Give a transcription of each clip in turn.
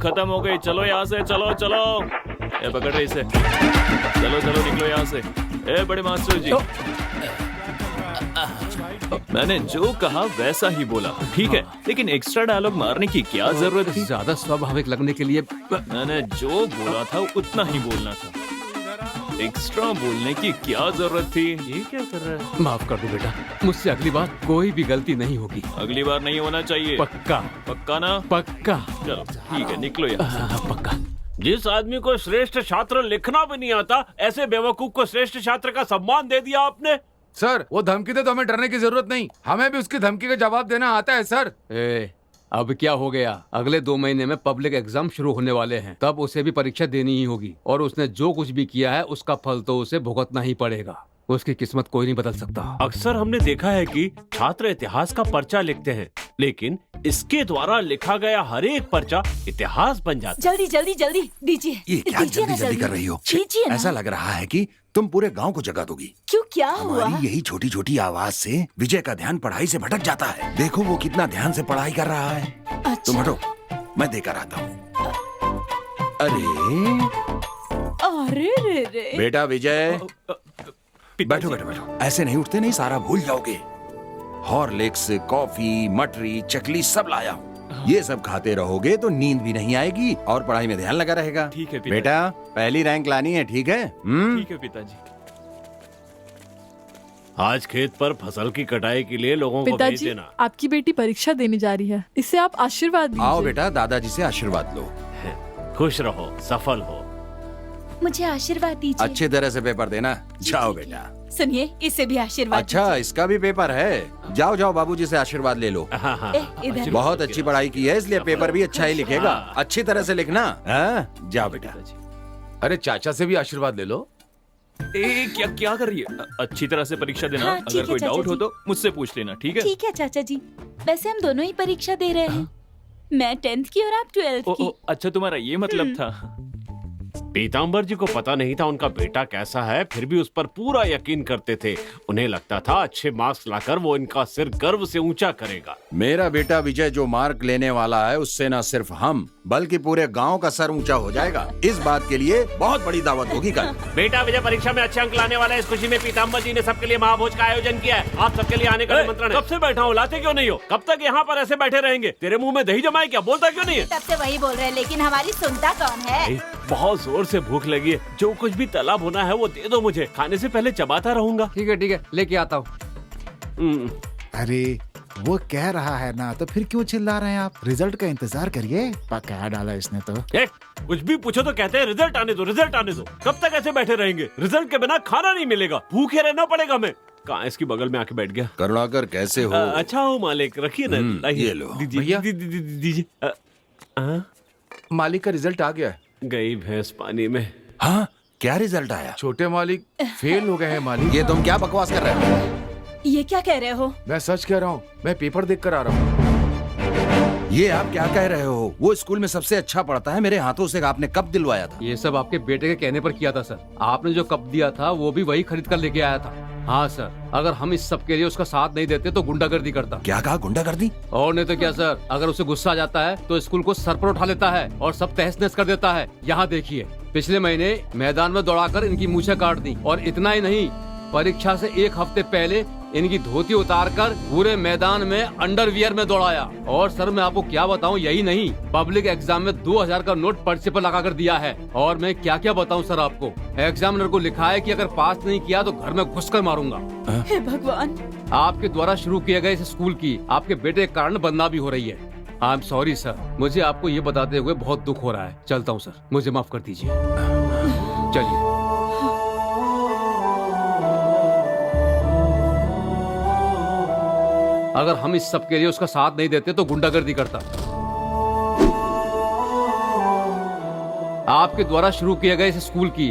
खत्म हो गई, चलो यहाँ से, चलो चलो। ए पकड़ रहे इसे, चलो चलो निकलो यहाँ से। ए बड़े मास्टर जी, मैंने जो कहा वैसा ही बोला, ठीक है? लेकिन एक्स्ट्रा डायलॉग मारने की क्या जरूरत थी? ज्यादा स्वाभाविक लगने के लिए मैंने जो बोला था उतना ही बोलना था, एक्स्ट्रा बोलने की क्या जरूरत थी? ये क्या कर रहा है? माफ कर दो बेटा, मुझसे अगली बार कोई भी गलती नहीं होगी। अगली बार नहीं होना चाहिए। पक्का पक्का ना? पक्का। चलो ठीक है, निकलो यहाँ। पक्का। जिस आदमी को श्रेष्ठ छात्र लिखना भी नहीं आता, ऐसे बेवकूफ को श्रेष्ठ छात्र का सम्मान दे दिया आपने। सर वो धमकी दे तो हमें डरने की जरूरत नहीं, हमें भी उसकी धमकी का जवाब देना आता है सर। अब क्या हो गया, अगले 2 महीने में पब्लिक एग्जाम शुरू होने वाले हैं, तब उसे भी परीक्षा देनी ही होगी, और उसने जो कुछ भी किया है उसका फल तो उसे भुगतना ही पड़ेगा। उसकी किस्मत कोई नहीं बदल सकता। अक्सर हमने देखा है कि छात्र इतिहास का पर्चा लिखते हैं, लेकिन इसके द्वारा लिखा गया हर एक पर्चा इतिहास बन जाता है। जल्दी जल्दी जल्दी दीजिए। ये क्या जल्दी जल्दी कर रही हो? दीजिए ना। ऐसा लग रहा है कि तुम पूरे गांव को जगा दोगी। क्यों, क्या हुआ? हमारी यही छोटी छोटी आवाज से विजय का ध्यान पढ़ाई से भटक जाता है। देखो वो कितना ध्यान से पढ़ाई कर रहा है। अच्छा। तुम हटो, मैं देकर आता हूँ। अरे अरे रे रे। बेटा विजय, बैठो बैठो बैठो, ऐसे नहीं उठते, नहीं सारा भूल जाओगे। हॉर्लिक्स, कॉफी, मटरी, चकली सब लाया हूँ। ये सब खाते रहोगे तो नींद भी नहीं आएगी और पढ़ाई में ध्यान लगा रहेगा। ठीक है पिताजी। बेटा पहली रैंक लानी है, ठीक है? ठीक है पिताजी। आज खेत पर फसल की कटाई के लिए लोगों को भेज पिताजी, देना। आपकी बेटी परीक्षा देने जा रही है, इससे आप आशीर्वाद दीजिए। आओ बेटा, दादाजी से आशीर्वाद लो। खुश रहो, सफल हो। मुझे आशीर्वाद दीजिए। अच्छी तरह से पेपर देना। जाओ बेटा। सुनिए, इसे भी आशीर्वाद अच्छा, इसका भी पेपर है? जाओ जाओ, बाबूजी से आशीर्वाद ले लो। हाँ, हाँ, दीजिए। इधर। बहुत अच्छी पढ़ाई की है, इसलिए पेपर भी अच्छा ही लिखेगा। अच्छी तरह से लिखना। हाँ? जाओ बेटा। अरे चाचा से भी आशीर्वाद ले लो। ए क्या क्या कर रही है? अच्छी तरह से परीक्षा देना। हाँ, ठीक अगर है, कोई चाचा डाउट हो जी। तो मुझसे पूछ लेना, ठीक है? ठीक है चाचा जी, वैसे हम दोनों ही परीक्षा दे रहे हैं। मैं 10th की और आप 12th की। अच्छा तुम्हारा ये मतलब था। पीताम्बर जी को पता नहीं था उनका बेटा कैसा है, फिर भी उस पर पूरा यकीन करते थे। उन्हें लगता था अच्छे मार्क्स लाकर वो इनका सिर गर्व से ऊंचा करेगा। मेरा बेटा विजय जो मार्क लेने वाला है, उससे न सिर्फ हम बल्कि पूरे गांव का सर ऊंचा हो जाएगा। इस बात के लिए बहुत बड़ी दावत होगी कल। बेटा विजय परीक्षा में अच्छे अंक लाने वाला है, इस खुशी में पीताम्बर जी ने सबके लिए महाभोज का आयोजन किया है। आप सबके लिए आने का निमंत्रण है। कब से बैठा हूँ, लाते क्यों नहीं हो? कब तक यहाँ पर ऐसे बैठे रहेंगे? तेरे मुंह में दही जमाए क्या? बोलता क्यों नहीं है? तब से वही बोल रहे हैं, लेकिन हमारी सुनता कौन है? बहुत जोर से भूख लगी है, जो कुछ भी तला भुना है वो दे दो मुझे, खाने से पहले चबाता रहूंगा। ठीक है, लेके आता हूँ। अरे वो कह रहा है ना, तो फिर क्यों चिल्ला रहे हैं आप? रिजल्ट का इंतजार करिए, पका डाला इसने तो। कुछ भी पूछो तो कहते हैं रिजल्ट आने दो, रिजल्ट आने दो। कब तक ऐसे बैठे रहेंगे? रिजल्ट के बिना खाना नहीं मिलेगा, भूखे रहना पड़ेगा हमें। कहाँ इसकी बगल में आके बैठ गया। करुणाकर कैसे हो? अच्छा हो मालिक, रखिए ना। लाइए। ये लो। दीजिए दीजिए। मालिक का रिजल्ट आ गया है। गई भैंस पानी में। हाँ, क्या रिजल्ट आया? छोटे मालिक फेल हो गए हैं मालिक। ये तुम क्या बकवास कर रहे हो? ये क्या कह रहे हो? मैं सच कह रहा हूँ, मैं पेपर देख कर आ रहा हूँ। ये आप क्या कह रहे हो? वो स्कूल में सबसे अच्छा पढ़ता है, मेरे हाथों से आपने कब दिलवाया था? ये सब आपके बेटे के कहने पर किया था सर। आपने जो कप दिया था वो भी वही खरीद कर लेके आया था। हाँ सर, अगर हम इस सब के लिए उसका साथ नहीं देते तो गुंडागर्दी करता। क्या कहा? गुंडागर्दी? और नहीं तो क्या सर, अगर उसे गुस्सा आ जाता है तो स्कूल को सर पर उठा लेता है और सब तहस नहस कर देता है। यहाँ देखिए, पिछले महीने मैदान में दौड़ाकर इनकी मूछें काट दी, और इतना ही नहीं, परीक्षा से 1 हफ्ते पहले इनकी धोती उतारकर पूरे मैदान में अंडरवियर में दौड़ाया। और सर मैं आपको क्या बताऊं, यही नहीं, पब्लिक एग्जाम में 2000 का नोट पर्चे पर लगा कर दिया है। और मैं क्या क्या बताऊं सर आपको, एग्जामिनर को लिखा है कि अगर पास नहीं किया तो घर में घुसकर मारूंगा। हे भगवान। आपके द्वारा शुरू किए गए इस स्कूल की आपके बेटे के कारण बदनामी हो रही है। आई एम सॉरी सर, मुझे आपको ये बताते हुए बहुत दुख हो रहा है। चलता हूँ सर, मुझे माफ कर दीजिए। चलिए। अगर हम इस सब के लिए उसका साथ नहीं देते तो गुंडागर्दी करता। आपके द्वारा शुरू किए गए इस स्कूल की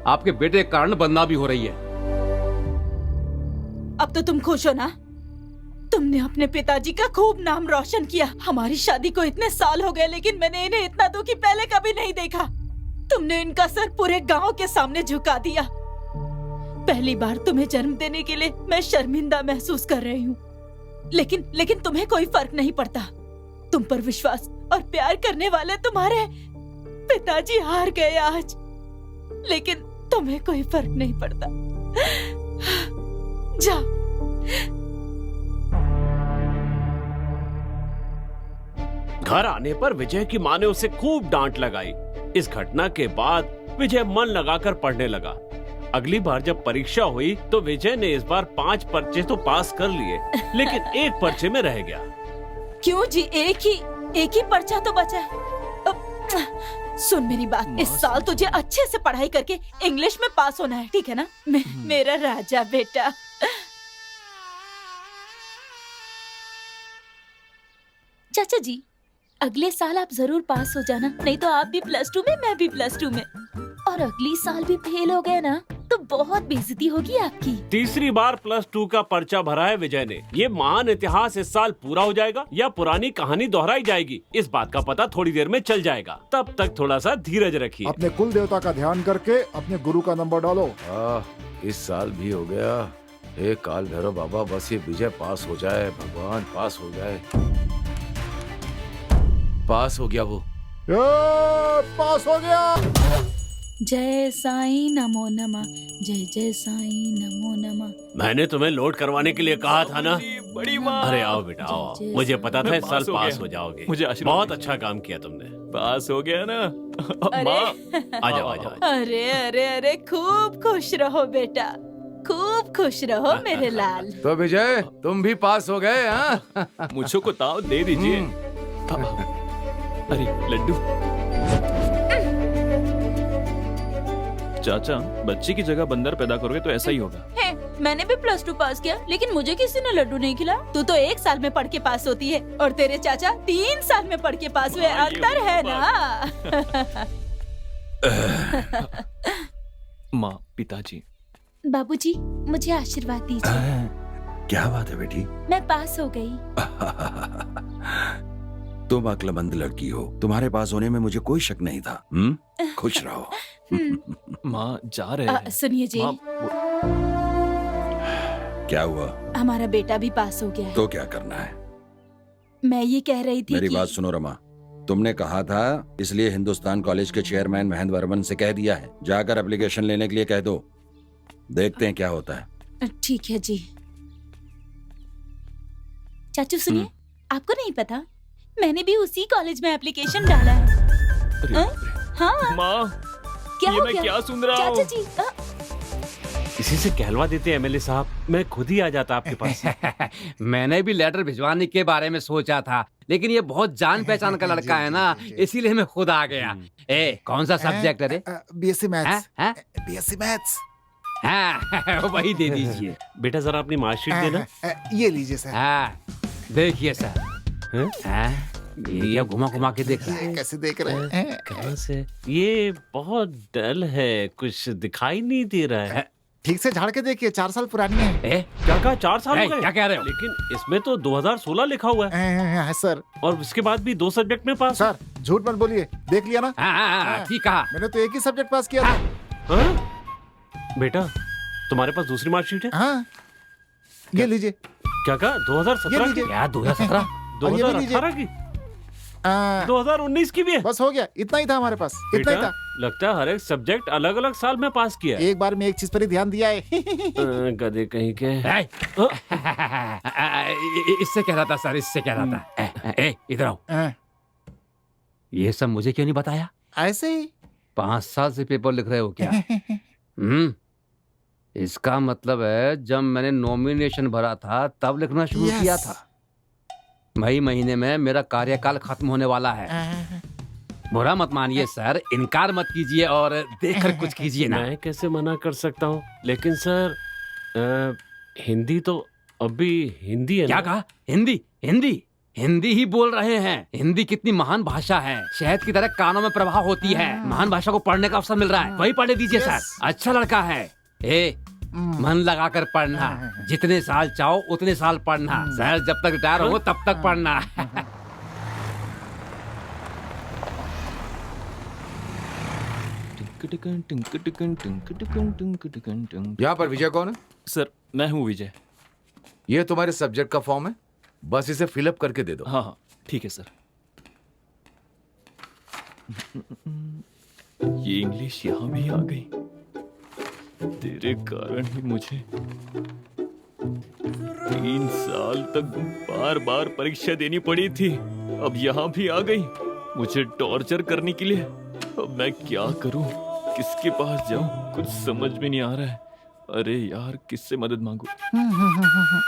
आपके बेटे के कारण बदनामी हो रही है। अब तो तुम खुश हो ना? तुमने अपने पिताजी का खूब नाम रोशन किया। हमारी शादी को इतने साल हो गए, लेकिन मैंने इन्हें इतना दुखी पहले कभी नहीं देखा। तुमने इनका सर पूरे गांव के सामने झुका दिया। पहली बार तुम्हें जन्म देने के लिए मैं शर्मिंदा महसूस कर रही हूँ, लेकिन तुम्हें कोई फर्क नहीं पड़ता। तुम पर विश्वास और प्यार करने वाले तुम्हारे पिताजी हार गए आज, लेकिन तुम्हें कोई फर्क नहीं पड़ता। जाओ। घर आने पर विजय की माँ ने उसे खूब डांट लगाई। इस घटना के बाद विजय मन लगाकर पढ़ने लगा। अगली बार जब परीक्षा हुई तो विजय ने इस बार 5 पर्चे तो पास कर लिए, लेकिन एक पर्चे में रह गया। क्यों जी? एक ही पर्चा तो बचा है। सुन मेरी बात, इस साल तुझे अच्छे से पढ़ाई करके इंग्लिश में पास होना है, ठीक है ना? मेरा राजा बेटा। चाचा जी, अगले साल आप जरूर पास हो जाना, नहीं तो आप भी +2 में, मैं भी +2 में। और अगली साल भी फेल हो गए ना तो बहुत बेइज्जती होगी आपकी। तीसरी बार +2 का पर्चा भरा है विजय ने। ये महान इतिहास इस साल पूरा हो जाएगा या पुरानी कहानी दोहराई जाएगी, इस बात का पता थोड़ी देर में चल जाएगा। तब तक थोड़ा सा धीरज रखिए। अपने कुल देवता का ध्यान करके अपने गुरु का नंबर डालो। इस साल भी हो गया। हे काल भैरव बाबा, बस ये विजय पास हो जाए, भगवान पास हो जाए। पास हो गया वो। पास हो गया। जय साईं नमो नमः, जय जय साईं नमो नमः। मैंने तुम्हें लोड करवाने के लिए कहा था ना। बड़ी माँ। अरे आओ बेटा आओ, मुझे पता था इस साल पास हो जाओगे। मुझे आशीर्वाद बहुत अच्छा काम किया तुमने। पास हो गया ना। अरे। माँ आ जाओ आ जाओ। अरे अरे अरे, खूब खुश रहो बेटा, खूब खुश रहो मेरे लाल। तो विजय, तुम भी पास हो गए? हाँ, मुझको को ताव दे दीजिए। अरे लड्डू। चाचा, बच्चे की जगह बंदर पैदा करोगे तो ऐसा ही होगा। है, मैंने भी +2 पास किया, लेकिन मुझे किसी ने लड्डू नहीं खिला। तू तो 1 साल में पढ़ के पास होती है और तेरे चाचा 3 साल में पढ़ के पास हुए। अंतर है ना? माँ, पिताजी। बाबूजी, मुझे आशीर्वाद दीजिए। क्या बात है बेटी? मैं पास हो गई। तुम अक्लमंद लड़की हो, तुम्हारे पास होने में मुझे कोई शक नहीं था। खुश रहो। माँ जा रहे हैं। सुनिए जी, माँ, क्या हुआ? हमारा बेटा भी पास हो गया है। तो क्या करना है? मैं ये कह रही थी मेरी कि... बात सुनो रमा, तुमने कहा था इसलिए हिंदुस्तान कॉलेज के चेयरमैन महेंद्र वर्मन से कह दिया है, जाकर एप्लीकेशन लेने के लिए कह दो। देखते हैं क्या होता है। ठीक है जी। चाचू सुनिए, आपको नहीं पता, मैंने भी उसी कॉलेज में एप्लीकेशन डाला है। अरे बाप रे। हाँ, माँ, क्या ये हो मैं गया? क्या सुन रहा हूँ? चाचा जी, इसी से कहलवा देते एमएलए साहब, मैं खुद ही आ जाता आपके पास। मैंने भी लेटर भिजवाने के बारे में सोचा था, लेकिन ये बहुत जान पहचान का लड़का है ना, इसीलिए मैं खुद आ गया। ए, कौन सा सब्जेक्ट है रे? BSc maths. हैं? BSc maths. हाँ, वही दे दीजिए। बेटा जरा अपनी मार्कशीट देना। ये लीजिए सर। हाँ, देखिए सर। हाँ, ये घुमा घुमा के देख रहा है। कैसे देख रहे हैं? कहाँ से? ये बहुत डल है, कुछ दिखाई नहीं दे रहा है। ठीक से झाड़ के देखिए, 4 साल पुरानी है। ए, क्या कहा? 4 साल हो गए? क्या कह रहे हो? लेकिन इसमें तो 2016 लिखा हुआ है। सर। और उसके बाद भी 2 सब्जेक्ट में पास। सर झूठ मत बोलिए, देख लिया ना? हाँ, ठीक कहा। मैंने तो एक ही सब्जेक्ट पास किया था। हाँ? बेटा तुम्हारे पास दूसरी मार्कशीट है? हाँ, ये लीजिए। क्या कहा? 2017 की? क्या 2017? 2018 की? 2019 की भी है? बस हो गया, इतना ही था हमारे पास, इतना ही बेटा, था। लगता है हर एक सब्जेक्ट अलग अलग साल में पास किया है। एक बार में एक चीज पर ही ध्यान दिया है। गधे कहीं के। इससे कह रहा था सर, इससे कह रहा था। ए, इधर आओ। ये सब मुझे क्यों नहीं बताया? ऐसे ही 5 साल से पेपर लिख रहे हो क्या? इसका मतलब है जब मैंने नॉमिनेशन भरा था तब लिखना शुरू किया था। मई महीने में मेरा कार्यकाल खत्म होने वाला है। बुरा मत मानिए सर, इनकार मत कीजिए और देखकर कुछ कीजिए ना। मैं कैसे मना कर सकता हूँ? लेकिन सर हिंदी तो अभी हिंदी है। क्या कहा? हिंदी? हिंदी हिंदी ही बोल रहे हैं। हिंदी कितनी महान भाषा है, शहद की तरह कानों में प्रवाह होती है। महान भाषा को पढ़ने का अवसर मिल रहा है, वही पढ़ने दीजिए सर। अच्छा लड़का है। ए, मन लगाकर पढ़ना, जितने साल चाहो उतने साल पढ़ना। सर जब तक रिटायर हो तब तक पढ़ना। यहाँ पर विजय कौन है? सर मैं हूँ विजय। ये तुम्हारे सब्जेक्ट का फॉर्म है, बस इसे फिलअप करके दे दो। हाँ हाँ ठीक है सर। ये इंग्लिश यहाँ भी आ गई। तेरे कारण ही मुझे 3 साल तक बार बार परीक्षा देनी पड़ी थी। अब यहाँ भी आ गई मुझे टॉर्चर करने के लिए। अब मैं क्या करूं, किसके पास जाऊं, कुछ समझ में नहीं आ रहा है। अरे यार, किससे मदद मांगू?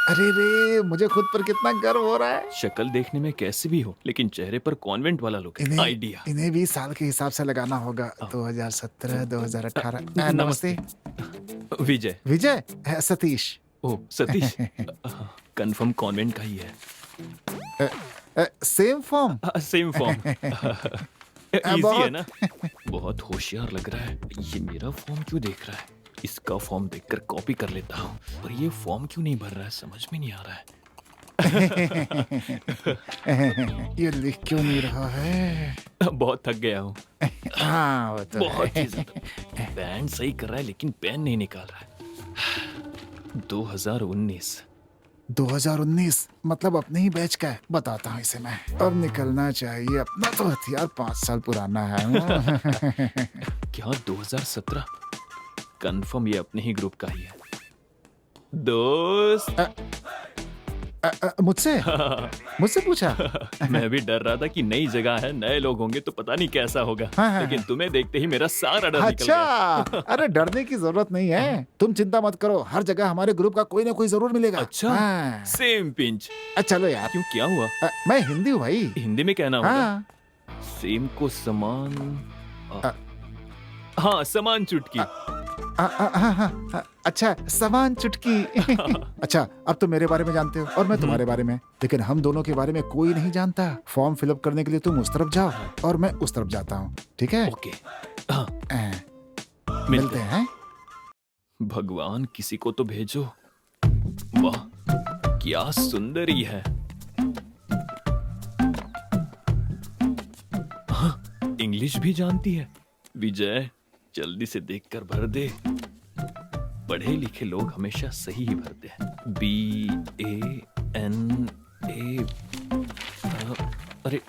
अरे रे, मुझे खुद पर कितना गर्व हो रहा है। शक्ल देखने में कैसे भी हो, लेकिन चेहरे पर कॉन्वेंट वाला लुक है। आइडिया। इन्हें भी साल के हिसाब से लगाना होगा। 2017, 2018। नमस्ते। विजय। विजय, सतीश। ओ सतीश। कंफर्म कॉन्वेंट का ही है। Same form. Same form. Easy है ना? बहुत होशियार लग रहा है। ये मेरा फॉर्म क्यों देख रहा है? इसका फॉर्म देखकर कॉपी कर लेता हूँ। और ये फॉर्म क्यों नहीं भर रहा है, समझ में नहीं आ रहा है। ये लिख क्यों नहीं रहा है? बहुत थक गया हूँ। हाँ, वो तो बहुत ही ज्यादा। बैंड सही कर रहा है लेकिन पेन नहीं निकाल रहा है। 2019 मतलब अपने ही बैच का है। बताता हूँ इसे मैं। अब निकलना चाहिए। अपना तो हथियार 5 साल पुराना है। क्या 2017? कंफर्म ये अपने ही ग्रुप का ही है। दोस्त। मुझसे पूछा? मैं भी डर रहा था कि नई जगह है, नए लोग होंगे तो पता नहीं कैसा होगा। हाँ। लेकिन तुम्हें देखते ही मेरा सारा डर निकल गया। अच्छा, अरे डरने की जरूरत नहीं है। तुम चिंता मत करो, हर जगह हमारे ग्रुप का कोई ना कोई जरूर मिलेगा। अच्छा। हाँ। Same pinch. चलो यार। क्यों, क्या हुआ? मैं हिंदी हूँ भाई। हिंदी में कहना होगा। हाँ। सेम को समान। हाँ, समान चुटकी। अच्छा, समान चुटकी। अच्छा, अब तुम मेरे बारे में जानते हो और मैं तुम्हारे बारे में, लेकिन हम दोनों के बारे में कोई नहीं जानता। फॉर्म फिलअप करने के लिए तुम उस तरफ जाओ और मैं उस तरफ जाता हूँ, ठीक है? ओके। हाँ। मिलते हैं। भगवान, किसी को तो भेजो। वाह, क्या सुंदरी है। हाँ, इंग्लिश भी जानती है। विजय, जल्दी से देखकर भर दे। पढ़े लिखे लोग हमेशा सही ही भरते हैं। BANA। अरे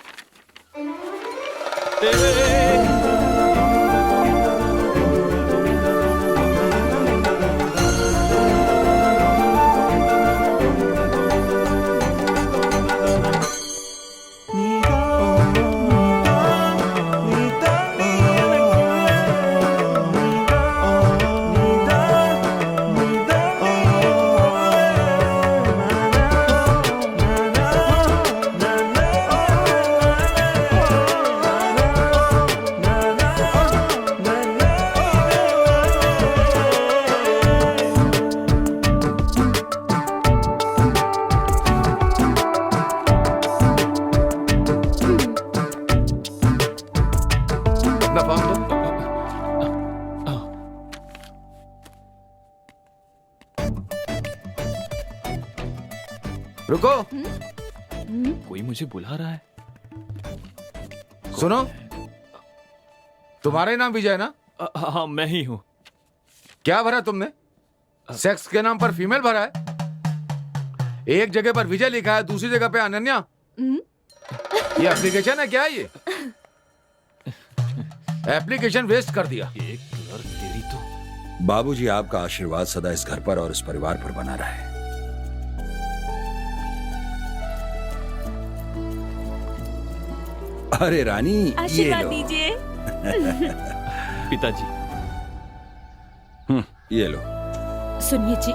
रुको। कोई मुझे बुला रहा है। सुनो, तुम्हारा ही नाम विजय ना? हाँ, मैं ही हूँ। क्या भरा तुमने? सेक्स के नाम पर फीमेल भरा है। एक जगह पर विजय लिखा है, दूसरी जगह पे अनन्या। ये एप्लीकेशन है क्या? ये एप्लीकेशन वेस्ट कर दिया। एक क्लर्क तेरी तो। बाबूजी, आपका आशीर्वाद सदा इस घर पर और इस परिवार पर बना रहे। अरे रानी, आशीर्वाद दीजिए। पिताजी। ये लो। सुनिए जी,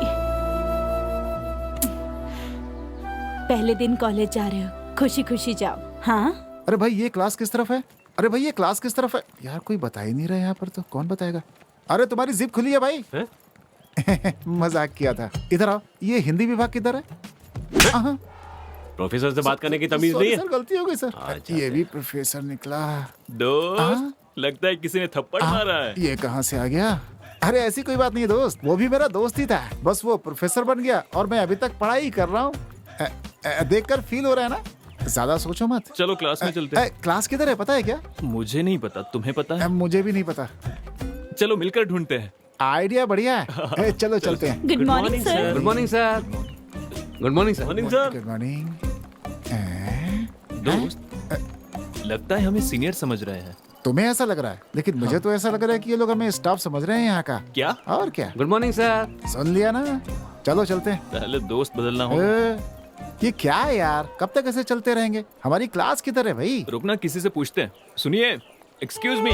पहले दिन कॉलेज जा रहे हो, खुशी खुशी जाओ। हाँ। अरे भाई, ये क्लास किस तरफ है? अरे भाई, ये क्लास किस तरफ है? यार कोई बता ही नहीं रहा यहाँ पर, तो कौन बताएगा? अरे तुम्हारी जिप खुली है भाई। मजाक किया था। इधर आओ। ये हिंदी विभाग किधर है? प्रोफेसर से बात करने की तमीज नहीं है। सर, गलती हो गई सर। ये भी प्रोफेसर निकला। दोस्त, लगता है किसी ने थप्पड़ मारा है। ये कहाँ से आ गया? अरे ऐसी कोई बात नहीं दोस्त, वो भी मेरा दोस्त ही था, बस वो प्रोफेसर बन गया और मैं अभी तक पढ़ाई कर रहा हूँ। देखकर फील हो रहा है ना? ज्यादा सोचो मत। चलो क्लास में चलते हैं। क्लास किधर है पता है क्या? मुझे नहीं पता, तुम्हें पता है? मुझे भी नहीं पता। चलो मिलकर ढूंढते हैं। आइडिया बढ़िया है। चलो चलते हैं। Good morning sir. Good morning sir. Good morning sir. Morning sir. Good morning. दोस्त, लगता है हमें सीनियर समझ रहे हैं। तुम्हें ऐसा लग रहा है, लेकिन मुझे तो ऐसा लग रहा है कि ये लोग हमें स्टाफ समझ रहे हैं यहाँ का। क्या? और क्या। Good morning sir. सुन लिया ना, चलो चलते हैं। पहले दोस्त बदलना होगा। ये क्या है यार, कब तक ऐसे चलते रहेंगे? हमारी क्लास किधर है भाई? रुकना, किसी से पूछते हैं। सुनिए, एक्सक्यूज मी।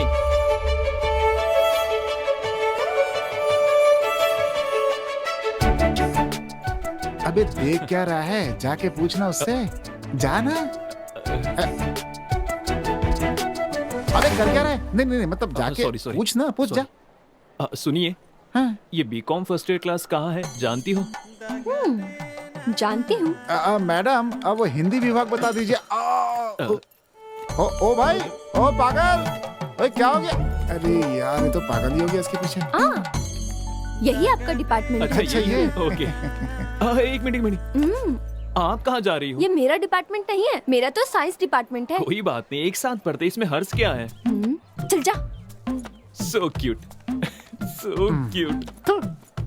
अबे देख क्या रहा है, जाके पूछना उससे। जाना। अरे कर क्या रहा है? नहीं नहीं नहीं, मतलब जाके sorry. पूछना, पूछ जा। सुनिए, हाँ। ये बीकॉम फर्स्ट ईयर क्लास कहाँ है, जानती हो? जानती हूँ। मैडम, अब वो हिंदी विभाग बता दीजिए। ओ भाई, ओ पागल, ओए क्या हो गया? अरे यार, ये तो पागल ही हो गया इसके पीछे। यही आपका डिपार्टमेंट है। अच्छा ये ओके। एक मिनट, आप कहाँ जा रही हो? ये मेरा डिपार्टमेंट नहीं है, मेरा तो साइंस डिपार्टमेंट है। कोई बात नहीं, एक साथ पढ़ते, इसमें हर्ष क्या है? चल जा। So cute, so cute.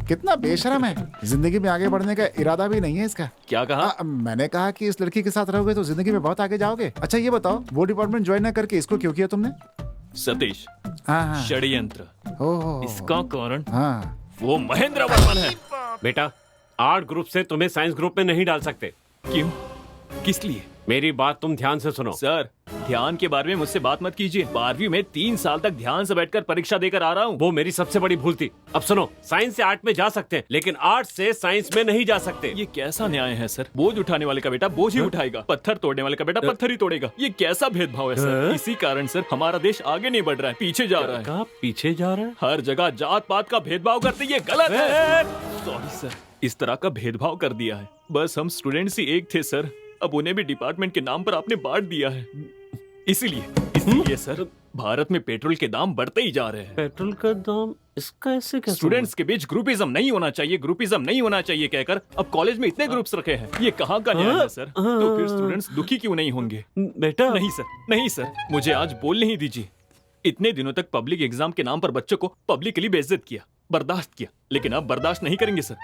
कितना बेशरम है, जिंदगी में आगे बढ़ने का इरादा भी नहीं है इसका। क्या कहा? मैंने कहा कि इस लड़की के साथ रहोगे तो जिंदगी में बहुत आगे जाओगे। अच्छा ये बताओ, वो डिपार्टमेंट ज्वाइन न करके इसको क्यों किया तुमने? सतीश, हाँ। षड्यंत्र। ओह, इसका कारण हाँ। वो महेंद्र वर्मन है। बेटा, आर्ट ग्रुप से तुम्हें साइंस ग्रुप में नहीं डाल सकते। क्यों? किस लिए? मेरी बात तुम ध्यान से सुनो। सर, ध्यान के बारे में मुझसे बात मत कीजिए। 12वीं में 3 साल तक ध्यान से बैठकर परीक्षा देकर आ रहा हूँ। वो मेरी सबसे बड़ी भूल थी। अब सुनो, साइंस से आर्ट में जा सकते हैं, लेकिन आर्ट से साइंस में नहीं जा सकते। ये कैसा न्याय है सर? बोझ उठाने वाले का बेटा बोझ ही उठाएगा, पत्थर तोड़ने वाले का बेटा पत्थर ही तोड़ेगा। ये कैसा भेदभाव है सर? इसी कारण सर हमारा देश आगे नहीं बढ़ रहा है, पीछे जा रहा है। कहाँ पीछे जा रहा है? हर जगह जात पात का भेदभाव करते, ये गलत है। सॉरी सर, इस तरह का भेदभाव कर दिया है। बस हम स्टूडेंट्स ही एक थे सर, अब उन्हें भी डिपार्टमेंट के नाम पर आपने बांट दिया है। इसीलिए सर भारत में पेट्रोल के दाम बढ़ते ही जा रहे हैं। पेट्रोल का दाम इसका ऐसे कैसे? स्टूडेंट्स के बीच ग्रुपिज्म नहीं होना चाहिए, ग्रुपिज्म नहीं होना चाहिए कहकर अब कॉलेज में इतने ग्रुप्स रखे हैं। ये कहाँ का न्याय है सर? तो फिर स्टूडेंट्स दुखी क्यों नहीं होंगे? बेटा नहीं सर, नहीं सर, मुझे आज बोलने ही दीजिए। इतने दिनों तक पब्लिक एग्जाम के नाम पर बच्चों को पब्लिकली बेइज्जत किया, बर्दाश्त किया, लेकिन अब बर्दाश्त नहीं करेंगे सर।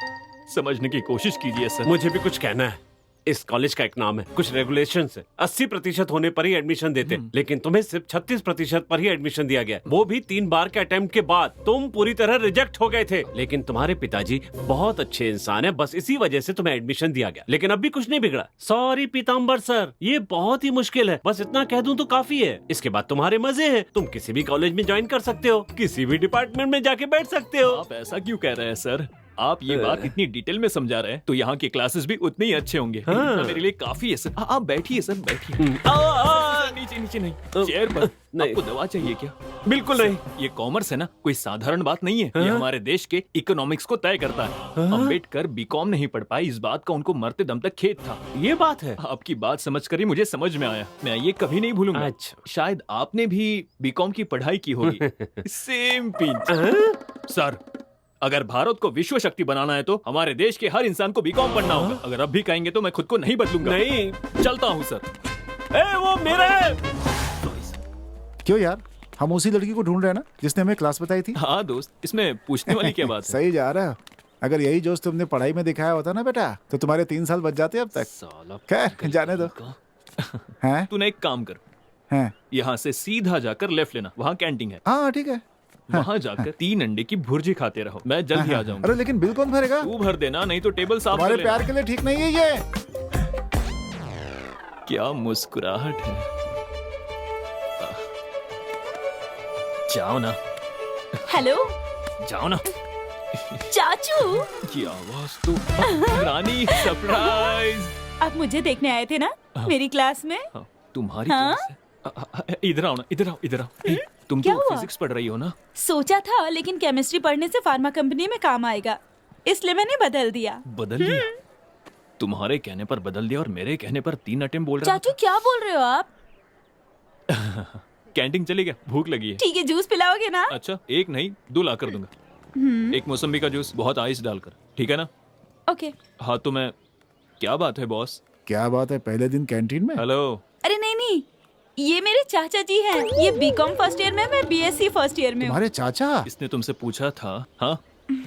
समझने की कोशिश कीजिए सर। मुझे भी कुछ कहना है। इस कॉलेज का एक नाम है, कुछ रेगुलेशन है। 80% होने पर ही एडमिशन देते, लेकिन तुम्हें सिर्फ 36% पर ही एडमिशन दिया गया, वो भी 3 बार के अटेम्प्ट के बाद। तुम पूरी तरह रिजेक्ट हो गए थे, लेकिन तुम्हारे पिताजी बहुत अच्छे इंसान है, बस इसी वजह से तुम्हें एडमिशन दिया गया। लेकिन अब भी कुछ नहीं बिगड़ा। सॉरी पीताम्बर सर, ये बहुत ही मुश्किल है, बस इतना कह दूं तो काफी है। इसके बाद तुम्हारे मजे हैं, तुम किसी भी कॉलेज में ज्वाइन कर सकते हो, किसी भी डिपार्टमेंट में जाके बैठ सकते हो। आप ऐसा क्यों कह रहे हैं सर? आप ये बात इतनी डिटेल में समझा रहे हैं तो यहाँ के क्लासेस भी उतने ही अच्छे होंगे। मेरे लिए काफी है सर। आप बैठिए सर, बैठिए। नीचे नीचे नहीं, चेयर पर। आपको दवा चाहिए क्या? बिल्कुल नहीं। ये कॉमर्स है ना, कोई साधारण बात नहीं है। ये हमारे देश के इकोनॉमिक्स को तय करता है। अम्बेडकर बीकॉम नहीं पढ़ पाए, इस बात का उनको मरते दम तक खेद था। ये बात है। आपकी बात समझ कर ही मुझे समझ में आया, मैं ये कभी नहीं भूलूंगा। अच्छा। शायद आपने भी बीकॉम की पढ़ाई की होगी। Same pinch. सर, अगर भारत को विश्व शक्ति बनाना है तो हमारे देश के हर इंसान को बीकॉम पढ़ना होगा। अगर अब भी कहेंगे तो मैं खुद को नहीं बदलूंगा। नहीं, चलता हूँ सर। वो मेरा है। क्यों यार, हम उसी लड़की को ढूंढ रहे हैं ना जिसने हमें क्लास बताई थी। हाँ दोस्त, इसमें पूछने वाली क्या बात है? सही जा रहा है। अगर यही जोश तुमने पढ़ाई में दिखाया होता ना बेटा, तो तुम्हारे 3 साल बच जाते अब तक। साला खैर जाने दो। हैं? तूने एक काम कर, हैं? यहाँ से सीधा जाकर लेफ्ट लेना, वहाँ कैंटीन है। हाँ ठीक है। वहाँ जाकर 3 अंडे की भुर्जी खाते रहो, मैं जल्द ही आ जाऊंगा। अरे लेकिन बिल कौन भरेगा? तू भर देना, नहीं तो टेबल साफ कर हमारे लेना। प्यार के लिए ठीक नहीं है ये। क्या मुस्कुराहट है। जाओ ना, हेलो जाओ ना। चाचू, की आवाज तो रानी, सरप्राइज। आप मुझे देखने आए थे ना मेरी क्लास में? हाँ, तुम्हारी हाँ? क्लास है? इधर आओ ना, इधर आओ, इधर आओ। तुम क्या तो हुआ? फिजिक्स पढ़ रही हो ना? सोचा था, लेकिन केमिस्ट्री पढ़ने से फार्मा कंपनी में काम आएगा, इसलिए मैंने बदल दिया। बदल दिया? तुम्हारे कहने पर बदल दिया और मेरे कहने पर 3 अटेम्प्ट बोल रहा चाचू क्या बोल रहे हो आप? था। कैंटीन चले गया, भूख लगी है। ठीक है, जूस पिलाओगे ना? अच्छा, एक नहीं 2 ला कर दूंगा। एक मौसम्बी का जूस, बहुत आइस डालकर, ठीक है ना? ओके। हाँ तो मैं, क्या बात है बॉस? क्या बात है, पहले दिन कैंटीन में? हेलो। अरे नहीं नहीं, ये मेरे चाचा जी हैं। ये बीकॉम फर्स्ट ईयर में, मैं बीएससी फर्स्ट ईयर में हूँ। तुम्हारे चाचा? इसने तुमसे पूछा था? हाँ,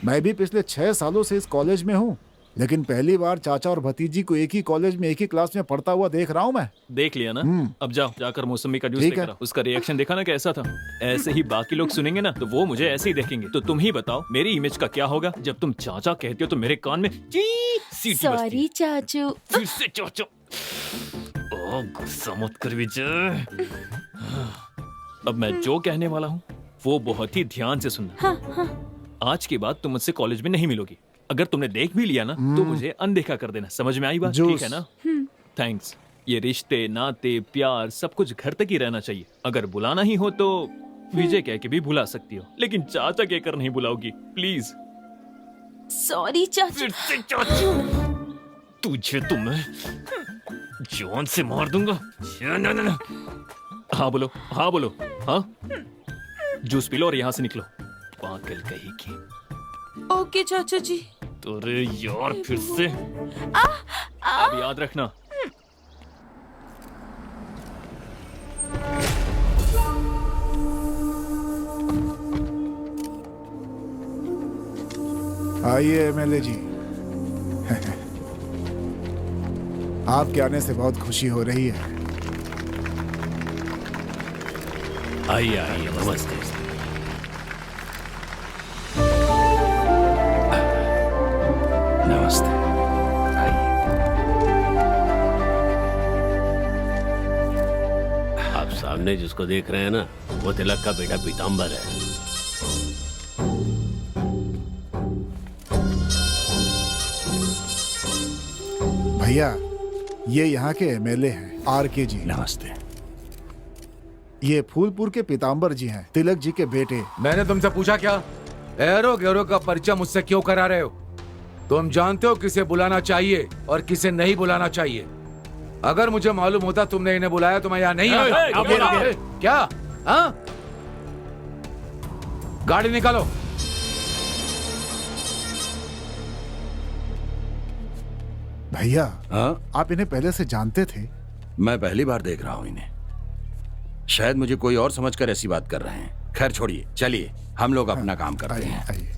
मैं भी पिछले 6 सालों से इस कॉलेज में हूँ, लेकिन पहली बार चाचा और भतीजी को एक ही कॉलेज में एक ही क्लास में पढ़ता हुआ देख रहा हूँ मैं। देख लिया ना, अब जाओ जाकर मौसमी का जूस ठीक लेकर है। आओ। उसका रिएक्शन देखा ना कैसा था। ऐसे ही बाकी लोग सुनेंगे ना तो वो मुझे ऐसे ही देखेंगे। तो तुम ही बताओ मेरी इमेज का क्या होगा। जब तुम चाचा कहते हो तो मेरे कान में ची सीटी बजती है। सॉरी चाचू। फिर से चाचा। ओ गुस्सा मत कर विजय। अब मैं जो कहने वाला हूँ वो बहुत ही ध्यान से सुनना। आज के बाद तुम मुझसे कॉलेज में नहीं मिलोगी। अगर तुमने देख भी लिया ना तो मुझे अनदेखा कर देना। समझ में आई बात? ठीक है ना? थैंक्स। ये रिश्ते नाते प्यार सब कुछ घर तक ही रहना चाहिए। अगर बुलाना ही हो तो विजय कह के भी बुला सकती हो, लेकिन चाचा कहकर नहीं बुलाओगी प्लीज। सॉरी चाचू। फिर से चाचू। तुझे तो मैं जान से मार दूंगा। ना। हाँ बोलो, हाँ बोलो। हाँ जूस पी लो और यहाँ से निकलो। पागल कहीं की। ओके चाचा जी। अरे यार फिर से। अब याद रखना। आइए एमएलए जी। आपके आने से बहुत खुशी हो रही है। आइए आइए, नमस्ते। नमस्ते। आप सामने जिसको देख रहे हैं ना, वो तिलक का बेटा पीताम्बर है। भैया ये यहाँ के एमएलए हैं, आरके जी। नमस्ते। ये फूलपुर के पीताम्बर जी हैं, तिलक जी के बेटे। मैंने तुमसे पूछा क्या? एरो गैरो का परिचय मुझसे क्यों करा रहे हो? तुम जानते हो किसे बुलाना चाहिए और किसे नहीं बुलाना चाहिए। अगर मुझे मालूम होता तुमने इन्हें बुलाया तो मैं यहाँ नहीं आता। क्या? हाँ? गाड़ी निकालो। भैया हाँ? आप इन्हें पहले से जानते थे? मैं पहली बार देख रहा हूँ इन्हें। शायद मुझे कोई और समझकर ऐसी बात कर रहे हैं। खैर छोड़िए, चलिए हम लोग अपना काम करते हैं। आइए।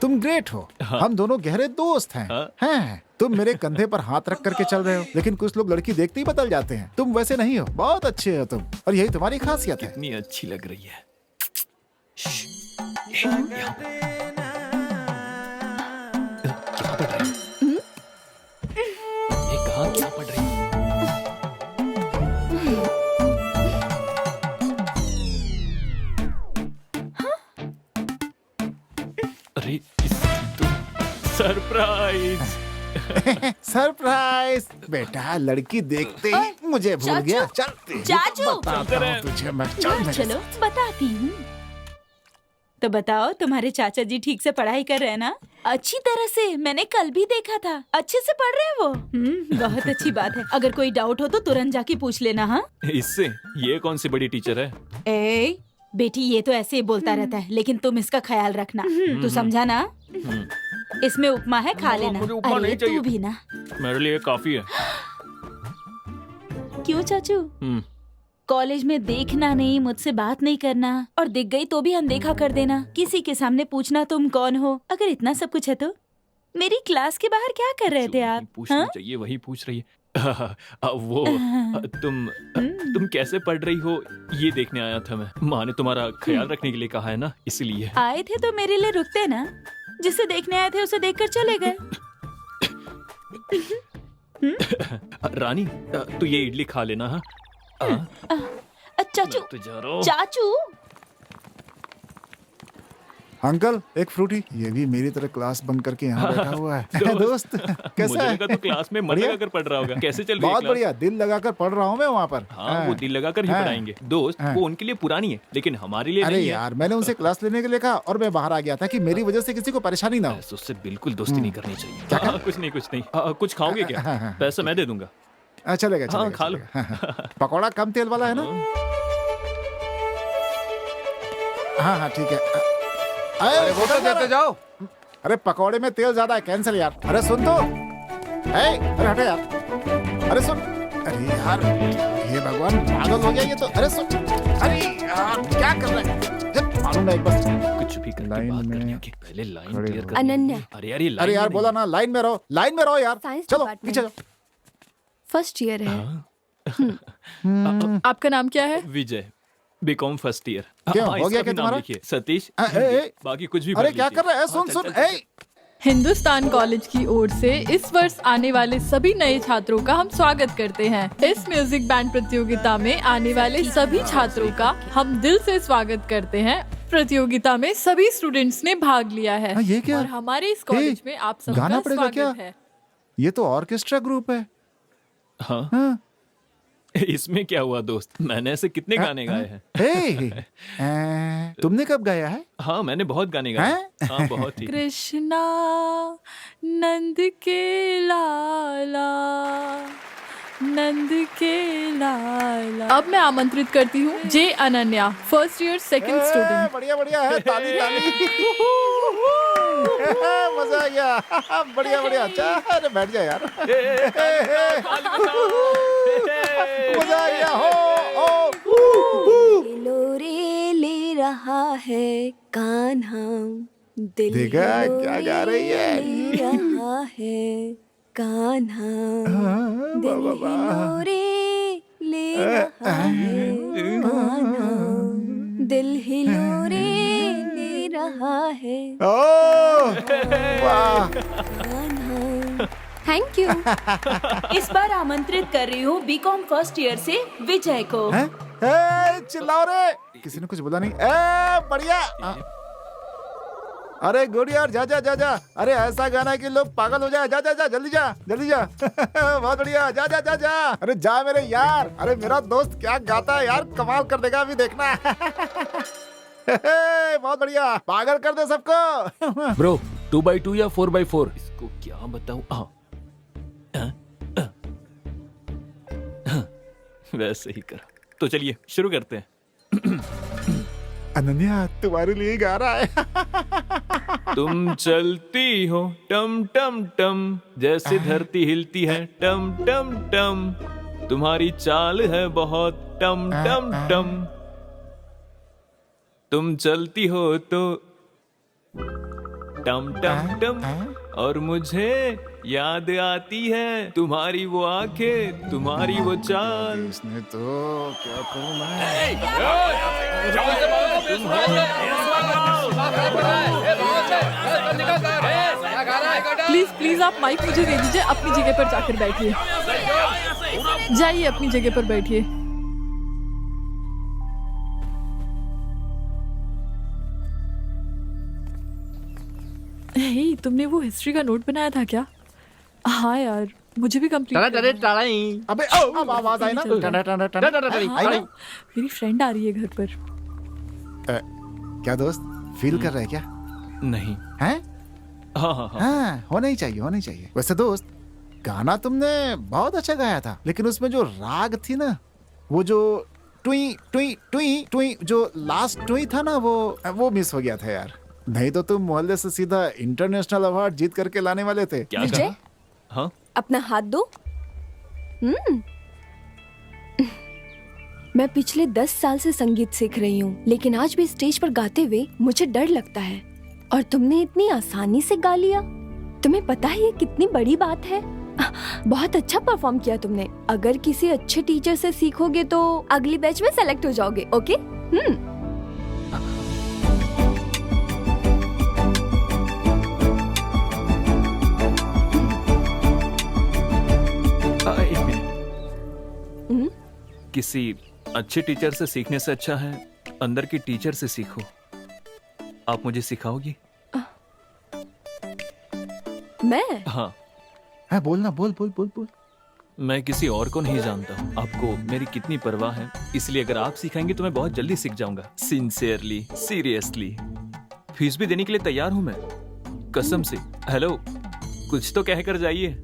तुम ग्रेट हो। हम दोनों गहरे दोस्त हैं। हैं। तुम मेरे कंधे पर हाथ रख करके चल रहे हो, लेकिन कुछ लोग लड़की देखते ही बदल जाते हैं। तुम वैसे नहीं हो, बहुत अच्छे हो तुम, और यही तुम्हारी खासियत है। कितनी अच्छी लग रही है। क्या पढ़ रही? ये कहाँ क्या पढ़ रही? अरे सरप्राइज। सरप्राइज। बेटा लड़की देखते ही मुझे भूल गया। चल चाचू। बताता हूँ तुझे मैं। चल मेरे चलो बताती हूँ। तो बताओ तुम्हारे चाचा जी ठीक से पढ़ाई कर रहे हैं ना? अच्छी तरह से। मैंने कल भी देखा था। अच्छे से पढ़ रहे हैं वो। बहुत अच्छी बात है। अगर कोई डाउट हो तो तुरंत जाके पूछ लेना। हाँ इससे ये कौन सी बड़ी टीचर है? ए बेटी ये तो ऐसे ही बोलता रहता है, लेकिन तुम इसका ख्याल रखना। तू समझा ना? इसमें उपमा है, खा लेना। मुझे उपमा अरे नहीं चाहिए। तू भी ना। मेरे लिए काफी है। क्यों चाचू? कॉलेज में देखना नहीं, मुझसे बात नहीं करना, और दिख गई तो भी अनदेखा कर देना, किसी के सामने पूछना तुम कौन हो। अगर इतना सब कुछ है तो मेरी क्लास के बाहर क्या कर रहे थे आप? पूछना चाहिए वही पूछ रही है। वो तुम कैसे पढ़ रही हो ये देखने आया था मैं। माँ ने तुम्हारा ख्याल रखने के लिए कहा है ना, इसलिए। आए थे तो मेरे लिए रुकते ना। जिसे देखने आए थे उसे देखकर चले गए। रानी तू ये इडली खा लेना। हाँ चाचू तो जा रहा हूँ। चाचू। अंकल एक फ्रूटी। ये भी मेरी तरह क्लास बंक करके यहाँ बैठा हुआ है। दोस्त कैसा मुझे है? लगा तो क्लास में मन बढ़िया? लगाकर पढ़ रहा होगा। कैसे चल रही है बहुत क्लास? बढ़िया, दिल लगाकर पढ़ रहा हूँ मैं वहाँ पर। हाँ वो दिल लगाकर ही हाँ। पढ़ाएंगे दोस्त। हाँ। वो उनके लिए पुरानी है लेकिन हमारे लिए अरे नहीं है। यार मैंने उनसे क्लास लेने के लिए कहा और मैं बाहर आ गया था कि मेरी वजह से किसी को परेशानी ना हो। ऐसे उससे बिल्कुल दोस्ती नहीं करनी चाहिए। कुछ नहीं। कुछ खाओगे क्या? हाँ। पैसा मैं दे दूंगा। चलेगा हाँ, खा लो। पकौड़ा कम तेल वाला है ना? हाँ ठीक है। अरे वो तो देते जाओ। अरे पकौड़े में तेल ज्यादा है, कैंसिल यार। अरे सुन तो, अरे हटे यार। अरे सुन, अरे यार ये भगवान पागल हो गया ये तो। अरे सुन, अरे यार क्या कर रहे हैं? मालूम ना एक बार कुछ भी करके लाइन बात में करनी होगी, पहले लाइन खड़े क्लियर हो। कर। अनन्या। अरे यार ये अरे लाइन यार में बोला ना लाइन में रहो, लाइन में रहो यार। साइंस चलो डिपार्टमेंट। पीछे जाओ। फर्स्ट ईयर है। आपका नाम क्या है? नहीं। विजय, बीकॉम फर्स्ट ईयर। क्यों, हो गया क्या तुम्हारा? सतीश। ए, बाकी कुछ भी अरे भर क्या लीजिए। कर रहा है? सुन चल, सुन, चल, चल, हिंदुस्तान कॉलेज की ओर से इस वर्ष आने वाले सभी नए छात्रों का हम स्वागत करते हैं। इस म्यूजिक बैंड प्रतियोगिता में आने वाले सभी छात्रों का हम दिल से स्वागत करते हैं। प्रतियोगिता में सभी स्टूडेंट्स ने भाग लिया है हाँ, ये क्या? और हमारे इस कॉलेज में आप सबका गाना पड़ेगा स्वागत क्या? है। ये तो ऑर्केस्ट्रा ग्रुप है। हाँ हाँ। इसमें क्या हुआ दोस्त, मैंने ऐसे कितने गाने गाए हैं। तुमने कब गाया है? हाँ मैंने बहुत गाने गाए हैं। हाँ बहुत ही। कृष्णा नंद के लाला, नंद के लाला। अब मैं आमंत्रित करती हूँ J Ananya, first year second student. बढ़िया बढ़िया है, ताली ताली। मजा आ गया। बढ़िया बढ़िया। अच्छा अरे बैठ जा यार। मजा आ गया। लोरे ले रहा है कान्हा, दिल देखा क्या गा रही है? ले रहा है कान्हा, दिल हिलोरे ले रहा है कान्हा, दिल हिलोरे ले रहा है वाह। कान्हा। Thank you. इस बार आमंत्रित कर रही हूँ बीकॉम फर्स्ट ईयर से विजय को। चिल्लाओ रे, किसी ने कुछ बोला नहीं। बढ़िया। अरे गुड यार, जा जा जा जा। अरे ऐसा गाना है कि लोग पागल हो जाए। जा जा जा, जल्दी जा जल्दी जा। बहुत बढ़िया, जा जा जा जा। अरे जा मेरे यार। अरे मेरा दोस्त क्या गाता है यार, कमाल कर देगा, अभी देखना। बहुत बढ़िया, पागल कर दे सबको। ब्रो 2x2 या 4x4? इसको क्या बताऊं। हाँ वैसे ही कर। तो चलिए शुरू करते हैं। अनन्या तुम्हारे लिए गा रहा है। तुम चलती हो टम टम टम, जैसे धरती हिलती है टम टम टम, तुम्हारी चाल है बहुत टम टम टम, तुम चलती हो तो टम टम टम, और मुझे याद आती है तुम्हारी वो आंखें, तुम्हारी वो चाल। इसने तो क्या करूं मैं? प्लीज प्लीज आप माइक मुझे दे दीजिए, अपनी जगह पर जाकर बैठिए। जाइए अपनी जगह पर बैठिए। हे, तुमने वो हिस्ट्री का नोट बनाया था क्या? हाँ यार, मुझे भी कंप्लीट अबे अब आवाज आई ना। टंडा टंडा टंडा। आई ना? मेरी फ्रेंड आ रही है घर पर। क्या दोस्त, फील कर रहा है क्या? नहीं। हैं? हाँ हाँ हाँ। हाँ, होना ही चाहिए, होना ही चाहिए। वैसे दोस्त, गाना तुमने बहुत अच्छा गाया था, लेकिन उसमें जो राग थी ना, वो जो टुई टुई टुई टुई, जो लास्ट टुई था ना, वो मिस हो गया था यार। नहीं तो तुम मोहल्ले से सीधा इंटरनेशनल अवार्ड जीत करके लाने वाले थे। क्या विजय? कहा? हाँ अपना हाथ दो। मैं पिछले 10 साल से संगीत सीख रही हूँ, लेकिन आज भी स्टेज पर गाते हुए मुझे डर लगता है, और तुमने इतनी आसानी से गा लिया। तुम्हें पता है ये कितनी बड़ी बात है? बहुत अच्छा परफॉर्म किया तुमने। अगर किसी अच्छे टीचर से सीखोगे तो अगली बैच में सेलेक्ट हो जाओगे। ओके? एक मिनट। किसी अच्छे टीचर से सीखने से अच्छा है अंदर के टीचर से सीखो। आप मुझे सिखाओगी? मैं? हाँ। हाँ बोलना, बोल बोल बोल बोल। मैं किसी और को नहीं जानता हूँ, आपको मेरी कितनी परवाह है, इसलिए अगर आप सिखाएंगे तो मैं बहुत जल्दी सीख जाऊंगा। Sincerely, seriously. फीस भी देने के लिए तैयार हूँ मैं, कसम से। हेलो, कुछ तो कहकर जाइए।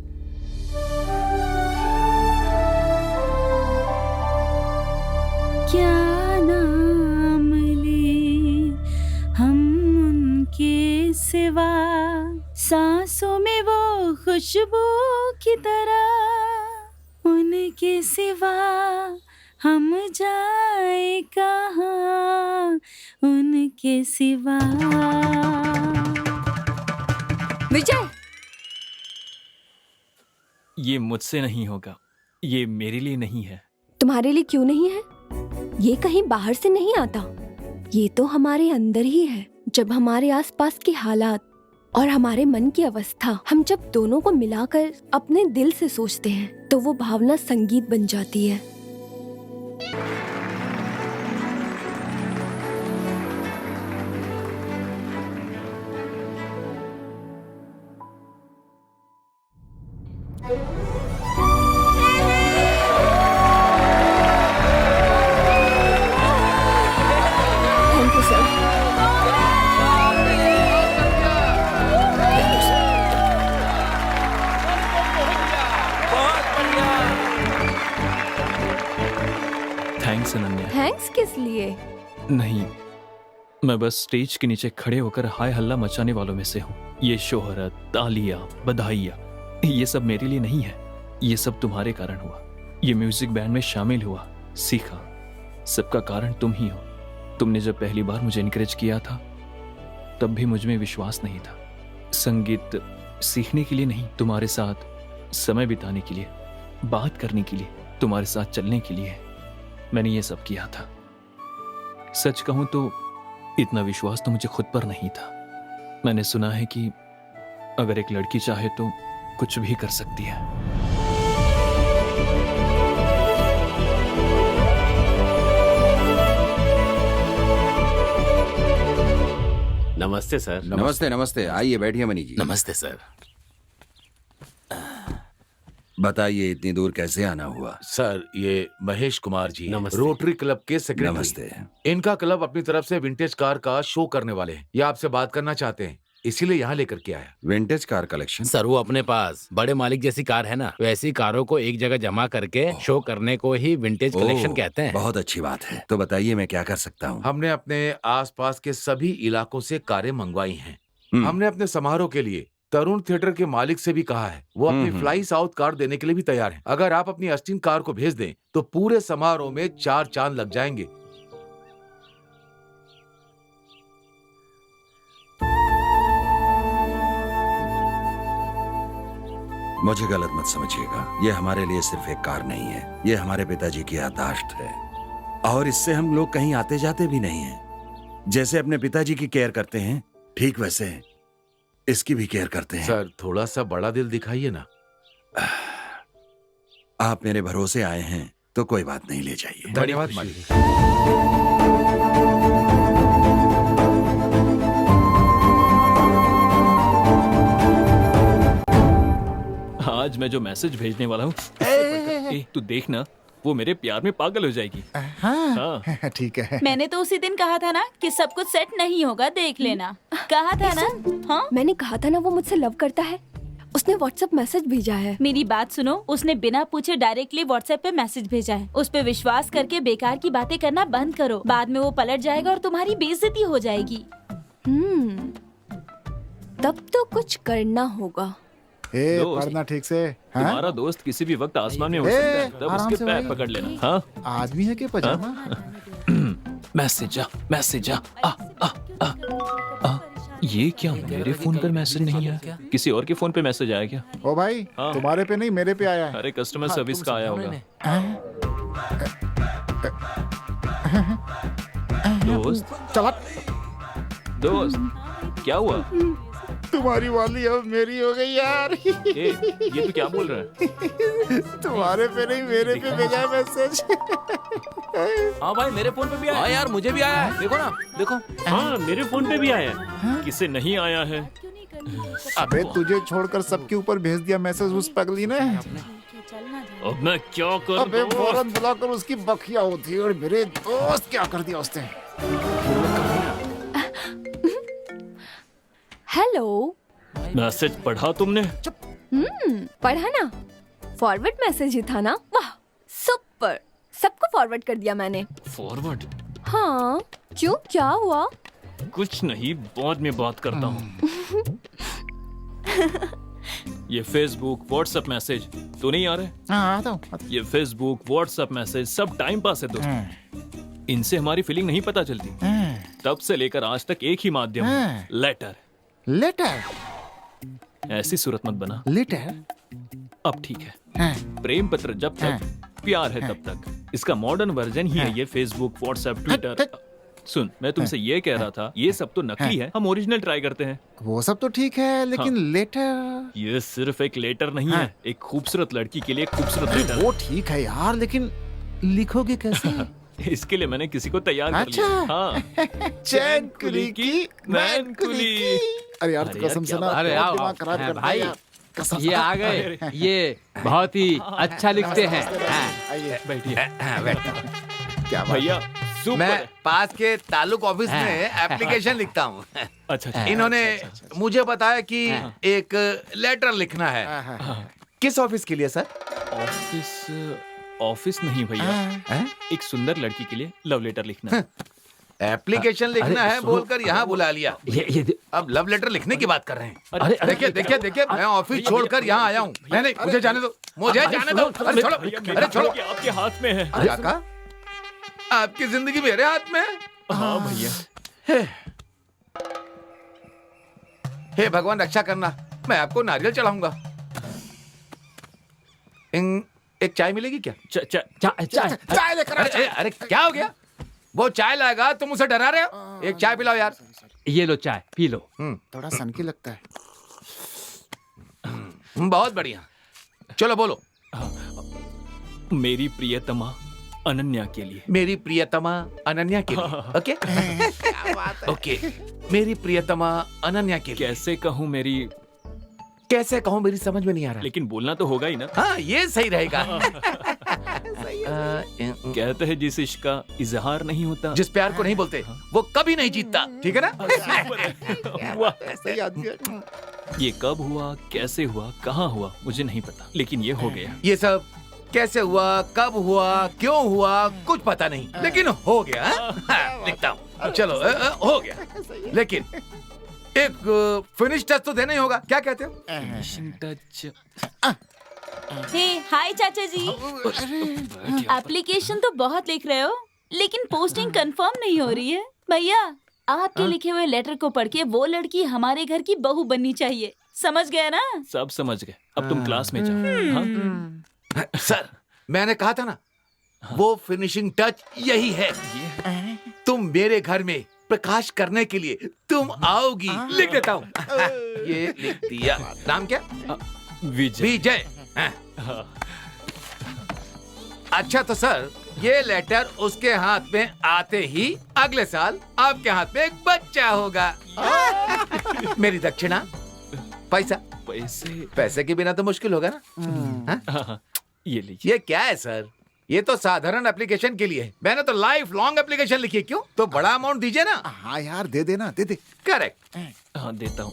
क्या नाम ले हम उनके सिवा सांसों में वो खुशबू की तरह, उनके सिवा हम जाए कहाँ, उनके सिवा। विजय, ये मुझसे नहीं होगा, ये मेरे लिए नहीं है। तुम्हारे लिए क्यों नहीं है? ये कहीं बाहर से नहीं आता, ये तो हमारे अंदर ही है। जब हमारे आसपास के हालात और हमारे मन की अवस्था, हम जब दोनों को मिलाकर अपने दिल से सोचते हैं तो वो भावना संगीत बन जाती है। Thank you sir. Thanks Ananya. Thanks किस लिए? नहीं, मैं बस स्टेज के नीचे खड़े होकर हाय हल्ला मचाने वालों में से हूँ। ये शोहरत, तालियां, बधाइयाँ, ये सब मेरे लिए नहीं है। ये सब तुम्हारे कारण हुआ। ये म्यूजिक बैंड में शामिल हुआ, सीखा, सबका कारण तुम ही हो। तुमने जब पहली बार मुझे इनकरेज किया था तब भी मुझ में विश्वास नहीं था। संगीत सीखने के लिए नहीं, तुम्हारे साथ समय बिताने के लिए, बात करने के लिए, तुम्हारे साथ चलने के लिए मैंने ये सब किया था। सच कहूं तो इतना विश्वास तो मुझे खुद पर नहीं था। मैंने सुना है कि अगर एक लड़की चाहे तो कुछ भी कर सकती है। नमस्ते सर। नमस्ते नमस्ते, आइए बैठिए मनी जी। नमस्ते सर। बताइए इतनी दूर कैसे आना हुआ? सर, ये महेश कुमार जी हैं, नमस्ते। रोटरी क्लब के सेक्रेटरी। नमस्ते। इनका क्लब अपनी तरफ से विंटेज कार का शो करने वाले हैं। ये आपसे बात करना चाहते हैं, इसीलिए यहाँ लेकर के आया। Vintage car collection? सर, वो अपने पास बड़े मालिक जैसी कार है ना, वैसी कारों को एक जगह जमा करके शो करने को ही विंटेज कलेक्शन ओह, कहते हैं। बहुत अच्छी बात है। तो बताइए मैं क्या कर सकता हूँ? हमने अपने आसपास के सभी इलाकों से कारें मंगवाई हैं। हमने अपने समारोह के लिए तरुण थिएटर के मालिक से भी कहा है, वो अपनी फ्लाई साउथ कार देने के लिए भी तैयार हैं। अगर आप अपनी अस्टिन कार को भेज दें तो पूरे समारोह में 4 चांद लग जाएंगे। मुझे गलत मत समझिएगा, ये हमारे लिए सिर्फ एक कार नहीं है, ये हमारे पिताजी की याददाश्त है। और इससे हम लोग कहीं आते जाते भी नहीं हैं। जैसे अपने पिताजी की केयर करते हैं, ठीक वैसे इसकी भी केयर करते हैं। सर, थोड़ा सा बड़ा दिल दिखाइए ना। आप मेरे भरोसे आए हैं तो कोई बात नहीं, ले जाइए। धन्यवाद मालिक। आज मैं जो मैसेज भेजने वाला हूँ, तू देखना, वो मेरे प्यार में पागल हो जाएगी। हाँ ठीक है। मैंने तो उसी दिन कहा था ना कि सब कुछ सेट नहीं होगा, देख लेना। कहा था ना? हाँ, मैंने कहा था ना वो मुझसे लव करता है। उसने व्हाट्सएप मैसेज भेजा है। मेरी बात सुनो, उसने बिना पूछे डायरेक्टली व्हाट्सएप पे मैसेज भेजा है। उस पे विश्वास करके बेकार की बातें करना बंद करो, बाद में वो पलट जाएगा और तुम्हारी बेइज्जती हो जाएगी। तब तो कुछ करना होगा। ए, दोस्त, पढ़ना ठीक से। हाँ? तुम्हारा दोस्त किसी भी वक्त आसमान में हो ए, सकता है, तब आराम उसके से पैर भाई। पकड़ लेना। हाँ, आदमी है कि पजामा? मैसेज आ। ये क्या मेरे फोन पर मैसेज नहीं आया? किसी और के फोन पे मैसेज आया क्या? ओ भाई, हाँ। तुम्हारे पे नहीं मेरे पे आया है। अरे कस्टमर सर्विस का आया होगा। दोस्त, क्या हुआ? तुम्हारी वाली अब मेरी हो गई यार। ये तू क्या बोल रहा है? तुम्हारे पे नहीं मेरे पे भेजा है मैसेज। हाँ भाई, मेरे फोन पे भी आया। हाँ यार, मुझे भी आया है। देखो ना, देखो। हाँ, मेरे फोन पे भी आया है। किसे नहीं आया है? अबे तुझे छोड़कर सबके ऊपर भेज दिया मैसेज उस पगली ने। अब मैं क्या करूं? अबे फौरन बुलाकर उसकी बखिया होती है। और मेरे दोस्त क्या कर दिया उसने? हेलो। मैसेज पढ़ा तुमने? पढ़ा ना, फॉरवर्ड मैसेज ही था ना। वाह, सुपर। सबको फॉरवर्ड कर दिया मैंने। फॉरवर्ड? हाँ, क्यों, क्या हुआ? कुछ नहीं, बाद में बात करता हूँ। ये फेसबुक व्हाट्सएप मैसेज तो नहीं आ रहे? हाँ आता हूँ। ये फेसबुक व्हाट्सएप मैसेज सब टाइम पास है दोस्त। इनसे हमारी फीलिंग नहीं पता चलती। तब से लेकर आज तक एक ही माध्यम है, लेटर। लेटर? ऐसी सूरत मत बना। लेटर? अब ठीक है। प्रेम पत्र जब तक, प्यार है तब तक। इसका मॉडर्न वर्जन ही है ये फेसबुक व्हाट्सएप ट्विटर। सुन, मैं तुमसे ये कह रहा था, ये सब तो नकली है, हम ओरिजिनल ट्राई करते हैं। वो सब तो ठीक है, लेकिन लेटर? ये सिर्फ एक लेटर नहीं है, एक खूबसूरत लड़की के लिए एक खूबसूरत लेटर। वो ठीक है यार, लेकिन लिखोगे कैसे? इसके लिए मैंने किसी को तैयार कर अच्छा। लिया। हाँ। चैन कुली की मैन कुली। अरे यार अरे कसम यार, से क्या ना बात अरे बहुत आओ, दिमाग खराब हाँ, करता है भाई यार। कसम ये आ गए, ये बहुत ही अच्छा लिखते हैं। आइए बैठिए। क्या बात भैया सुपर मैं है। पास के तालुक ऑफिस में एप्लीकेशन लिखता हूँ। अच्छा अच्छा। इन्होंने अच्छा। मुझे बताया कि एक लेटर लिखना है। किस ऑफिस के लिए सर? ऑफिस नहीं भैया, एक सुंदर लड़की के लिए लव लेटर लिखना है। एप्लीकेशन लिखना है बोलकर यहाँ बुला लिया। ये अब लव लेटर लिखने की बात कर रहे हैं। अरे देखिए देखिए देखिए, मैं ऑफिस छोड़कर यहाँ आया हूँ। नहीं नहीं, मुझे जाने दो, मुझे जाने दो। अरे छोड़ो, अरे छोड़ो। आपके हाथ में है। क्या कहा? आपकी जिंदगी मेरे हाथ में है? हाँ भैया। हे भगवान रक्षा करना, मैं आपको नारियल चढ़ाऊंगा। एक चाय मिलेगी क्या? चाय लेकर आ। अरे अरे क्या हो गया? वो चाय लाएगा, तुम उसे डरा रहे हो? एक चाय पिलाओ यार। ये लो चाय, पी लो। थोड़ा सनकी लगता है। बहुत बढ़िया, चलो बोलो। मेरी प्रियतमा अनन्या के लिए। मेरी प्रियतमा अनन्या के लिए। ओके ओके, मेरी प्रियतमा अनन्या के लिए। कैसे कहूँ मेरी समझ में नहीं आ रहा। लेकिन बोलना तो होगा ही ना। हाँ ये सही रहेगा। कहते हैं जिस इश्क का इजहार नहीं होता, जिस प्यार को नहीं बोलते वो कभी नहीं जीतता। ठीक है ना? सही आदमी है। ये कब हुआ, कैसे हुआ, कहाँ हुआ, मुझे नहीं पता, लेकिन ये हो गया। ये सब कैसे हुआ, कब हुआ, क्यों हुआ, कुछ पता नहीं, लेकिन हो गया। लिखता हूँ, चलो हो गया। लेकिन एक फिनिश टच तो देना ही होगा। क्या कहते हो? Finishing touch. हे हाय चाचा जी, एप्लीकेशन तो बहुत लिख रहे हो, लेकिन पोस्टिंग कंफर्म नहीं हो रही है। भैया आपके लिखे हुए लेटर को पढ़ के वो लड़की हमारे घर की बहू बननी चाहिए, समझ गया ना? सब समझ गए, अब तुम क्लास में जाओ। हाँ? सर मैंने कहा था ना, वो फिनिशिंग टच यही है। तुम मेरे घर में प्रकाश करने के लिए तुम आओगी। लिख देता हूँ। ये लिख दिया। नाम क्या? विजय। विजय। अच्छा तो सर, ये लेटर उसके हाथ में आते ही अगले साल आपके हाथ में एक बच्चा होगा। मेरी दक्षिणा पैसा। पैसे के बिना तो मुश्किल होगा ना। हाँ, ये लीजिए। ये क्या है सर? ये तो साधारण एप्लीकेशन के लिए है। मैंने तो लाइफ लॉन्ग एप्लीकेशन लिखी है। क्यों? तो बड़ा अमाउंट दीजिए ना। हाँ यार दे देना, दे दे। करेक्ट। हाँ देता हूँ।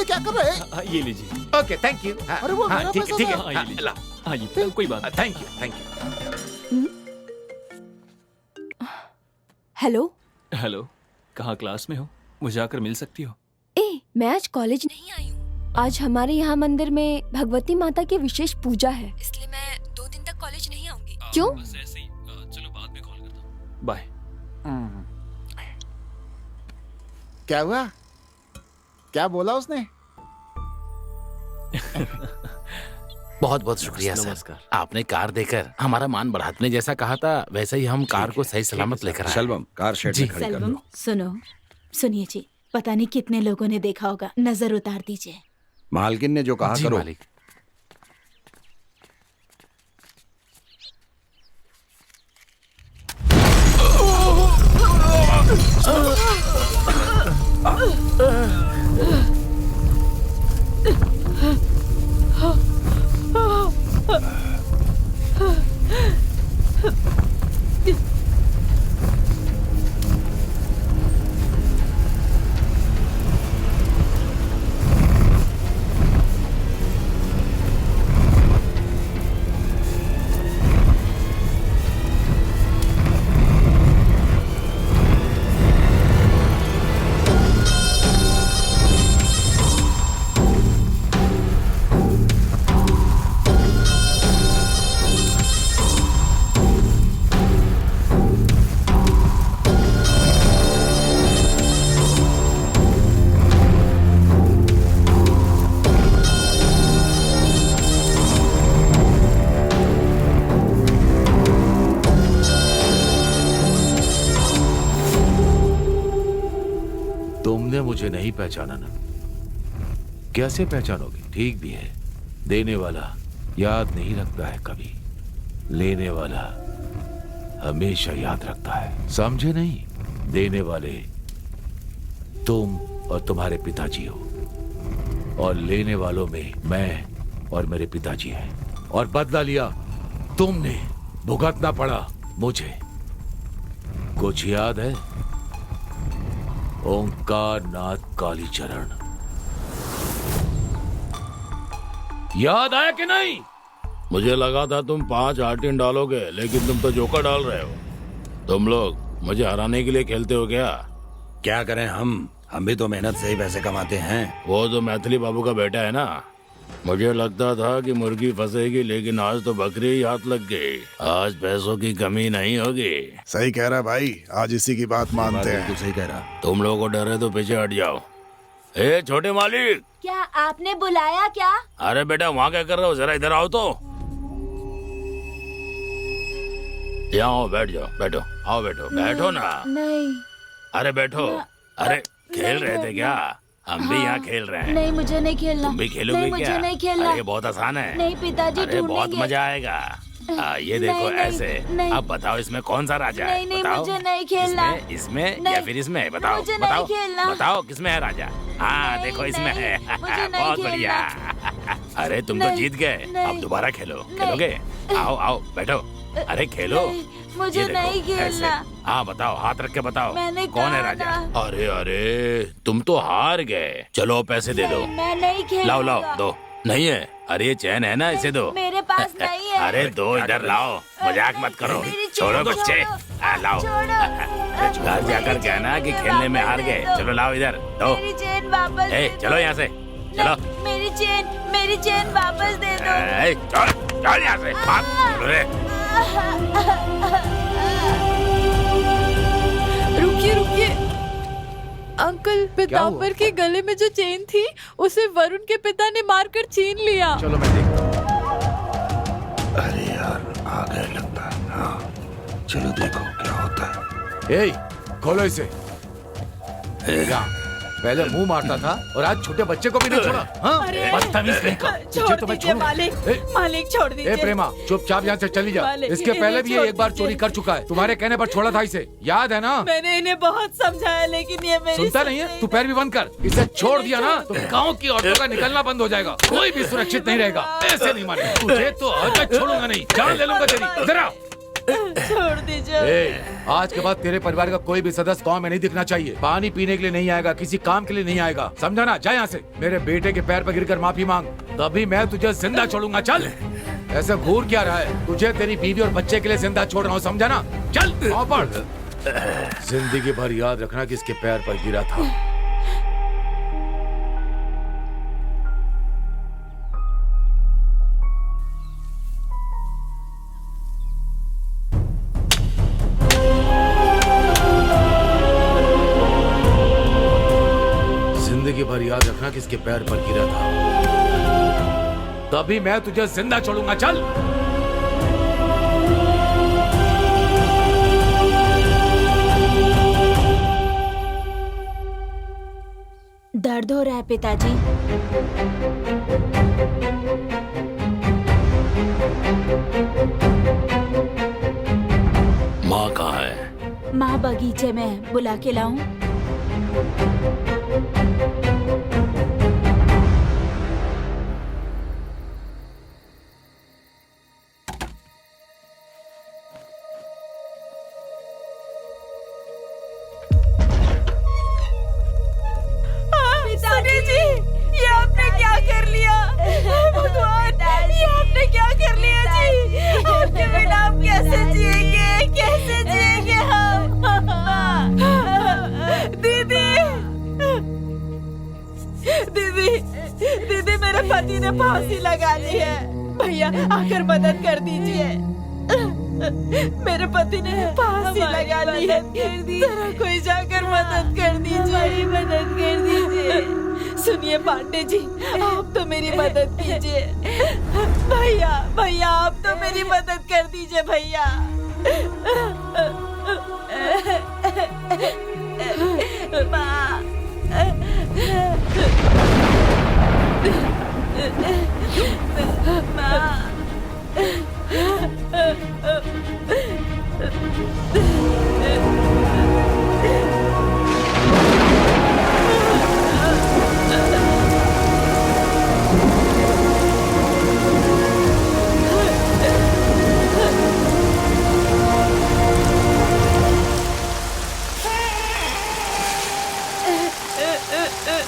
क्या कर रहे हैं? ये लीजिए। Okay thank you. अरे वो मेरा ठीक पैसा ठीक था। हाँ, ये है। लीजिए। ला। हाँ ये कोई बात नहीं। Thank you thank you. Hello. Hello, कहाँ क्लास में हो? मुझे आकर मिल सकती हो? मैं आज कॉलेज नहीं आई हूँ। आज हमारे यहाँ मंदिर में भगवती माता की विशेष पूजा है, इसलिए मैं 2 दिन तक कॉलेज नहीं आऊंगी। क्यों? बस ऐसे ही। चलो बाद में कॉल करता हूँ। बाय। क्या हुआ? क्या बोला उसने? बहुत बहुत शुक्रिया सर। नमस्कार। आपने कार देकर हमारा मान बढ़ा। आपने जैसा कहा था वैसे ही हम कार को सही सलामत लेकर आए। शलवम, कार शेड में खड़ी कर सेल्वम लो। सुनो, सुनिए जी, पता नहीं कितने लोगों ने देखा होगा, नजर उतार दीजिए। मालकिन ने जो कहा जी करो। मालिक। तुमने मुझे नहीं पहचाना ना? कैसे पहचानोगे? ठीक भी है, देने वाला याद नहीं रखता है कभी, लेने वाला हमेशा याद रखता है, समझे नहीं? देने वाले तुम और तुम्हारे पिताजी हो, और लेने वालों में मैं और मेरे पिताजी हैं। और बदला लिया तुमने, भुगतना पड़ा मुझे। कुछ याद है? ओंकार नाथ कालीचरण, याद आया कि नहीं? मुझे लगा था तुम 5 आर्टिन डालोगे, लेकिन तुम तो जोकर डाल रहे हो। तुम लोग मुझे हराने के लिए खेलते हो क्या? क्या करें हम भी तो मेहनत से ही पैसे कमाते हैं। वो तो मैथिली बाबू का बेटा है ना। मुझे लगता था कि मुर्गी फंसेगी, लेकिन आज तो बकरी ही हाथ लग गई। आज पैसों की कमी नहीं होगी। सही कह रहा है भाई, आज इसी की बात मानते हैं। तू सही कह रहा। तुम लोगों को डर है तो पीछे हट जाओ। ए छोटे मालिक, क्या आपने बुलाया क्या? अरे बेटा वहाँ क्या कर रहे हो, जरा इधर आओ तो। यहाँ आओ, बैठ जाओ, बैठो, आओ बैठो, बैठो ना। नहीं अरे बैठो। अरे खेल रहे थे क्या? हम भी यहाँ खेल रहे हैं। नहीं, मुझे नहीं खेलना। तुम भी खेलोगे नहीं, क्या? मुझे नहीं खेलना। अरे ये बहुत आसान है। नहीं पिताजी, अरे बहुत ढूंढेंगे। मजा आएगा। ये देखो नहीं, नहीं, ऐसे। नहीं। अब बताओ इसमें कौन सा राजा है? नहीं, नहीं, बताओ। मुझे नहीं खेलना। इसमें या नहीं, फिर इसमें? बताओ मुझे नहीं बताओ खेलना। बताओ किसमें है राजा? हाँ नहीं, देखो इसमें नहीं, है। मुझे नहीं बहुत बढ़िया। अरे तुम तो नहीं, जीत गए। नहीं, अब दोबारा खेलो। नहीं। खेलोगे? आओ आओ बैठो। अरे खेलो। नहीं, मुझे ये देखो, नहीं खेलना। ऐसे। हाँ बताओ, हाथ रख के बताओ। मैंने कौन है कहा राजा? ना। अरे अरे तुम तो हार गए। चलो पैसे दे दो। मैं नहीं खेलूंगा। लाओ लाओ दो। नहीं है? अरे ये चैन है ना, इसे दो। मेरे पास नहीं है। अरे दो, इधर लाओ। मजाक मत करो। मेरी छोड़ो चैन बच्चे। छोड़ो। लाओ। छोड़ो। घर जाकर कहना कि खेलने में हार गए। चलो लाओ इधर दो। मेरी चेन वापस ए दे दो। चलो यहाँ से। चलो। नहीं, मेरी चेन वापस दे दो। ए, चल यहाँ से। भाग। चलो रे। रुकिए रुकिए अंकल, पिताम्बर के गले में जो चेन थी उसे वरुण के पिता ने मारकर छीन लिया। चलो मैं देखता हूँ। अरे यार आ गए लगता है। हाँ चलो देखो क्या होता है। ए, खोलो इसे। क्या? पहले मुंह मारता था और आज छोटे बच्चे को भी नहीं छोड़ा। हाँ? अरे, बदतमीज कहीं का। छोड़ तुझे तो मैं दीजिए छोड़ूंगा। मालिक। ए, मालिक छोड़ दीजिए। ए प्रेमा, चुपचाप यहाँ से चली जा। मालिक, इसके पहले भी ये छोड़ एक बार दीजिए। चोरी कर चुका है। तुम्हारे कहने पर छोड़ा था इसे, याद है ना? मैंने इन्हें बहुत समझाया, लेकिन ये मेरी सुनता नहीं है? तू पैर भी बंद कर। इसे छोड़ दिया ना तो गांव की औरतों का निकलना बंद हो जाएगा। कोई भी सुरक्षित नहीं रहेगा। ऐसे नहीं माने तुझे तो आज मैं छोड़ूंगा नहीं। जान ले लूंगा तेरी। जरा छोड़ दीजिए। ए, आज के बाद तेरे परिवार का कोई भी सदस्य गांव में नहीं दिखना चाहिए। पानी पीने के लिए नहीं आएगा, किसी काम के लिए नहीं आएगा, समझा ना? जा यहाँ से। मेरे बेटे के पैर पर गिरकर माफी मांग, तभी मैं तुझे जिंदा छोड़ूंगा। चल। ऐसे घूर क्या रहा है? तुझे तेरी बीवी और बच्चे के लिए जिंदा छोड़ रहा हूँ, समझा ना? चल पाँव पड़। जिंदगी भर याद रखना कि इसके पैर पर गिरा था। जिंदगी भर याद रखना कि इसके पैर पर गिरा था, तभी मैं तुझे जिंदा छोड़ूंगा। चल। दर्द हो रहा है पिताजी? माँ कहाँ है? माँ बगीचे में है, बुला के लाऊं? सुनिए जी, ये आपने क्या कर लिया? भगवान, ये आपने क्या कर लिया जी? आपके बिना हम कैसे जिएंगे? कैसे जिएंगे हम? दीदी, दीदी, दीदी, मेरे पति ने फांसी लगा ली है। भैया आकर मदद कर दीजिए। मेरे पति ने फांसी लगा ली है। जरा कोई जाकर मदद कर दीजिए। मदद कर दीजिए। सुनिए पांडे जी, आप तो मेरी मदद कीजिए। भैया, भैया आप तो मेरी मदद कर दीजिए भैया। माँ, पिताजी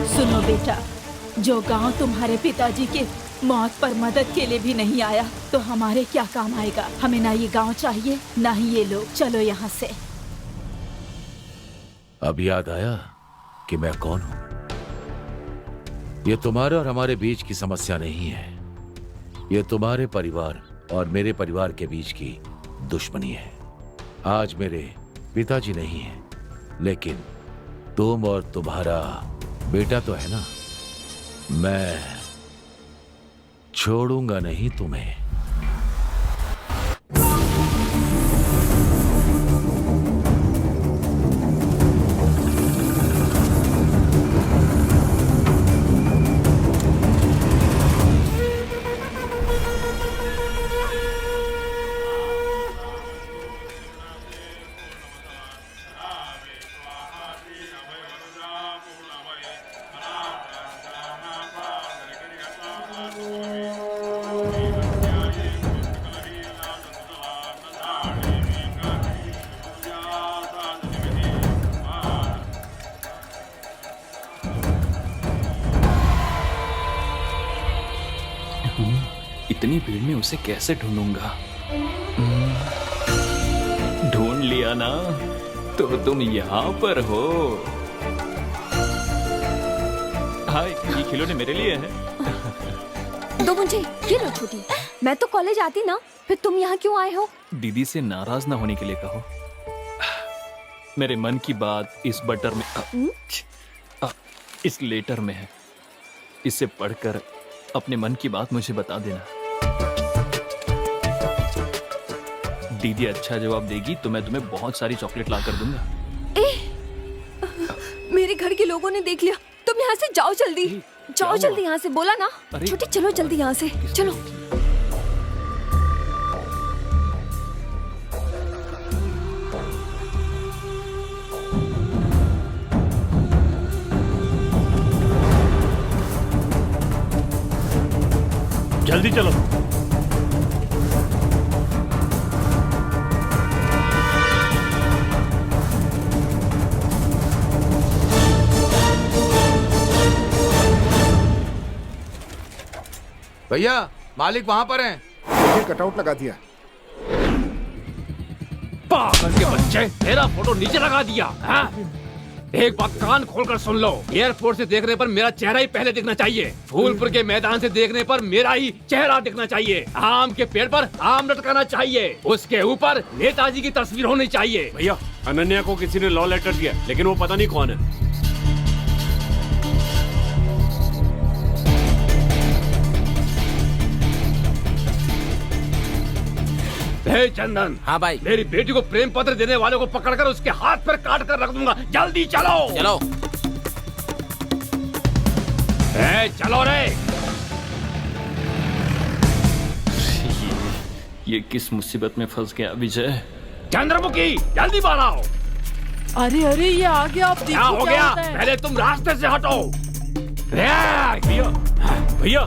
सुनो बेटा, जो गांव तुम्हारे पिताजी के मौत पर मदद के लिए भी नहीं आया तो हमारे क्या काम आएगा। हमें ना ये गांव चाहिए ना ही ये लोग। चलो यहाँ से। अब याद आया कि मैं कौन हूं। ये तुम्हारे और हमारे बीच की समस्या नहीं है, ये तुम्हारे परिवार और मेरे परिवार के बीच की दुश्मनी है। आज मेरे पिताजी नहीं है, लेकिन तुम और तुम्हारा बेटा तो है ना। मैं छोड़ूंगा नहीं तुम्हें। इतनी भीड़ में उसे कैसे ढूंढूंगा? ढूंढ लिया ना, तो तुम यहाँ पर हो। हाय, ये खिलौने मेरे लिए हैं। दो मुझे, ये लो छोटी। मैं तो कॉलेज आती ना, फिर तुम यहाँ क्यों आए हो? दीदी से नाराज ना होने के लिए कहो। मेरे मन की बात इस बटर में इस लेटर में है। इसे पढ़कर अपने मन की बात मुझे बता देना। दीदी अच्छा जवाब देगी तो मैं तुम्हें बहुत सारी चॉकलेट ला कर दूंगा। मेरे घर के लोगों ने देख लिया। तुम यहाँ से जाओ जल्दी, जाओ जल्दी यहाँ से। बोला ना छोटी, चलो जल्दी यहाँ से चलो। जल्दी चलो। भैया, मालिक वहां पर हैं। देखिए, कटआउट लगा दिया। पागल के बच्चे, तेरा फोटो नीचे लगा दिया। हाँ? एक बात कान खोलकर सुन लो। एयरपोर्ट से देखने पर मेरा चेहरा ही पहले दिखना चाहिए। फूलपुर के मैदान से देखने पर मेरा ही चेहरा दिखना चाहिए। आम के पेड़ पर आम लटकाना चाहिए। उसके ऊपर नेताजी की तस्वीर होनी चाहिए। भैया, अनन्या को किसी ने लॉ लेटर दिया, लेकिन वो पता नहीं कौन है। हे चंदन। हाँ भाई। मेरी बेटी को प्रेम पत्र देने वाले को पकड़कर उसके हाथ पर काट कर रख दूंगा। जल्दी चलो चलो। चलो रे। ये किस मुसीबत में फंस गया विजय? चंद्रमुखी, जल्दी बाहर आओ। अरे अरे, ये आ गया। आप क्या हो देखिए गया? होता है। पहले तुम रास्ते से हटो। भैया, भैया,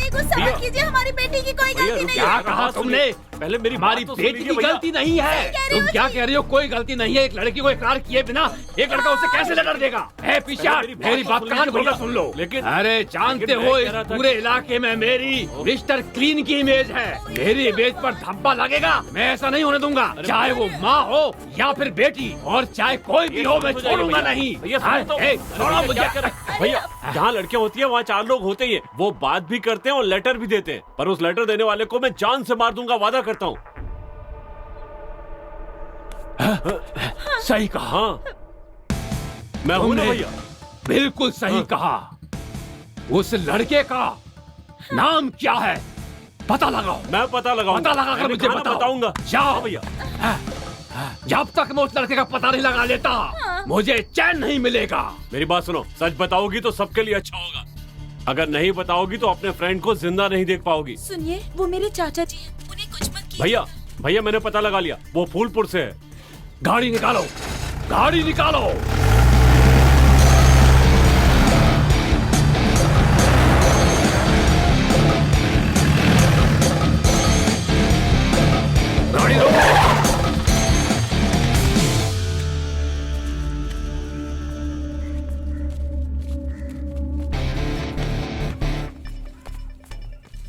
गुस्सा मत कीजिए, हमारी बेटी की कोई गलती नहीं क्या है। कहा तुमने? पहले मेरी हमारी बात तो बेटी सुन की लीजिए गलती नहीं है। तुम क्या कह रही हो? कोई गलती नहीं है। एक लड़की को इकरार किए बिना एक लड़का उसे कैसे लेटर देगा? है पीछा, मेरी बात कान खोलकर सुन लो। लेकिन अरे जानते हो, इस पूरे इलाके में मेरी मिस्टर क्लीन की इमेज है। मेरी इमेज पर धब्बा लगेगा, मैं ऐसा नहीं होने दूंगा। चाहे वो माँ हो या फिर बेटी, और चाहे कोई भी हो, मैं छोड़ूंगा नहीं। छोड़ो मुझे। भैया, जहाँ लड़कियाँ होती है वहाँ 4 लोग होते ही हैं। वो बात भी करते हैं और लेटर भी देते हैं, पर उस लेटर देने वाले को मैं जान से मार दूंगा, वादा करता हूँ। सही कहा। हाँ, मैं हूं ना भैया। बिल्कुल सही कहा। उस लड़के का नाम क्या है? पता लगाओ। मैं पता लगाऊंगा। पता लगाकर मुझे बताऊंगा। जाओ भैया। जब तक मैं उस लड़के का पता नहीं लगा लेता, मुझे चैन नहीं मिलेगा। मेरी बात सुनो, सच बताओगी तो सबके लिए अच्छा होगा। अगर नहीं बताओगी तो अपने फ्रेंड को जिंदा नहीं देख पाओगी। सुनिए, वो मेरे चाचा जी हैं, उन्हें कुछ मत कीजिए। भैया, भैया मैंने पता लगा लिया, वो फूलपुर से है। गाड़ी निकालो, गाड़ी निकालो।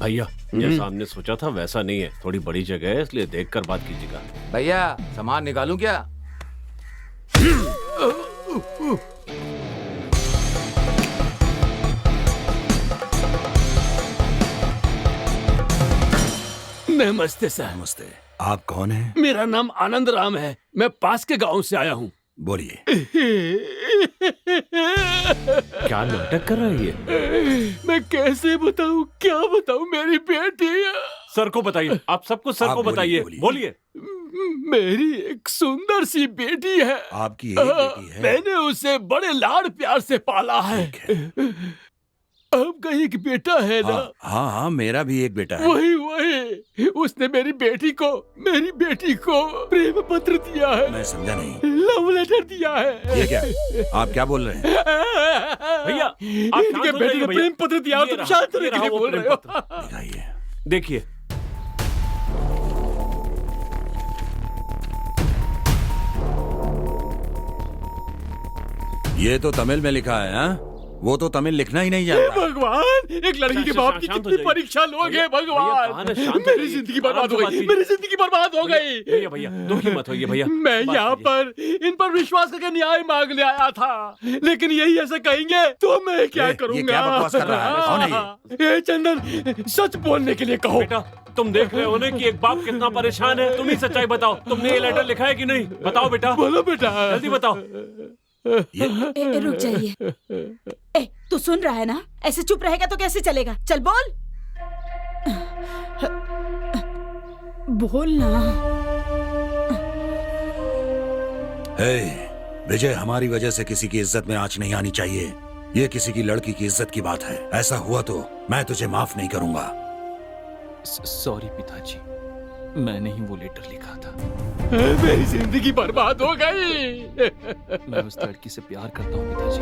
भैया जैसा हमने सोचा था वैसा नहीं है, थोड़ी बड़ी जगह है इसलिए देखकर बात कीजिएगा। भैया सामान निकालूं क्या? नमस्ते सर। नमस्ते। आप कौन हैं? मेरा नाम आनंद राम है, मैं पास के गांव से आया हूँ। बोलिए। क्या नाटक कर रहा है ये? मैं कैसे बताऊँ, क्या बताऊँ, मेरी बेटी सर को बताइए, आप सब कुछ सर आप को बताइए। बोलिए। बोलिए। मेरी एक सुंदर सी बेटी है। आपकी एक बेटी है? मैंने उसे बड़े लाड प्यार से पाला है। आपका एक बेटा है ना? हाँ हाँ, मेरा भी एक बेटा है। वही उसने मेरी बेटी को प्रेम पत्र दिया है। मैं समझा नहीं। लव लेटर दिया है। ये क्या? आप क्या बोल रहे हैं? भैया आप इनके शांत हो बेटे जाइए ने भैया। प्रेम पत्र दिया और ये तुम रहा, शांत ये रहने के रहा लिए वो बोल प्रेम रहे हो। पत्र। दिखाइए। देखिए ये तो तमिल में लिखा है। हाँ, वो तो तमिल लिखना ही नहीं जानता। भगवान, एक लड़की के बाप की शांत हो कितनी जाइए। परीक्षा लोगे भैया, भगवान। कहाँ ना, शांत हो मेरी जाइए। जिंदगी बर्बाद आराम से हो बात गई, कीजिए। मेरी जिंदगी बर्बाद हो गई। भैया भैया दुखी मत होइए भैया। मैं बात यहाँ कीजिए। पर इन पर विश्वास करके न्याय मांगने आया था, लेकिन यही ऐसे कहेंगे तो मैं क्या ये करूँगा? क्या बकवास कर रहा है? कौन है ये चंदन, सच बोलने के लिए कहो। बेटा तुम देख रहे हो ना कि एक बाप कितना परेशान है। तुम ही सच्चाई बताओ, तुमने ये लेटर लिखा है कि नहीं? बताओ बेटा, बोलो बेटा, जल्दी बताओ। रुक जाइए। तू सुन रहा है ना? ऐसे चुप रहेगा तो कैसे चलेगा? चल बोल बोल ना। विजय, हमारी वजह से किसी की इज्जत में आंच नहीं आनी चाहिए। ये किसी की लड़की की इज्जत की बात है। ऐसा हुआ तो मैं तुझे माफ नहीं करूंगा। सॉरी पिताजी, मैंने ही वो लेटर लिखा था। मेरी जिंदगी बर्बाद हो गई। मैं उस लड़की से प्यार करता हूँ पिताजी।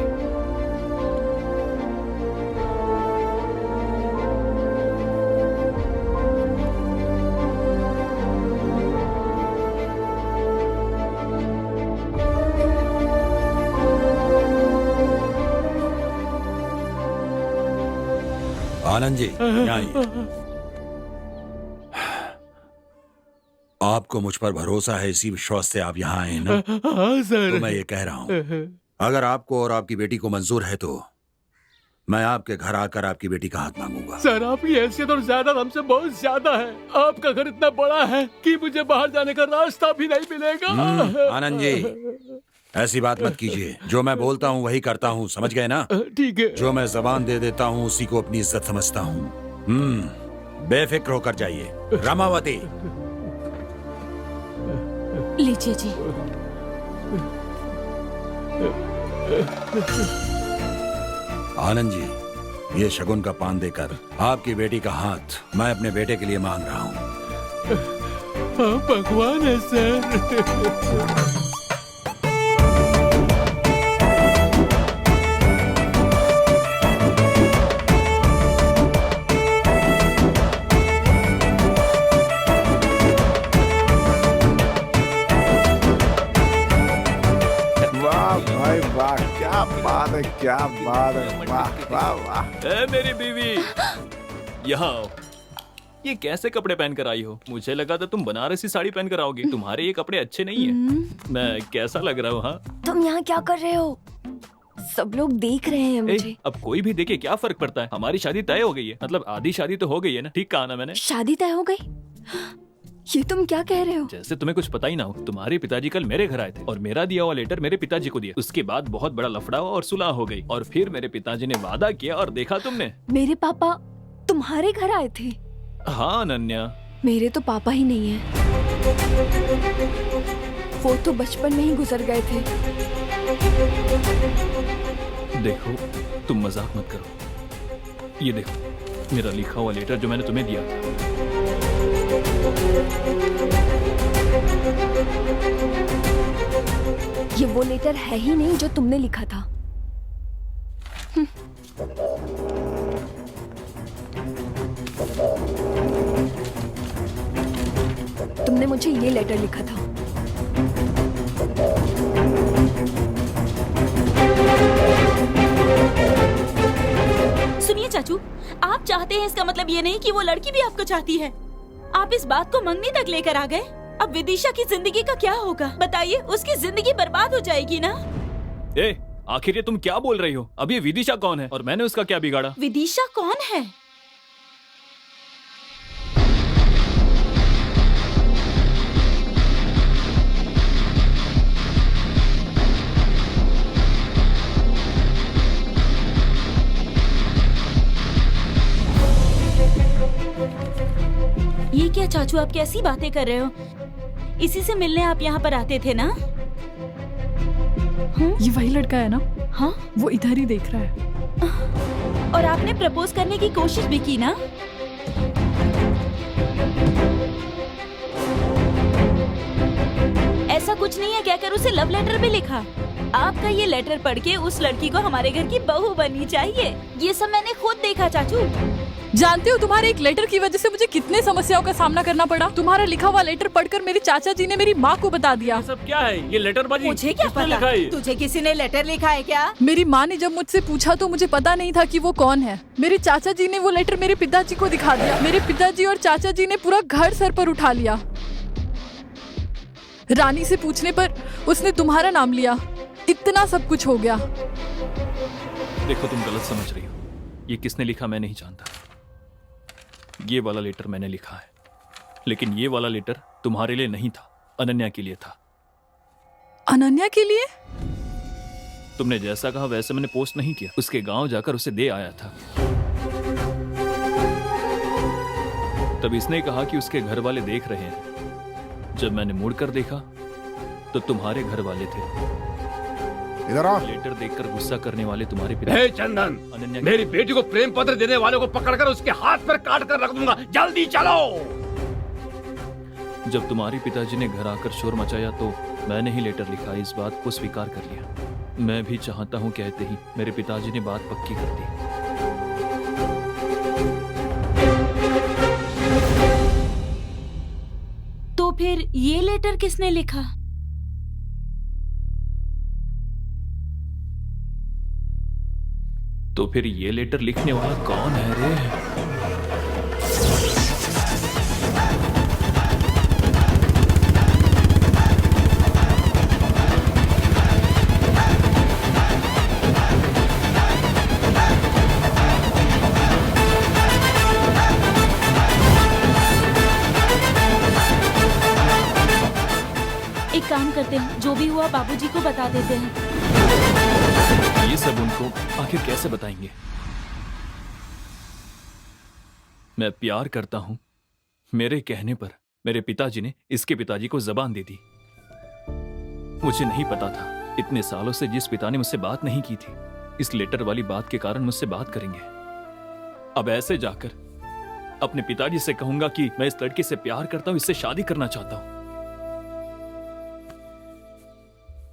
आनंद जी, यहाँ आइए। आपको मुझ पर भरोसा है, इसी विश्वास से आप यहाँ आए ना? हाँ सर। तो मैं ये कह रहा हूँ, अगर आपको और आपकी बेटी को मंजूर है तो मैं आपके घर आकर आपकी बेटी का हाथ मांगूंगा। सर, आपकी हैसियत और जायदाद हमसे बहुत ज्यादा है। आपका घर इतना बड़ा है कि मुझे बाहर जाने का रास्ता भी नहीं मिलेगा। आनंद जी, ऐसी बात मत कीजिए। जो मैं बोलता हूँ वही करता हूँ, समझ गए ना? ठीक है। जो मैं जबान दे देता हूँ उसी को अपनी इज्जत समझता हूँ। बेफिक्र होकर जाइए। रमावती, लीजिए जी। आनंद जी, ये शगुन का पान देकर आपकी बेटी का हाथ मैं अपने बेटे के लिए मांग रहा हूँ। भगवान है सर। वाह भाई वाह, क्या बात है, क्या बात है, वाह वाह वाह। ए मेरी बीवी, यहाँ आओ। ये कैसे कपड़े पहन कर आई हो? मुझे लगा था तुम बनारसी साड़ी पहन कर आओगी। तुम्हारे ये कपड़े अच्छे नहीं है। मैं कैसा लग रहा हूँ? हाँ, तुम यहाँ क्या कर रहे हो? सब लोग देख रहे हैं मुझे। अब कोई भी देखे क्या फर्क पड़ता है? हमारी शादी तय हो गई है, मतलब आधी शादी तो हो गई है ना। ठीक कहा ना मैंने? शादी तय हो गई? ये तुम क्या कह रहे हो? जैसे तुम्हें कुछ पता ही ना हो। तुम्हारे पिताजी कल मेरे घर आए थे और मेरा दिया हुआ लेटर मेरे पिताजी को दिया। उसके बाद बहुत बड़ा लफड़ा हुआ और सुलह हो गई। और फिर मेरे पिताजी ने वादा किया और देखा तुमने। मेरे पापा तुम्हारे घर आए थे? हाँ अनन्या, मेरे तो पापा ही नहीं है। वो तो बचपन में ही गुजर गए थे। देखो तुम मजाक मत करो। ये देखो मेरा लिखा हुआ लेटर जो मैंने तुम्हें दिया था। ये वो लेटर है ही नहीं जो तुमने लिखा था। तुमने मुझे ये लेटर लिखा था। सुनिए चाचू, आप चाहते हैं इसका मतलब ये नहीं कि वो लड़की भी आपको चाहती है। आप इस बात को मंगनी तक लेकर आ गए। अब विदिशा की जिंदगी का क्या होगा बताइए? उसकी जिंदगी बर्बाद हो जाएगी ना। ए, आखिर ये तुम क्या बोल रही हो? अब ये विदिशा कौन है और मैंने उसका क्या बिगाड़ा? विदिशा कौन है? ये क्या चाचू, आप कैसी बातें कर रहे हो? इसी से मिलने आप यहाँ पर आते थे ना? ये वही लड़का है ना? हाँ, वो इधर ही देख रहा है। और आपने प्रपोज करने की कोशिश भी की ना? ऐसा कुछ नहीं है, क्या कर उसे लव लेटर भी लिखा। आपका ये लेटर पढ़ के उस लड़की को हमारे घर की बहू बननी चाहिए। ये सब मैंने खुद देखा चाचू। जानते हो तुम्हारे एक लेटर की वजह से मुझे कितने समस्याओं का सामना करना पड़ा। तुम्हारा लिखा हुआ लेटर पढ़कर मेरे चाचा जी ने मेरी माँ को बता दिया। ये सब क्या है? ये लेटर बाजी मुझे क्या किसने पता? लिखा है? तुझे किसी ने लेटर लिखा है क्या? मेरी माँ ने जब मुझसे पूछा तो मुझे पता नहीं था कि वो कौन है। मेरे चाचा जी ने वो लेटर मेरे पिताजी को दिखा दिया। मेरे पिताजी और चाचा जी ने पूरा घर सर पर उठा लिया। रानी से पूछने पर उसने तुम्हारा नाम लिया। इतना सब कुछ हो गया। देखो, तुम गलत समझ रही हो। ये किसने लिखा मैं नहीं जानता। ये वाला लेटर मैंने लिखा है, लेकिन ये वाला लेटर तुम्हारे लिए नहीं था, अनन्या के लिए था। अनन्या के लिए? तुमने जैसा कहा वैसे मैंने पोस्ट नहीं किया, उसके गांव जाकर उसे दे आया था। तब इसने कहा कि उसके घर वाले देख रहे हैं। जब मैंने मुड़कर देखा तो तुम्हारे घर वाले थे। इधर आओ। लेटर देखकर गुस्सा करने वाले तुम्हारे पिता। हे चंदन, अनन्या मेरी बेटी को प्रेम पत्र देने वाले को पकड़कर उसके हाथ पर काट कर रख दूंगा। जल्दी चलो। जब तुम्हारे पिताजी ने घर आकर शोर मचाया तो मैंने ही लेटर लिखा, इस बात को स्वीकार कर लिया। मैं भी चाहता हूं कहते ही मेरे पिताजी ने बात पक्की कर दी। तो फिर ये लेटर किसने लिखा? तो फिर ये लेटर लिखने वाला कौन है रे? एक काम करते हैं, जो भी हुआ बाबूजी को बता देते हैं। ये सब उनको आखिर कैसे बताएंगे? मैं प्यार करता हूं, मेरे कहने पर मेरे पिताजी ने इसके पिताजी को जबान दे दी। मुझे नहीं पता था इतने सालों से जिस पिता ने मुझसे बात नहीं की थी, इस लेटर वाली बात के कारण मुझसे बात करेंगे। अब ऐसे जाकर अपने पिताजी से कहूंगा कि मैं इस लड़की से प्यार करता हूं, इससे शादी करना चाहता हूं।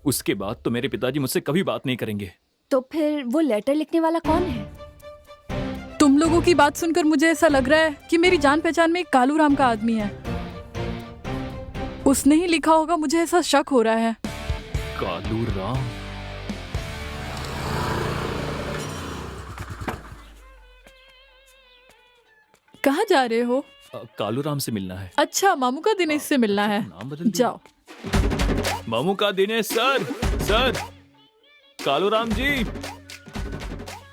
उसके बाद तो मेरे पिताजी मुझसे कभी बात नहीं करेंगे। तो फिर वो लेटर लिखने वाला कौन है? तुम लोगों की बात सुनकर मुझे ऐसा लग रहा है कि मेरी जान पहचान में एक कालू राम का आदमी है। उसने ही लिखा होगा, मुझे ऐसा शक हो रहा है। कालू राम? कहाँ जा रहे हो? कालू राम से मिलना है। अच्छा, मामू का दिनेश से मिलना है। नाम बदल दिया। जाओ। मामू का दिनेश सर। सर, कालू राम जी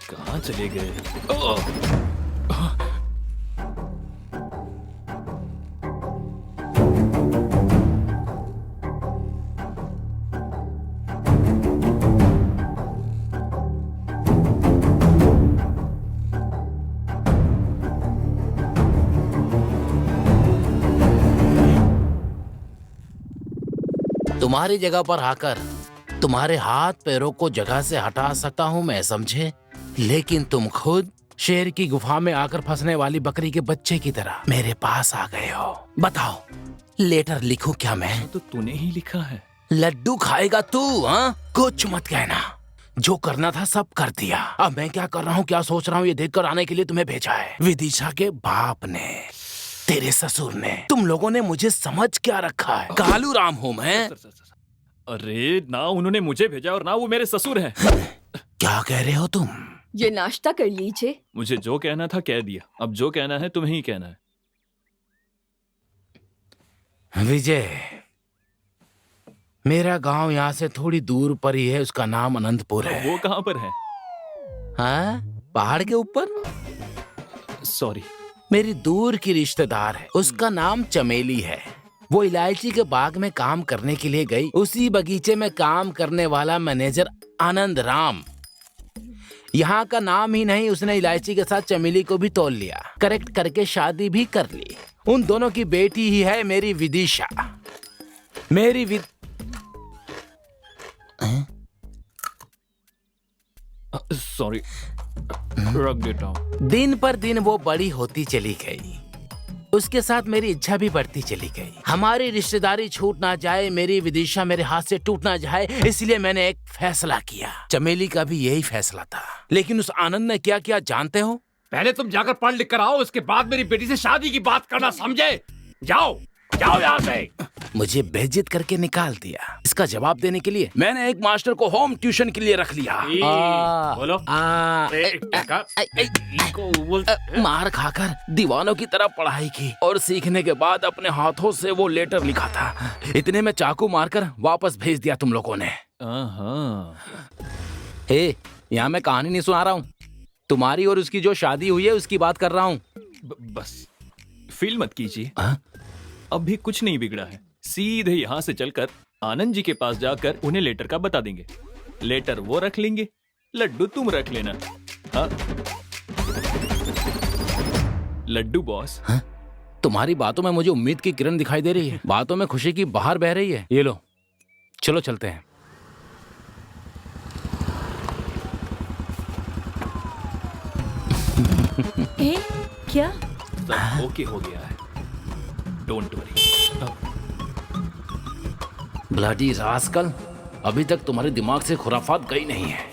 कहाँ चले गए? तुम्हारी जगह पर आकर तुम्हारे हाथ पैरों को जगह से हटा सकता हूँ मैं, समझे? लेकिन तुम खुद शेर की गुफा में आकर फंसने वाली बकरी के बच्चे की तरह मेरे पास आ गए हो। बताओ, लेटर लिखूं क्या मैं? तो तूने ही लिखा है। लड्डू खाएगा तू? हाँ, कुछ मत कहना। जो करना था सब कर दिया। अब मैं क्या कर रहा हूँ, क्या सोच रहा हूँ, ये देखकर आने के लिए तुम्हें भेजा है। विदिशा के बाप ने, तेरे ससुर ने, तुम लोगों ने मुझे समझ क्या रखा है? कालू राम हूँ मैं। अरे ना उन्होंने मुझे भेजा और ना वो मेरे ससुर हैं। क्या कह रहे हो तुम? ये नाश्ता कर लीजिए। मुझे जो कहना था कह दिया, अब जो कहना है तुम्हें ही कहना है। विजय, मेरा गांव यहाँ से थोड़ी दूर पर ही है, उसका नाम अनंतपुर है। वो कहाँ पर है? हाँ, पहाड़ के ऊपर। सॉरी। मेरी दूर की रिश्तेदार है, उसका नाम चमेली है। वो इलायची के बाग में काम करने के लिए गई। उसी बगीचे में काम करने वाला मैनेजर आनंद राम, यहाँ का नाम ही नहीं, उसने इलायची के साथ चमेली को भी तोल लिया, करेक्ट करके शादी भी कर ली। उन दोनों की बेटी ही है मेरी विदिशा। मेरी सॉरी, रख देता हूँ। दिन पर दिन वो बड़ी होती चली गई, उसके साथ मेरी इच्छा भी बढ़ती चली गई। हमारी रिश्तेदारी छूट ना जाए, मेरी विदिशा मेरे हाथ से टूट ना जाए, इसलिए मैंने एक फैसला किया। चमेली का भी यही फैसला था, लेकिन उस आनंद ने क्या किया जानते हो? पहले तुम जाकर पढ़ लिख कर आओ, उसके बाद मेरी बेटी से शादी की बात करना, समझे? जाओ जाओ यहाँ से। मुझे बेइज्जत करके निकाल दिया। इसका जवाब देने के लिए मैंने एक मास्टर को होम ट्यूशन के लिए रख लिया। बोलो। मार खाकर दीवानों की तरह पढ़ाई की और सीखने के बाद अपने हाथों से वो लेटर लिखा था। इतने में चाकू मारकर वापस भेज दिया तुम लोगों ने। यहाँ मैं कहानी नहीं सुना रहा हूँ, तुम्हारी और उसकी जो शादी हुई है उसकी बात कर रहा हूँ। बस फील मत कीजिए, अभी कुछ नहीं बिगड़ा है। सीधे यहाँ से चलकर आनंद जी के पास जाकर उन्हें लेटर का बता देंगे। लेटर वो रख लेंगे, लड्डू तुम रख लेना। हाँ? लड्डू बॉस। हाँ? तुम्हारी बातों में मुझे उम्मीद की किरण दिखाई दे रही है, बातों में खुशी की बहार बह रही है। ये लो, चलो चलते हैं। क्या? सब ओके हो गया है, डोंट वरी। ब्लडी रास्कल, अभी तक तुम्हारे दिमाग से खुराफात गई नहीं है।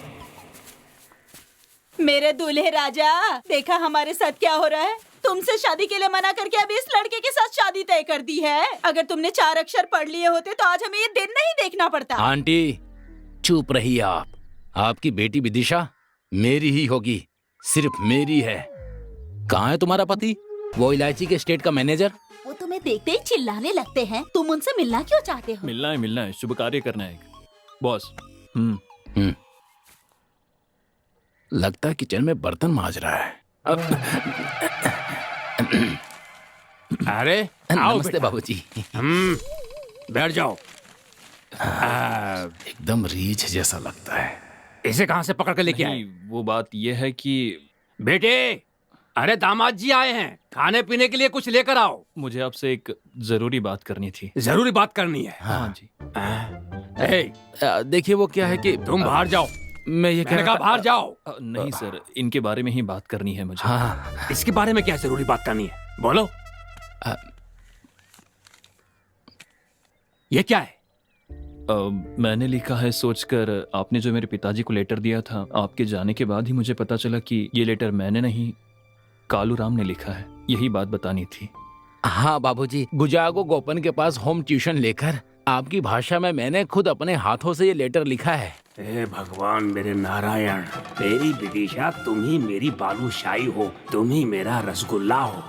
मेरे दूल्हे राजा, देखा हमारे साथ क्या हो रहा है? तुमसे शादी के लिए मना करके अभी इस लड़के के साथ शादी तय कर दी है। अगर तुमने 4 अक्षर पढ़ लिए होते तो आज हमें ये दिन नहीं देखना पड़ता। आंटी चुप रहिए आप। आपकी बेटी विदिशा मेरी ही होगी, सिर्फ मेरी है। कहाँ है तुम्हारा पति, वो इलायची के स्टेट का मैनेजर? वो तुम्हें देखते ही चिल्लाने लगते हैं। तुम उनसे मिलना क्यों चाहते हो? मिलना है, शुभ कार्य करना है बॉस। लगता है किचन में बर्तन मांज रहा है। अरे नमस्ते बाबूजी। बैठ जाओ। एकदम रीछ जैसा लगता है। इसे कहाँ से पकड़ कर लेके आए? नहीं, वो बात ये है कि बेटे, अरे दामाद जी आए हैं, खाने पीने के लिए कुछ लेकर आओ। मुझे आपसे एक जरूरी बात करनी थी। जरूरी बात करनी है? हाँ जी। देखिए वो क्या है कि तुम बाहर जाओ। मैं ये मैंने कहा बाहर जाओ। नहीं सर, इनके बारे में ही बात करनी है मुझे। हाँ, इसके बारे में क्या जरूरी बात करनी है? बोलो। ये क्या है? मैंने लिखा है सोचकर, आपने जो मेरे पिताजी को लेटर दिया था, आपके जाने के बाद ही मुझे पता चला कि ये लेटर मैंने नहीं, कालू राम ने लिखा है। यही बात बतानी थी। हाँ बाबूजी, गुजागो गोपन के पास होम ट्यूशन लेकर आपकी भाषा में मैंने खुद अपने हाथों से ये लेटर लिखा है। हे भगवान मेरे नारायण, मेरी विदिशा, तुम ही मेरी बालूशाही हो, तुम ही मेरा रसगुल्ला हो।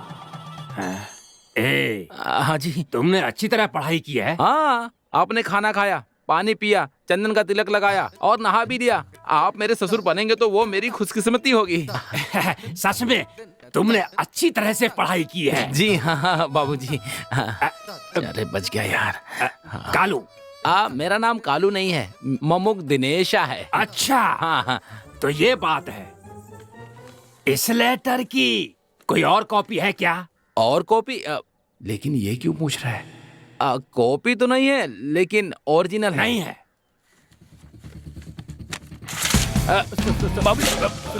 हाँ जी। तुमने अच्छी तरह पढ़ाई की है? हाँ, आपने खाना खाया, पानी पिया, चंदन का तिलक लगाया और नहा भी दिया। आप मेरे ससुर बनेंगे तो वो मेरी खुशकिस्मती होगी। सच में तुमने अच्छी तरह से पढ़ाई की है। जी हाँ बाबूजी। अरे बच गया यार। कालू? मेरा नाम कालू नहीं है, ममुक दिनेशा है। अच्छा, हाँ। तो ये बात है। इस लेटर की कोई और कॉपी है क्या? और कॉपी? लेकिन ये क्यों पूछ रहा है? कॉपी तो नहीं है, लेकिन ओरिजिनल नहीं है।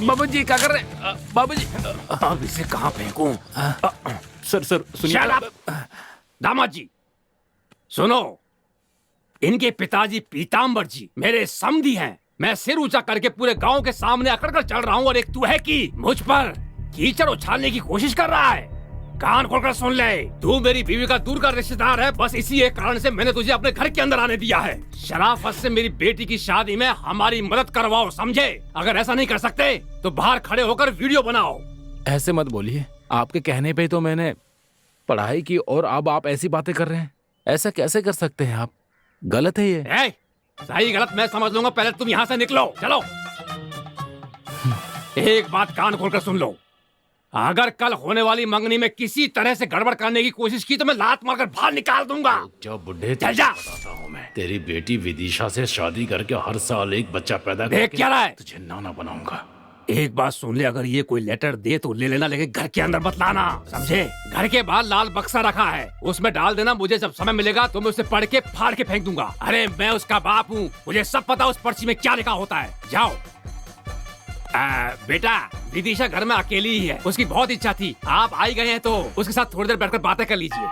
बाबूजी क्या कर रहे? बाबूजी अब इसे कहाँ फेंकूं? सर सुनिए। दामाद जी सुनो, इनके पिताजी पीताम्बर जी मेरे समधी हैं। मैं सिर ऊंचा करके पूरे गांव के सामने अकड़ कर चल रहा हूँ और एक तू है कि मुझ पर कीचड़ उछालने की कोशिश कर रहा है। कान खोलकर सुन ले, तू मेरी बीवी का दूर का रिश्तेदार है। बस इसी एक कारण से मैंने तुझे अपने घर के अंदर आने दिया है। शराफत से मेरी बेटी की शादी में हमारी मदद करवाओ, समझे? अगर ऐसा नहीं कर सकते तो बाहर खड़े होकर वीडियो बनाओ। ऐसे मत बोलिए, आपके कहने पे तो मैंने पढ़ाई की और अब आप ऐसी बातें कर रहे हैं। ऐसा कैसे कर सकते हैं आप? गलत है ये। सही गलत मैं समझ लूंगा, पहले तुम यहाँ से निकलो। चलो। एक बात कान खोलकर सुन लो, अगर कल होने वाली मंगनी में किसी तरह से गड़बड़ करने की कोशिश की तो मैं लात मारकर बाहर निकाल दूंगा। जो बुढ़े चल जा। बताता हूँ मैं, तेरी बेटी विदिशा से शादी करके हर साल एक बच्चा पैदा देख क्या रहा है? तुझे नाना बनाऊंगा। एक बात सुन ले, अगर ये कोई लेटर दे तो ले लेना, लेकिन घर के अंदर मत लाना, समझे? घर के बाहर लाल बक्सा रखा है, उसमें डाल देना। मुझे जब समय मिलेगा तो मैं उसे पढ़ के फाड़ के फेंक दूंगा। अरे मैं उसका बाप हूँ, मुझे सब पता उस पर्ची में क्या लिखा होता है। जाओ। बेटा, विदिशा घर में अकेली ही है, उसकी बहुत इच्छा थी, आप आई गए हैं तो उसके साथ थोड़ी देर बैठकर बातें कर लीजिए।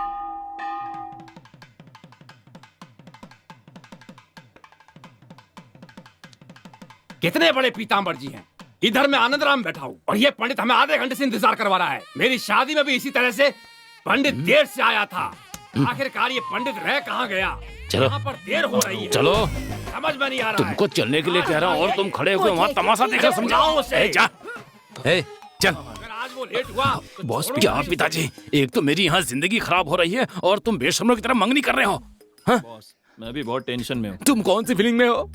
कितने बड़े पीताम्बर जी हैं। इधर मैं आनंदराम बैठा हूँ और ये पंडित हमें आधे घंटे से इंतजार करवा रहा है। मेरी शादी में भी इसी तरह से पंडित देर से आया था। आखिरकार ये पंडित रह कहाँ गया? चलो। यहाँ पर देर हो रही है। चलो, समझ में नहीं आ रहा तुमको चलने के लिए कह रहा हूँ और तुम खड़े हुए वहाँ तमाशा देखा, समझाओ उसे। जा। चल। अगर आज वो लेट हुआ तो बॉस, छोड़ो क्या मुझे। पिताजी, एक तो मेरी यहाँ जिंदगी खराब हो रही है और तुम बेशर्मों की तरह मंगनी कर रहे हो। हाँ? बॉस, मैं भी बहुत टेंशन में हूँ। तुम कौन सी फीलिंग में हो?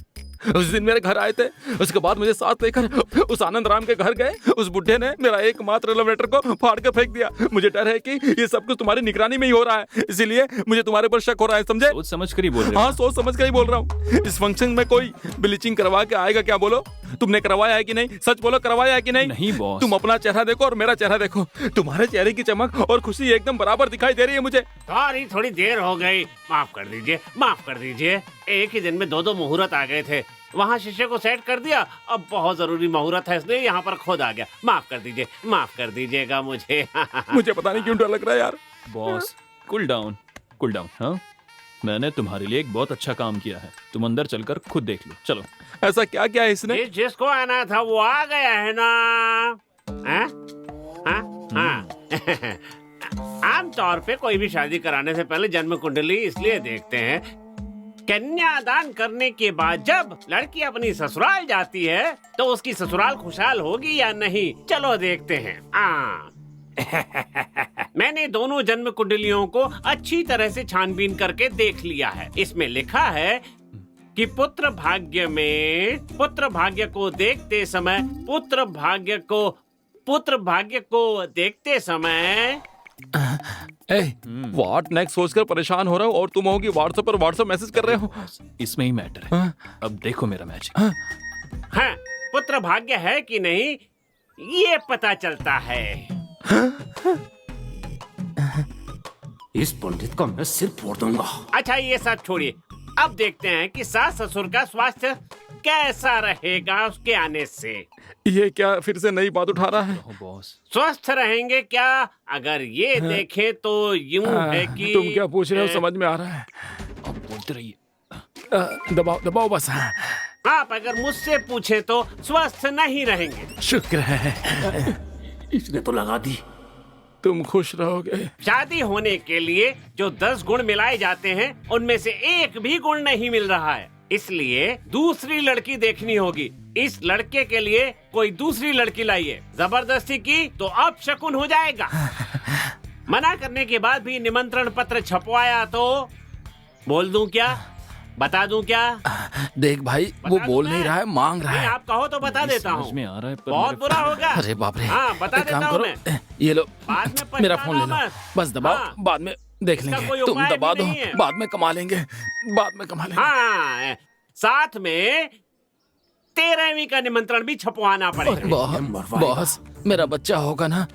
उस दिन मेरे घर आए थे, उसके बाद मुझे साथ लेकर उस आनंद राम के घर गए। उस बुढ़े ने मेरा एकमात्र लव लेटर को फाड़ कर फेंक दिया। मुझे डर है कि ये सब कुछ तुम्हारी निगरानी में ही हो रहा है, इसीलिए मुझे तुम्हारे पर शक हो रहा है, समझे? सोच समझ कर ही बोल रहे हो। हाँ, सोच समझ कर ही बोल रहा हूँ। इस फंक्शन में कोई ब्लीचिंग करवा के आएगा क्या? बोलो, तुमने करवाया है कि नहीं? सच बोलो, करवाया है कि नहीं? नहीं बॉस। तुम अपना चेहरा देखो और मेरा चेहरा देखो, तुम्हारे चेहरे की चमक और खुशी एकदम बराबर दिखाई दे रही है मुझे। सॉरी, थोड़ी देर हो गई, माफ कर दीजिए, माफ कर दीजिए। एक ही दिन में दो मुहूर्त आ गए थे, वहाँ शीशे को सेट कर दिया, अब बहुत जरूरी मुहूर्त है इसलिए यहाँ पर खुद आ गया। माफ कर दीजिए, माफ कर दीजिएगा मुझे। मुझे पता नहीं क्यों डर लग रहा है यार। Boss, cool down, cool down. हाँ, मैंने तुम्हारे लिए एक बहुत अच्छा काम किया है, तुम अंदर चलकर खुद देख लो। चलो। ऐसा क्या क्या है इसने? जिसको आना था वो आ गया है ना? हाँ? हाँ? आमतौर पे कोई भी शादी कराने से पहले जन्म कुंडली इसलिए देखते हैं, कन्यादान करने के बाद जब लड़की अपनी ससुराल जाती है तो उसकी ससुराल खुशहाल होगी या नहीं, चलो देखते हैं। मैंने दोनों जन्म कुंडलियों को अच्छी तरह से छानबीन करके देख लिया है। इसमें लिखा है कि पुत्र भाग्य को देखते समय व्हाट नेक्स्ट सोचकर परेशान हो रहा हूँ और तुम होगी व्हाट्सएप पर व्हाट्सएप मैसेज कर रहे हो। इसमें ही मैटर है। अब देखो मेरा मैजिक। हाँ, पुत्र भाग्य है कि नहीं ये पता चलता है। इस पंडित का मैं सिर फोड़ दूंगा। अच्छा, ये सब छोड़िए, अब देखते हैं कि सास ससुर का स्वास्थ्य कैसा रहेगा उसके आने से। ये क्या फिर से नई बात उठा रहा है? बॉस, स्वस्थ रहेंगे क्या? अगर ये देखें तो यूं है कि तुम क्या पूछ रहे हो समझ में आ रहा है। अब बोलते रहिए। दबाओ दबाओ बस। आप अगर मुझसे पूछे तो स्वस्थ नहीं रहेंगे। शुक्र है, इसने तो लगा दी। तुम खुश रहोगे। शादी होने के लिए जो 10 गुण मिलाए जाते हैं उनमें से एक भी गुण नहीं मिल रहा है, इसलिए दूसरी लड़की देखनी होगी। इस लड़के के लिए कोई दूसरी लड़की लाइए। जबरदस्ती की तो अपशकुन हो जाएगा। मना करने के बाद भी निमंत्रण पत्र छपवाया तो बोल दूं क्या? बता दूं क्या? देख भाई, वो बोल नहीं रहा है, मांग रहा नहीं, है। आप कहो तो बता देता समझ हूँ। में आ रहा है पर बहुत बुरा होगा। अरे बाप रे। हाँ, बता एक काम देता हूँ करो, मैं। ये लो, बाद में मेरा फोन ले पछताना लो, मत। बस दबाओ, हाँ। बाद में देख इसका लेंगे। कोई तुम उपाय दबा भी दो, नहीं है। बाद में कमा लेंगे, बाद में कमा लेंगे। हाँ, साथ में 13वीं का निमंत्रण भी छपवाना पड़ेगा। बॉस, मेरा बच्चा होगा ना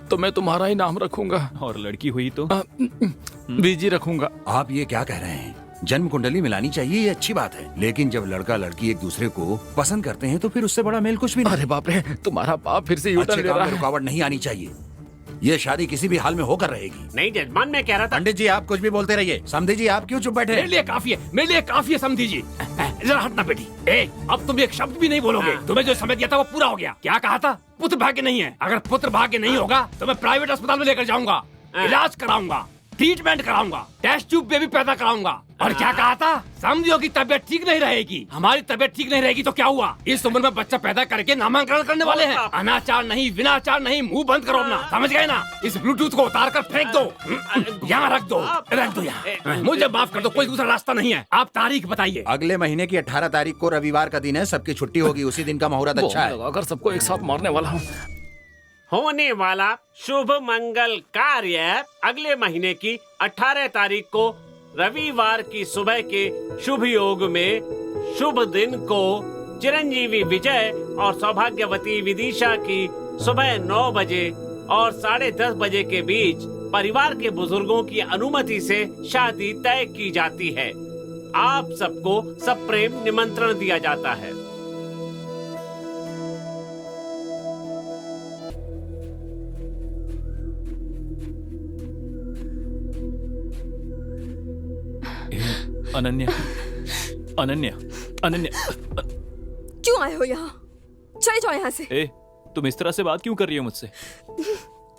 तो मैं तुम्हारा ही नाम रखूंगा और लड़की हुई तो बीजी रखूंगा। आप ये क्या कह रहे हैं? जन्म कुंडली मिलानी चाहिए, ये अच्छी बात है, लेकिन जब लड़का लड़की एक दूसरे को पसंद करते हैं तो फिर उससे बड़ा मेल कुछ भी नहीं। अरे बाप रे, तुम्हारा बाप फिर से यूटर्न अच्छे ले काम रहा में है। रुकावट नहीं आनी चाहिए। ये शादी किसी भी हाल में होकर रहेगी। नहीं जजमान, मैं कह रहा था। पंडित जी आप कुछ भी बोलते रहिए। समधी जी आप क्यों चुप बैठे? मेरे लिए काफी है, मेरे लिए काफी है, समझी जी। जरा हटना बेटी। अब तुम एक शब्द भी नहीं बोलोगे। तुम्हें जो समय दिया था वो पूरा हो गया। क्या कहा था? पुत्र भाग्य नहीं है। अगर पुत्र भाग्य नहीं होगा तो मैं प्राइवेट अस्पताल में लेकर जाऊंगा। इलाज कराऊंगा, ट्रीटमेंट कराऊंगा, टेस्ट ट्यूब बेबी पैदा कराऊंगा। और क्या कहा था? समझो की तबीयत ठीक नहीं रहेगी। हमारी तबीयत ठीक नहीं रहेगी तो क्या हुआ? इस उम्र में बच्चा पैदा करके नामांकन करने वाले हैं। अनाचार नहीं, विनाचार नहीं, मुंह बंद करो अपना, समझ गए ना? इस ब्लूटूथ को उतार कर फेंक दो, यहाँ रख दो यहाँ। मुझे माफ कर दो, कोई दूसरा रास्ता नहीं है। आप तारीख बताइए। अगले महीने की 18 तारीख को रविवार का दिन है, सबकी छुट्टी होगी, उसी दिन का मुहूर्त अच्छा है। लगाकर सबको एक साथ मारने वाला हूँ। होने वाला शुभ मंगल कार्य अगले महीने की 18 तारीख को रविवार की सुबह के शुभ योग में शुभ दिन को चिरंजीवी विजय और सौभाग्यवती विदिशा की सुबह 9 बजे और 10:30 बजे के बीच परिवार के बुजुर्गों की अनुमति से शादी तय की जाती है। आप सबको सप्रेम निमंत्रण दिया जाता है। अनन्या, अनन्या, अनन्या, क्यों आए हो यहाँ? चले जाओ यहाँ से। ए, तुम इस तरह से बात क्यों कर रही हो मुझसे?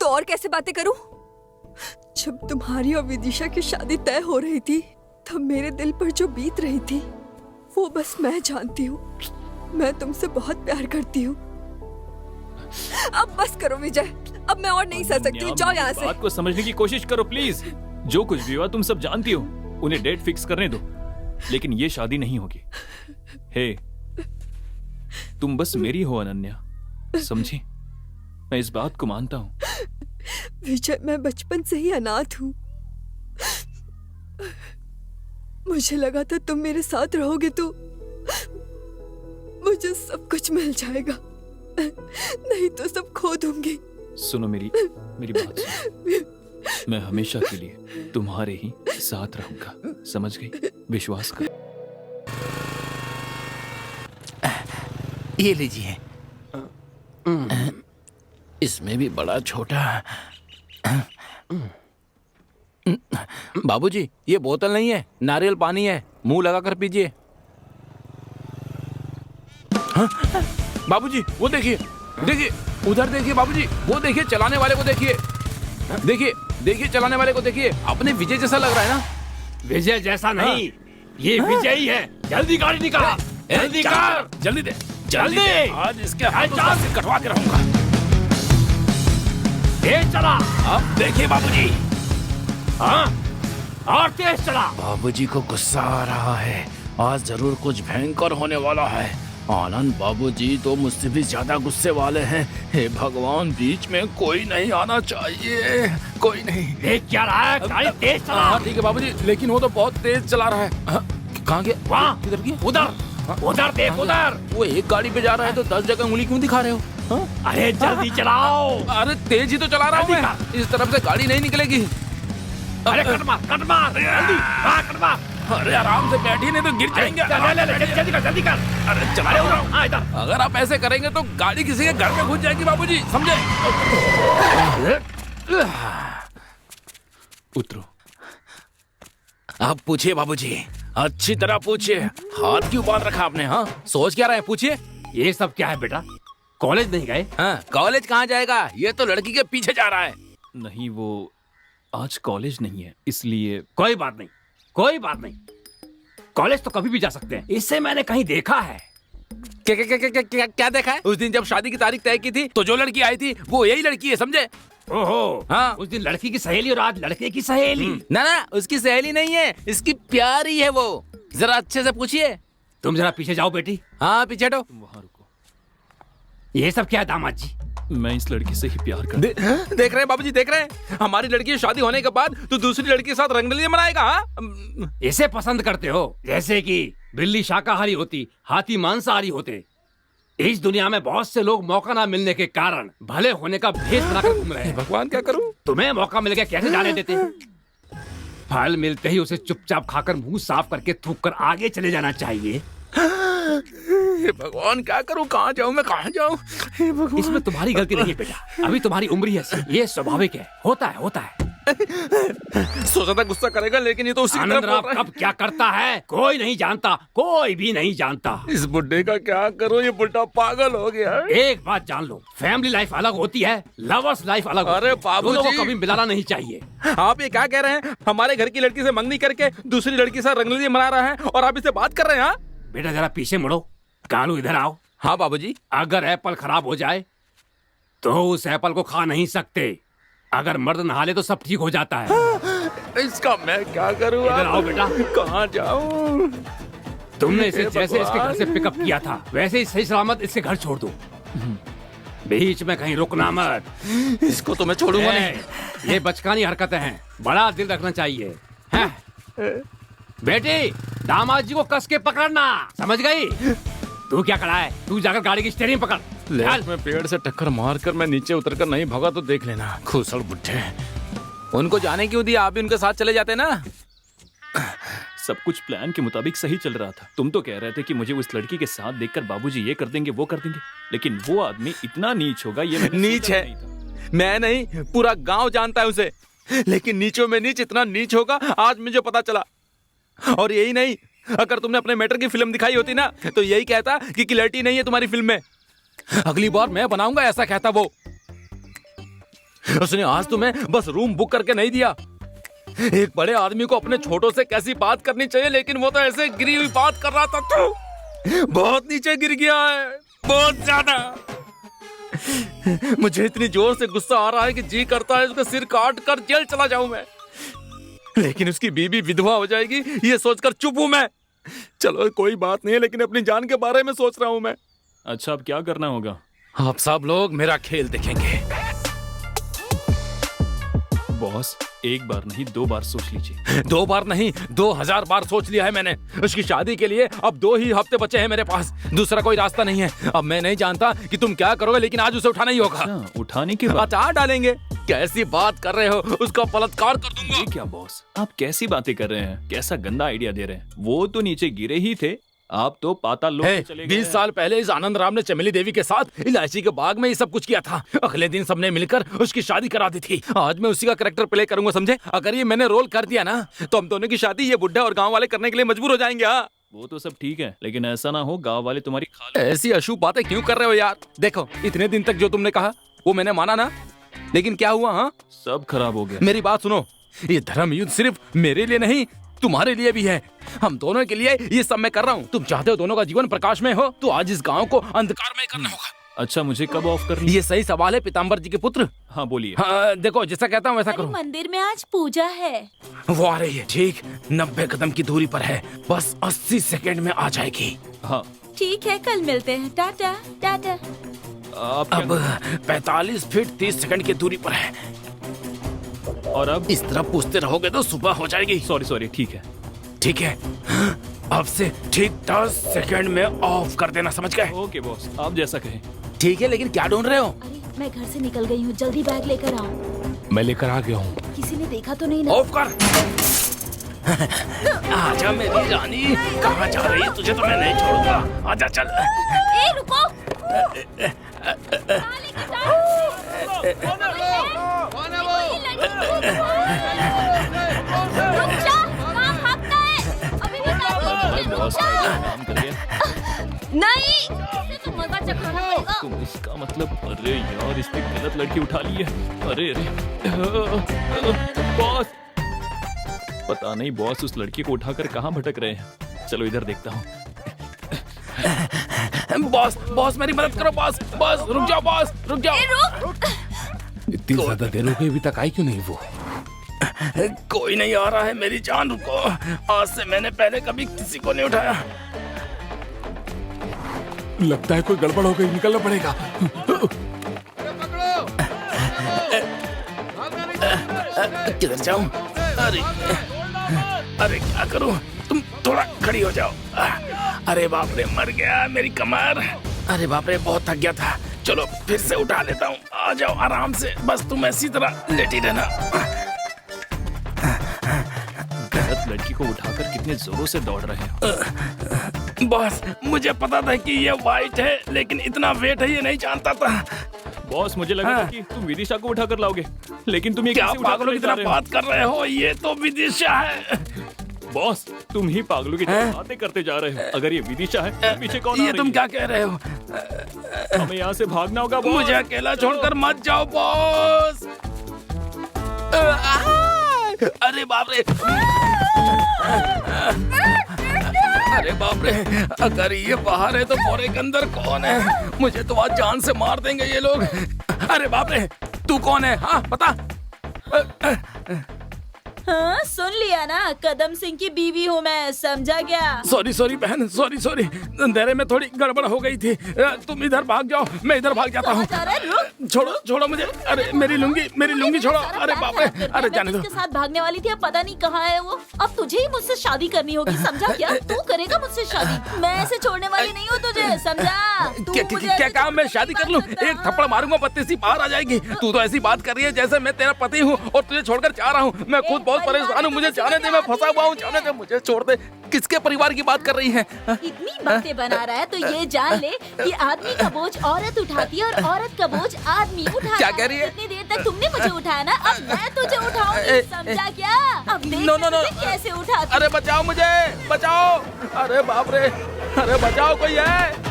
तो और कैसे बातें करूं? जब तुम्हारी और विदिशा की शादी तय हो रही थी तब मेरे दिल पर जो बीत रही थी वो बस मैं जानती हूँ। मैं तुमसे बहुत प्यार करती हूँ। अब बस करो विजय, अब मैं और नहीं सह सकती हूँ। जाओ यहाँ से। बात को समझने की कोशिश करो प्लीज। जो कुछ भी हुआ तुम सब जानती हो। उन्हें डेट फिक्स करने दो, लेकिन ये शादी नहीं होगी। हे, तुम बस मेरी हो अनन्या, समझी? मैं इस बात को मानता हूँ। विजय, मैं बचपन से ही अनाथ हूँ। मुझे लगा था तुम मेरे साथ रहोगे तो मुझे सब कुछ मिल जाएगा, नहीं तो सब खो दूंगी। सुनो मेरी बात सुनो। मैं हमेशा के लिए तुम्हारे ही साथ रहूंगा, समझ गई? विश्वास कर। ये लीजिए। इसमें भी बड़ा छोटा। बाबूजी, ये बोतल नहीं है, नारियल पानी है, मुंह लगा कर पीजिए। हाँ? बाबूजी, वो देखिए, देखिए उधर देखिए बाबूजी, वो देखिए चलाने वाले को देखिए, देखिए देखिए चलाने वाले को देखिए। अपने विजय जैसा लग रहा है ना? विजय जैसा नहीं, ये विजय ही है। जल्दी गाड़ी निकाल, जल्दी कर, जल्दी दे, जल्दी। आज इसके हाथ से कटवा के रहूंगा। तेज चला। अब देखिए बाबूजी। हाँ, और तेज चला। बाबूजी को गुस्सा आ रहा है, आज जरूर कुछ भयंकर होने वाला है। आनंद बाबूजी तो मुझसे भी ज्यादा गुस्से वाले हैं। हे भगवान, बीच में कोई नहीं आना चाहिए, कोई नहीं। देख क्या रहा है? गाड़ी तेज चला। हाँ ठीक है बाबूजी, लेकिन वो तो बहुत तेज चला रहा है। कहाँ गया? वहाँ, किधर गया? उधर, उधर देख, उधर। वो एक गाड़ी पे जा रहा है तो 10 जगह उंगली क्यों दिखा रहे हो? अरे जल्दी चलाओ। अरे तेज ही तो चला रहा हूँ मैं, इस तरफ से गाड़ी नहीं निकलेगी। अरे कट मार, जल्दी, हाँ कट मार। अरे आराम से बैठिए, नहीं तो गिर जाएंगे। जल्दी कर। अरे चला रहे हो इधर। अगर आप ऐसे करेंगे तो गाड़ी किसी के घर में घुस जाएगी बाबूजी, समझे? उतरो। आप पूछिए बाबूजी, अच्छी तरह पूछिए। हाथ क्यों बांध रखा आपने? हाँ, सोच क्या रहे हैं? पूछिए। ये सब क्या है बेटा? कॉलेज नहीं गए? हाँ, कॉलेज कहाँ जाएगा? ये तो लड़की के पीछे जा रहा है। नहीं, वो आज कॉलेज नहीं है, इसलिए। कोई बात नहीं, कोई बात नहीं। कॉलेज तो कभी भी जा सकते हैं। इससे मैंने कहीं देखा है। क्या देखा है? उस दिन जब शादी की तारीख तय की थी तो जो लड़की आई थी वो यही लड़की है, समझे? ओहो, हाँ। उस दिन लड़की की सहेली और आज लड़के की सहेली। ना ना, उसकी सहेली नहीं है, इसकी प्यारी है वो। जरा अच्छे से पूछिए। तुम जरा पीछे जाओ बेटी। हाँ, पीछे हटो। वहाँ रुको। ये सब क्या है दामाद जी? मैं इस लड़की से ही प्यार कर। देख रहे हैं बाबूजी, देख रहे हैं? हमारी लड़की की शादी होने के बाद तो दूसरी लड़की के साथ रंगरलियां मनाएगा। हाँ? इसे पसंद करते हो? जैसे कि बिल्ली शाकाहारी होती, हाथी मांसाहारी होते। इस दुनिया में बहुत से लोग मौका ना मिलने के कारण भले होने का भेष बनाकर घूम रहे हैं। भगवान, क्या करूं? तुम्हें मौका मिल गया, कैसे जाने देते? फल मिलते ही उसे चुपचाप खाकर मुंह साफ करके थूक कर आगे चले जाना चाहिए। भगवान, क्या करूं? कहाँ जाऊं मैं, कहाँ जाऊं? इसमें तुम्हारी गलती नहीं है बेटा, अभी तुम्हारी उम्र ही ऐसी, ये स्वाभाविक है, होता है। सोचा था गुस्सा करेगा, लेकिन ये तो उसी की तरफ आनंद राव बोल रहा है। कब क्या करता है कोई नहीं जानता, कोई भी नहीं जानता। इस बुड्ढे का क्या करूं, ये बुड्ढा पागल हो गया है। एक बात जान लो, फैमिली लाइफ अलग होती है, लवर्स लाइफ अलग होती अरे है। बाबूजी! दोनों को कभी मिलाना नहीं चाहिए। आप ये क्या कह रहे हैं? हमारे घर की लड़की से मंगनी करके दूसरी लड़की से रंगली मना रहा है और आप इससे बात कर रहे हैं? हाँ? बेटा जरा पीछे मुड़ो, कालू इधर आओ। हाँ बाबूजी। अगर एप्पल खराब हो जाए तो उस एप्पल को खा नहीं सकते, अगर मर्द नहा ले तो सब ठीक हो जाता है। इसका मैं क्या करूं? इधर आओ बेटा। कहाँ जाऊं? तुमने इसे हे जैसे इसके घर से भगवान। पिकअप किया था वैसे ही सही सलामत इससे घर छोड़ दो, बीच में कहीं रुकना मत। इसको तो मैं छोड़ूंगा नहीं। ये बचकानी हरकतें हैं, बड़ा दिल रखना चाहिए। हैं? बेटी दामाद जी को कस के पकड़ना, समझ गई? तू क्या खड़ा है, तू जाकर गाड़ी की स्टीयरिंग पकड़। लेफ्ट में पेड़ से टक्कर मारकर मैं नीचे उतरकर नहीं भागा तो देख लेना। खुसड़ बुड्ढे, उनको जाने क्यों दिया? आप भी उनके साथ चले जाते ना। सब कुछ प्लान के मुताबिक सही चल रहा था। तुम तो कह रहे थे कि मुझे उस लड़की के साथ देखकर बाबूजी ये कर देंगे वो कर देंगे, लेकिन वो आदमी इतना नीच होगा ये मैंने नीच सोचा है। नहीं था। मैं नहीं, पूरा गांव जानता है उसे, लेकिन नीचों में नीच इतना नीच होगा आज मुझे पता चला। और यही नहीं, अगर तुमने अपने मैटर की फिल्म दिखाई होती ना तो यही कहता कि क्लैरिटी नहीं है तुम्हारी फिल्म में। अगली बार मैं बनाऊंगा ऐसा कहता वो। उसने आज तुम्हें बस रूम बुक करके नहीं दिया। एक बड़े आदमी को अपने छोटों से कैसी बात करनी चाहिए, लेकिन वो तो ऐसे गिरी हुई बात कर रहा था। तो बहुत नीचे गिर गया है, बहुत ज्यादा। मुझे इतनी जोर से गुस्सा आ रहा है कि जी करता है उसका सिर काट कर जेल चला जाऊं मैं, लेकिन उसकी बीवी विधवा हो जाएगी ये सोचकर चुप हूं मैं। चलो कोई बात नहीं है, लेकिन अपनी जान के बारे में सोच रहा हूं मैं। अच्छा अब क्या करना होगा? आप सब लोग मेरा खेल देखेंगे। बॉस एक बार नहीं 2 बार सोच लीजिए। 2 बार नहीं 2000 बार सोच लिया है मैंने। उसकी शादी के लिए अब 2 ही हफ्ते बचे हैं मेरे पास, दूसरा कोई रास्ता नहीं है। अब मैं नहीं जानता कि तुम क्या करोगे, लेकिन आज उसे उठाना ही होगा। अच्छा, उठाने के बाद अचार डालेंगे। कैसी बात कर रहे हो, उसका बलात्कार कर दूंगा। ये क्या बॉस, आप कैसी बातें कर रहे हैं? कैसा गंदा आइडिया दे रहे हैं? वो तो नीचे गिरे ही थे, आप तो पाताल लोक में चले गए। 20 साल पहले इस आनंद राम ने चमेली देवी के साथ इलायची के बाग में ये सब कुछ किया था। अगले दिन सबने मिलकर उसकी शादी करा दी थी। आज मैं उसी का कैरेक्टर प्ले करूंगा, समझे? अगर ये मैंने रोल कर दिया ना तो हम दोनों की शादी ये बुड्ढा और गांव वाले करने के लिए मजबूर हो जाएंगे। हाँ वो तो सब ठीक है, लेकिन ऐसा ना हो गांव वाले तुम्हारी खाल। ऐसी अशुभ बातें क्यों कर रहे हो यार? देखो इतने दिन तक जो तुमने कहा वो मैंने माना ना, लेकिन क्या हुआ? हाँ सब खराब हो गया। मेरी बात सुनो, ये धर्म युद्ध सिर्फ मेरे लिए नहीं तुम्हारे लिए भी है। हम दोनों के लिए ये सब मैं कर रहा हूँ। तुम चाहते हो दोनों का जीवन प्रकाश में हो, तो आज इस गांव को अंधकार में करना होगा। अच्छा मुझे कब ऑफ करनी? ये सही सवाल है पीताम्बर जी के पुत्र। हाँ बोलिए। हाँ, देखो जैसा कहता हूँ वैसा करो। मंदिर में आज पूजा है। वो आ रही है, ठीक 90 कदम की दूरी पर है, बस 80 सेकंड में आ जाएगी। हाँ ठीक है, कल मिलते हैं। टाटा टाटा। आप अब 45 फीट 30 सेकंड की दूरी पर है। और अब इस तरह पूछते रहोगे तो सुबह हो जाएगी। सॉरी ठीक है। ठीक है, अब से ठीक 10 सेकंड में ऑफ कर देना, समझ गए? ओके बॉस, आप जैसा कहें। ठीक है, लेकिन क्या ढूंढ रहे हो? अरे मैं घर से निकल गई हूँ, जल्दी बैग लेकर आओ। मैं लेकर आ गया हूँ। किसी ने देखा तो नहीं ना? ऑफ कर। आजा मेरी रानी, कहाँ जा रही है? तुझे तो मैं नहीं छोड़ूंगा। आजा चल। ए रुको। बॉस का काम कर गया। नहीं, तुम मजा चखना पड़ेगा। तुम इसका मतलब, अरे यार इसने गलत लड़की उठा ली है। अरे बॉस, पता नहीं बॉस उस लड़की को उठाकर कहाँ भटक रहे हैं। चलो इधर देखता हूँ। बॉस मेरी मदद करो। बॉस रुक जाओ, बॉस रुक जाओ। इतनी ज्यादा देर हो गई, अभी तक आई क्यों नहीं वो? कोई नहीं आ रहा है मेरी जान, रुको। आज से मैंने पहले कभी किसी को नहीं उठाया। लगता है कोई गड़बड़ हो गई, निकलना पड़ेगा। किधर जाऊं? अरे क्या करूं? तुम थोड़ा खड़ी हो जाओ। अरे बाप रे, मर गया मेरी कमर। अरे बाप रे, बहुत थक गया था। चलो फिर से उठा लेता हूँ। आ जाओ आराम से, बस तुम ऐसी तरह लेटी रहना। गलत लड़की को उठाकर कितने जोरों से दौड़ रहे हैं। बॉस मुझे पता था कि ये वाइट है, लेकिन इतना वेट है ये नहीं जानता था। बॉस मुझे लगा था कि तुम विदिशा को उठा कर लाओगे, लेकिन तुम ये क्या कैसे उठा कर पागलों ले की जा तरह रहे हो? बात कर रहे हो? ये तो विदिशा है। बॉस तुम ही पागलों की तरह बातें करते जा रहे हो। अगर ये विदिशा है तो पीछे कौन आ ये रही तुम है? क्या कह रहे हो? हमें यहाँ से भागना होगा बॉस। मुझे अकेला छोड़कर मत जाओ बॉस। अरे बाप रे, अरे बाप रे, अगर ये बाहर है तो बोरे के अंदर कौन है? मुझे तो आज जान से मार देंगे ये लोग। अरे बाप रे, तू कौन है? हाँ बता। हाँ सुन लिया ना, कदम सिंह की बीवी हूँ मैं, समझा क्या? सॉरी बहन, सॉरी अंधेरे में थोड़ी गड़बड़ हो गई थी। तुम इधर भाग जाओ, मैं इधर भाग जाता हूँ। कहाँ जा रहा है? रुक। छोड़ो मुझे। अरे मेरी लुंगी छोड़ो। अरे बाप रे, अरे जाने दो। जिसके साथ भागने वाली थी अब पता नहीं कहाँ है वो। अब तुझे ही मुझसे शादी करनी होगी, समझा क्या? तू करेगा मुझसे शादी, मैं ऐसे छोड़ने वाली नहीं हूँ तुझे, समझा? तू मुझे क्या ऐसे काम मैं छोड़ शादी कर नहीं लूं? सकता। एक थप्पड़ मारूंगा, बत्ती सी बाहर आ जाएगी। तू तो ऐसी बात कर रही है जैसे मैं तेरा पति हूँ और तुझे छोड़कर जा रहा हूँ। मैं खुद बहुत परेशान हूँ, मुझे जाने दे, मैं फंसा हुआ हूँ, जाने दे, मुझे छोड़ दे। किसके परिवार की बात कर रही है? इतनी बातें बना रहा है तो ये जान ले कि आदमी का बोझ औरत उठाती है और औरत का बोझ आदमी उठाता है। क्या कह रही है? इतनी देर तक तुमने मुझे उठाया ना, अब मैं तुझे उठाऊंगी, समझा क्या? अब देख नो, मैं नो, नो। तुझे कैसे उठाती। अरे बचाओ मुझे, बचाओ। अरे बाप रे, अरे बचाओ, कोई है?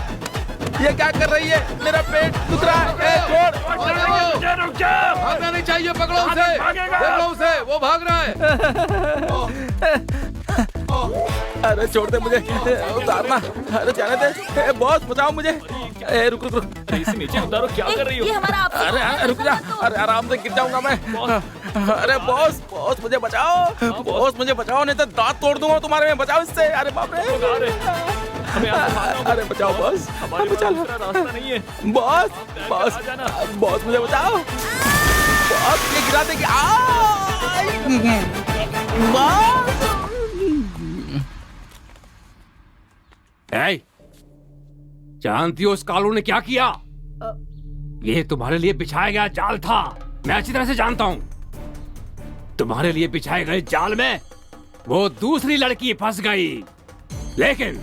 ये क्या कर रही है? मेरा पेट दुख रहा है। छोड़। भागना नहीं चाहिए, पकड़ो उसे, पकड़ो उसे, वो भाग रहा है। अरे छोड़ दे मुझे, उतारना। अरे जाने दे, बॉस बचाओ मुझे। रुक। अरे इसे नीचे उतारो, क्या कर रही हो? ये हमारा आपसी अरे रुक जा, अरे आराम से गिर जाऊंगा मैं। अरे बॉस मुझे बचाओ, बॉस मुझे बचाओ, नहीं तो दांत तोड़ दूंगा तुम्हारे में। बचाओ इससे। अरे बाप रे, हमें यहाँ से भागना होगा। अरे बचाओ बॉस, हमारे पास दूसरा रास्ता नहीं है। बॉस मुझे बचाओ। बॉस ये गिरा देगी। जानती हो उस कालू ने क्या किया? ये तुम्हारे लिए बिछाया गया जाल था, मैं अच्छी तरह से जानता हूँ। तुम्हारे लिए बिछाए गए जाल में वो दूसरी लड़की फंस गई, लेकिन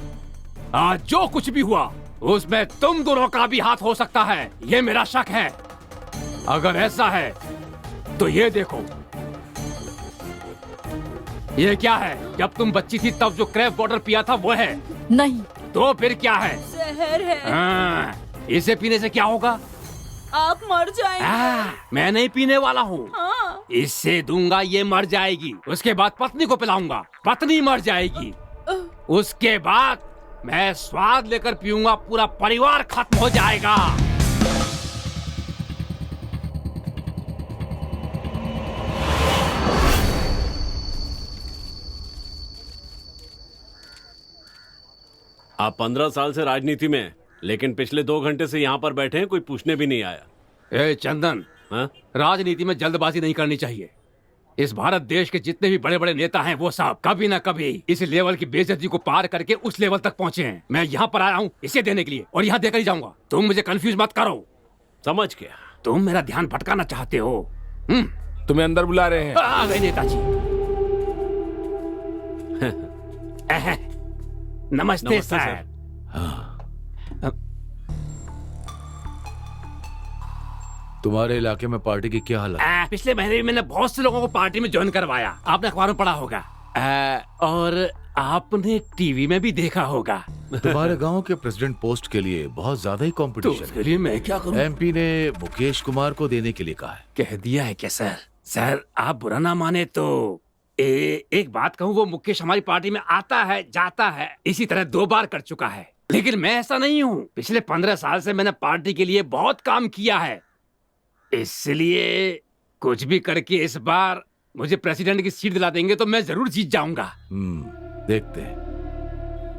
आज जो कुछ भी हुआ उसमें तुम दोनों का भी हाथ हो सकता है, ये मेरा शक है। अगर ऐसा है तो ये देखो, ये क्या है? जब तुम बच्ची थी तब जो क्रैप वाटर पिया था वो है? नहीं। तो फिर क्या है? जहर है। हाँ, इसे पीने से क्या होगा? आप मर जाएंगे। मैं नहीं पीने वाला हूँ। हाँ। इससे दूंगा, ये मर जाएगी। उसके बाद पत्नी को पिलाऊंगा, पत्नी मर जाएगी। उसके बाद मैं स्वाद लेकर पीऊंगा, पूरा परिवार खत्म हो जाएगा। आप 15 साल से राजनीति में, लेकिन पिछले 2 घंटे से यहाँ पर बैठे हैं, कोई पूछने भी नहीं आया। ए चंदन, हाँ? राजनीति में जल्दबाजी नहीं करनी चाहिए। इस भारत देश के जितने भी बड़े बड़े नेता हैं वो सब कभी न कभी इस लेवल की बेइज्जती को पार करके उस लेवल तक पहुंचे हैं। मैं यहाँ पर आया हूँ इसे देने के लिए और यहाँ देकर ही जाऊंगा। तुम मुझे कंफ्यूज मत करो। समझ गया। तुम मेरा ध्यान भटकाना चाहते हो। तुम्हें अंदर बुला रहे हैं। आ गए नेताजी। नमस्ते सर। तुम्हारे इलाके में पार्टी की क्या हालत? पिछले महीने भी मैंने बहुत से लोगों को पार्टी में ज्वाइन करवाया, आपने अखबार में पढ़ा होगा। और आपने टीवी में भी देखा होगा। तुम्हारे गांव के प्रेसिडेंट पोस्ट के लिए बहुत ज्यादा ही तो कंपटीशन उसके लिए मैं क्या करूं? एमपी ने मुकेश कुमार को देने के लिए कहा है। कह दिया है क्या सर? सर आप बुरा ना माने तो एक बात कहूँ, वो मुकेश हमारी पार्टी में आता है जाता है, इसी तरह 2 बार कर चुका है। लेकिन मैं ऐसा नहीं हूँ। पिछले 15 साल से मैंने पार्टी के लिए बहुत काम किया है, इसलिए कुछ भी करके इस बार मुझे प्रेसिडेंट की सीट दिला देंगे तो मैं जरूर जीत जाऊंगा। देखते हैं।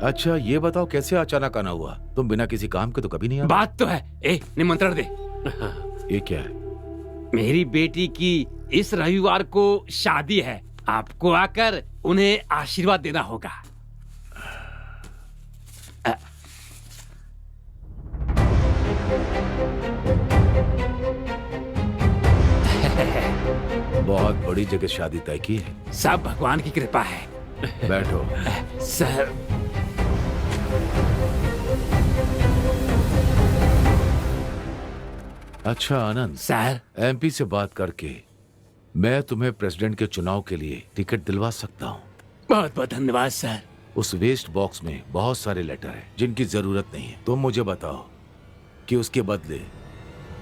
अच्छा ये बताओ, कैसे अचानक आना हुआ? तुम बिना किसी काम के तो कभी नहीं आते। बात तो है। निमंत्रण दे। ये क्या है? मेरी बेटी की इस रविवार को शादी है, आपको आकर उन्हें आशीर्वाद देना होगा। बहुत बड़ी जगह शादी तय की है। सब भगवान की कृपा है। बैठो। सर अच्छा आनंद, सर। एमपी से बात करके मैं तुम्हें प्रेसिडेंट के चुनाव के लिए टिकट दिलवा सकता हूँ। बहुत बहुत धन्यवाद सर। उस वेस्ट बॉक्स में बहुत सारे लेटर हैं जिनकी जरूरत नहीं है। तुम मुझे बताओ कि उसके बदले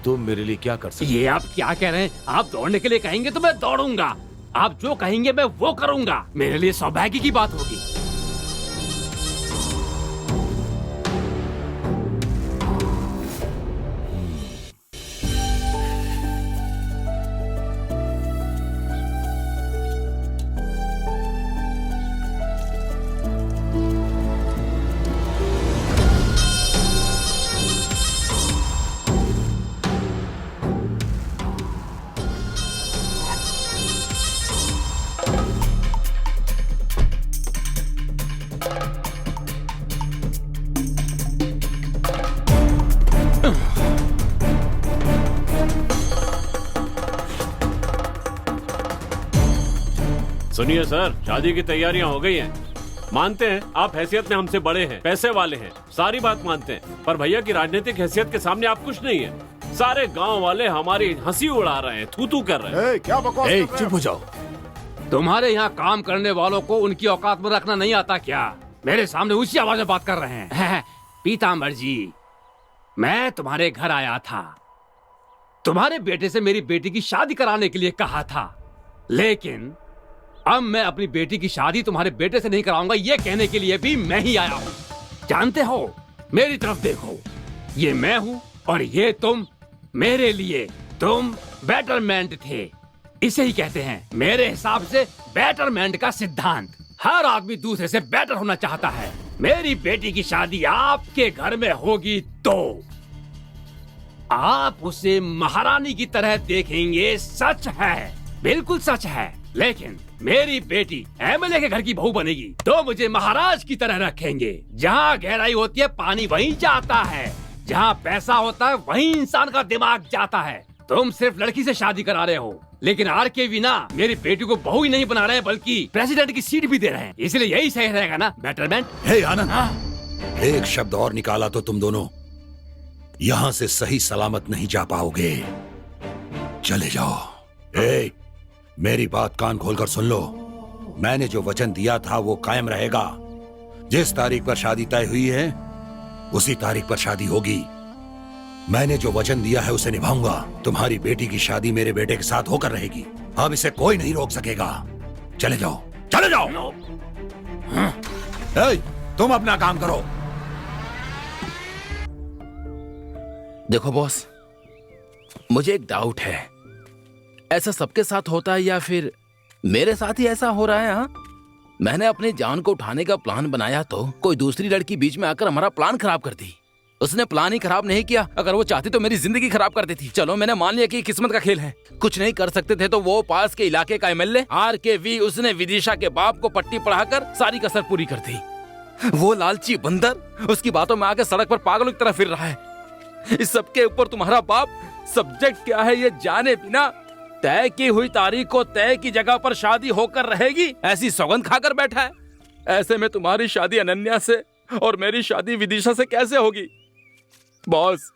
तुम मेरे लिए क्या कर सकते हो? ये आप क्या कह रहे हैं? आप दौड़ने के लिए कहेंगे तो मैं दौड़ूंगा। आप जो कहेंगे मैं वो करूंगा। मेरे लिए सौभाग्य की बात होगी। सुनिए सर, शादी की तैयारियां हो गई हैं। मानते हैं आप हैसियत में हमसे बड़े हैं, पैसे वाले हैं, सारी बात मानते हैं, पर भैया की राजनीतिक हैसियत के सामने आप कुछ नहीं है। सारे गांव वाले हमारी हंसी उड़ा रहे हैं, थू थू कर रहे हैं। क्या बकवास कर रहे हो? चुप हो जाओ। तुम्हारे यहाँ काम करने वालों को उनकी औकात में रखना नहीं आता क्या? मेरे सामने ऊंची आवाज में बात कर रहे हैं। पीताम्बर जी, मैं तुम्हारे घर आया था। तुम्हारे बेटे से मेरी बेटी की शादी कराने के लिए कहा था, लेकिन अब मैं अपनी बेटी की शादी तुम्हारे बेटे से नहीं कराऊंगा ये कहने के लिए भी मैं ही आया हूँ। जानते हो, मेरी तरफ देखो, ये मैं हूँ और ये तुम। मेरे लिए तुम बेटरमेंट थे, इसे ही कहते हैं मेरे हिसाब से बेटरमेंट का सिद्धांत। हर आदमी दूसरे से बेटर होना चाहता है। मेरी बेटी की शादी आपके घर में होगी तो आप उसे महारानी की तरह देखेंगे। सच है, बिल्कुल सच है। लेकिन मेरी बेटी एमएलए के घर की बहू बनेगी तो मुझे महाराज की तरह रखेंगे। जहाँ गहराई होती है पानी वहीं जाता है, जहाँ पैसा होता है वहीं इंसान का दिमाग जाता है। तुम सिर्फ लड़की से शादी करा रहे हो, लेकिन आर के बिना मेरी बेटी को बहू ही नहीं बना रहे हैं बल्कि प्रेसिडेंट की सीट भी दे रहे हैं। इसलिए यही सही रहेगा ना, बेटरमेंट। हे आनंद, एक शब्द और निकाला तो तुम दोनों यहाँ से सही सलामत नहीं जा पाओगे। चले जाओ। मेरी बात कान खोलकर सुन लो। मैंने जो वचन दिया था वो कायम रहेगा। जिस तारीख पर शादी तय हुई है उसी तारीख पर शादी होगी। मैंने जो वचन दिया है उसे निभाऊंगा। तुम्हारी बेटी की शादी मेरे बेटे के साथ होकर रहेगी। अब इसे कोई नहीं रोक सकेगा। चले जाओ, चले जाओ। तुम अपना काम करो। देखो बॉस, मुझे एक डाउट है। ऐसा सबके साथ होता है या फिर मेरे साथ ही ऐसा हो रहा है? हाँ, मैंने अपनी जान को उठाने का प्लान बनाया तो कोई दूसरी लड़की बीच में आकर हमारा प्लान खराब कर दी। उसने प्लान ही खराब नहीं किया, अगर वो चाहती तो मेरी जिंदगी खराब कर देती। चलो मैंने मान लिया कि किस्मत का खेल है, कुछ नहीं कर सकते थे तो वो पास के इलाके का एमएलए RKV, उसने विदिशा के बाप को पट्टी पढ़ाकर सारी कसर पूरी कर दी। वो लालची बंदर उसकी बातों में आके सड़क पर पागलों की तरह फिर रहा है। इस सबके ऊपर तुम्हारा बाप सब्जेक्ट क्या है ये जाने बिना तय की हुई तारीख को तय की जगह पर शादी होकर रहेगी ऐसी सौगंध खाकर बैठा है। ऐसे में तुम्हारी शादी अनन्या से और मेरी शादी विदिशा से कैसे होगी? बॉस,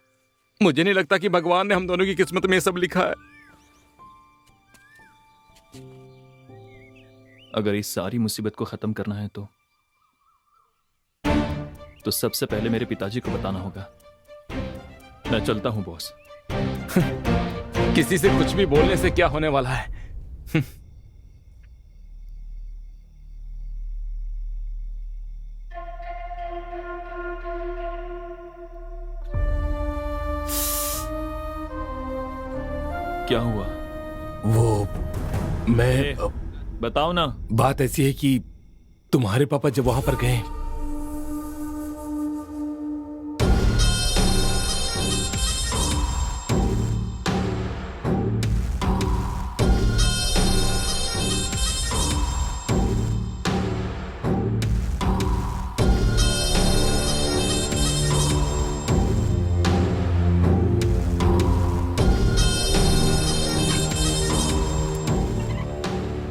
मुझे नहीं लगता कि भगवान ने हम दोनों की किस्मत में ये सब लिखा है। अगर इस सारी मुसीबत को खत्म करना है तो सबसे पहले मेरे पिताजी को बताना होगा। मैं चलता हूं बॉस। किसी से कुछ भी बोलने से क्या होने वाला है? क्या हुआ? वो मैं बताओ ना। बात ऐसी है कि तुम्हारे पापा जब वहां पर गए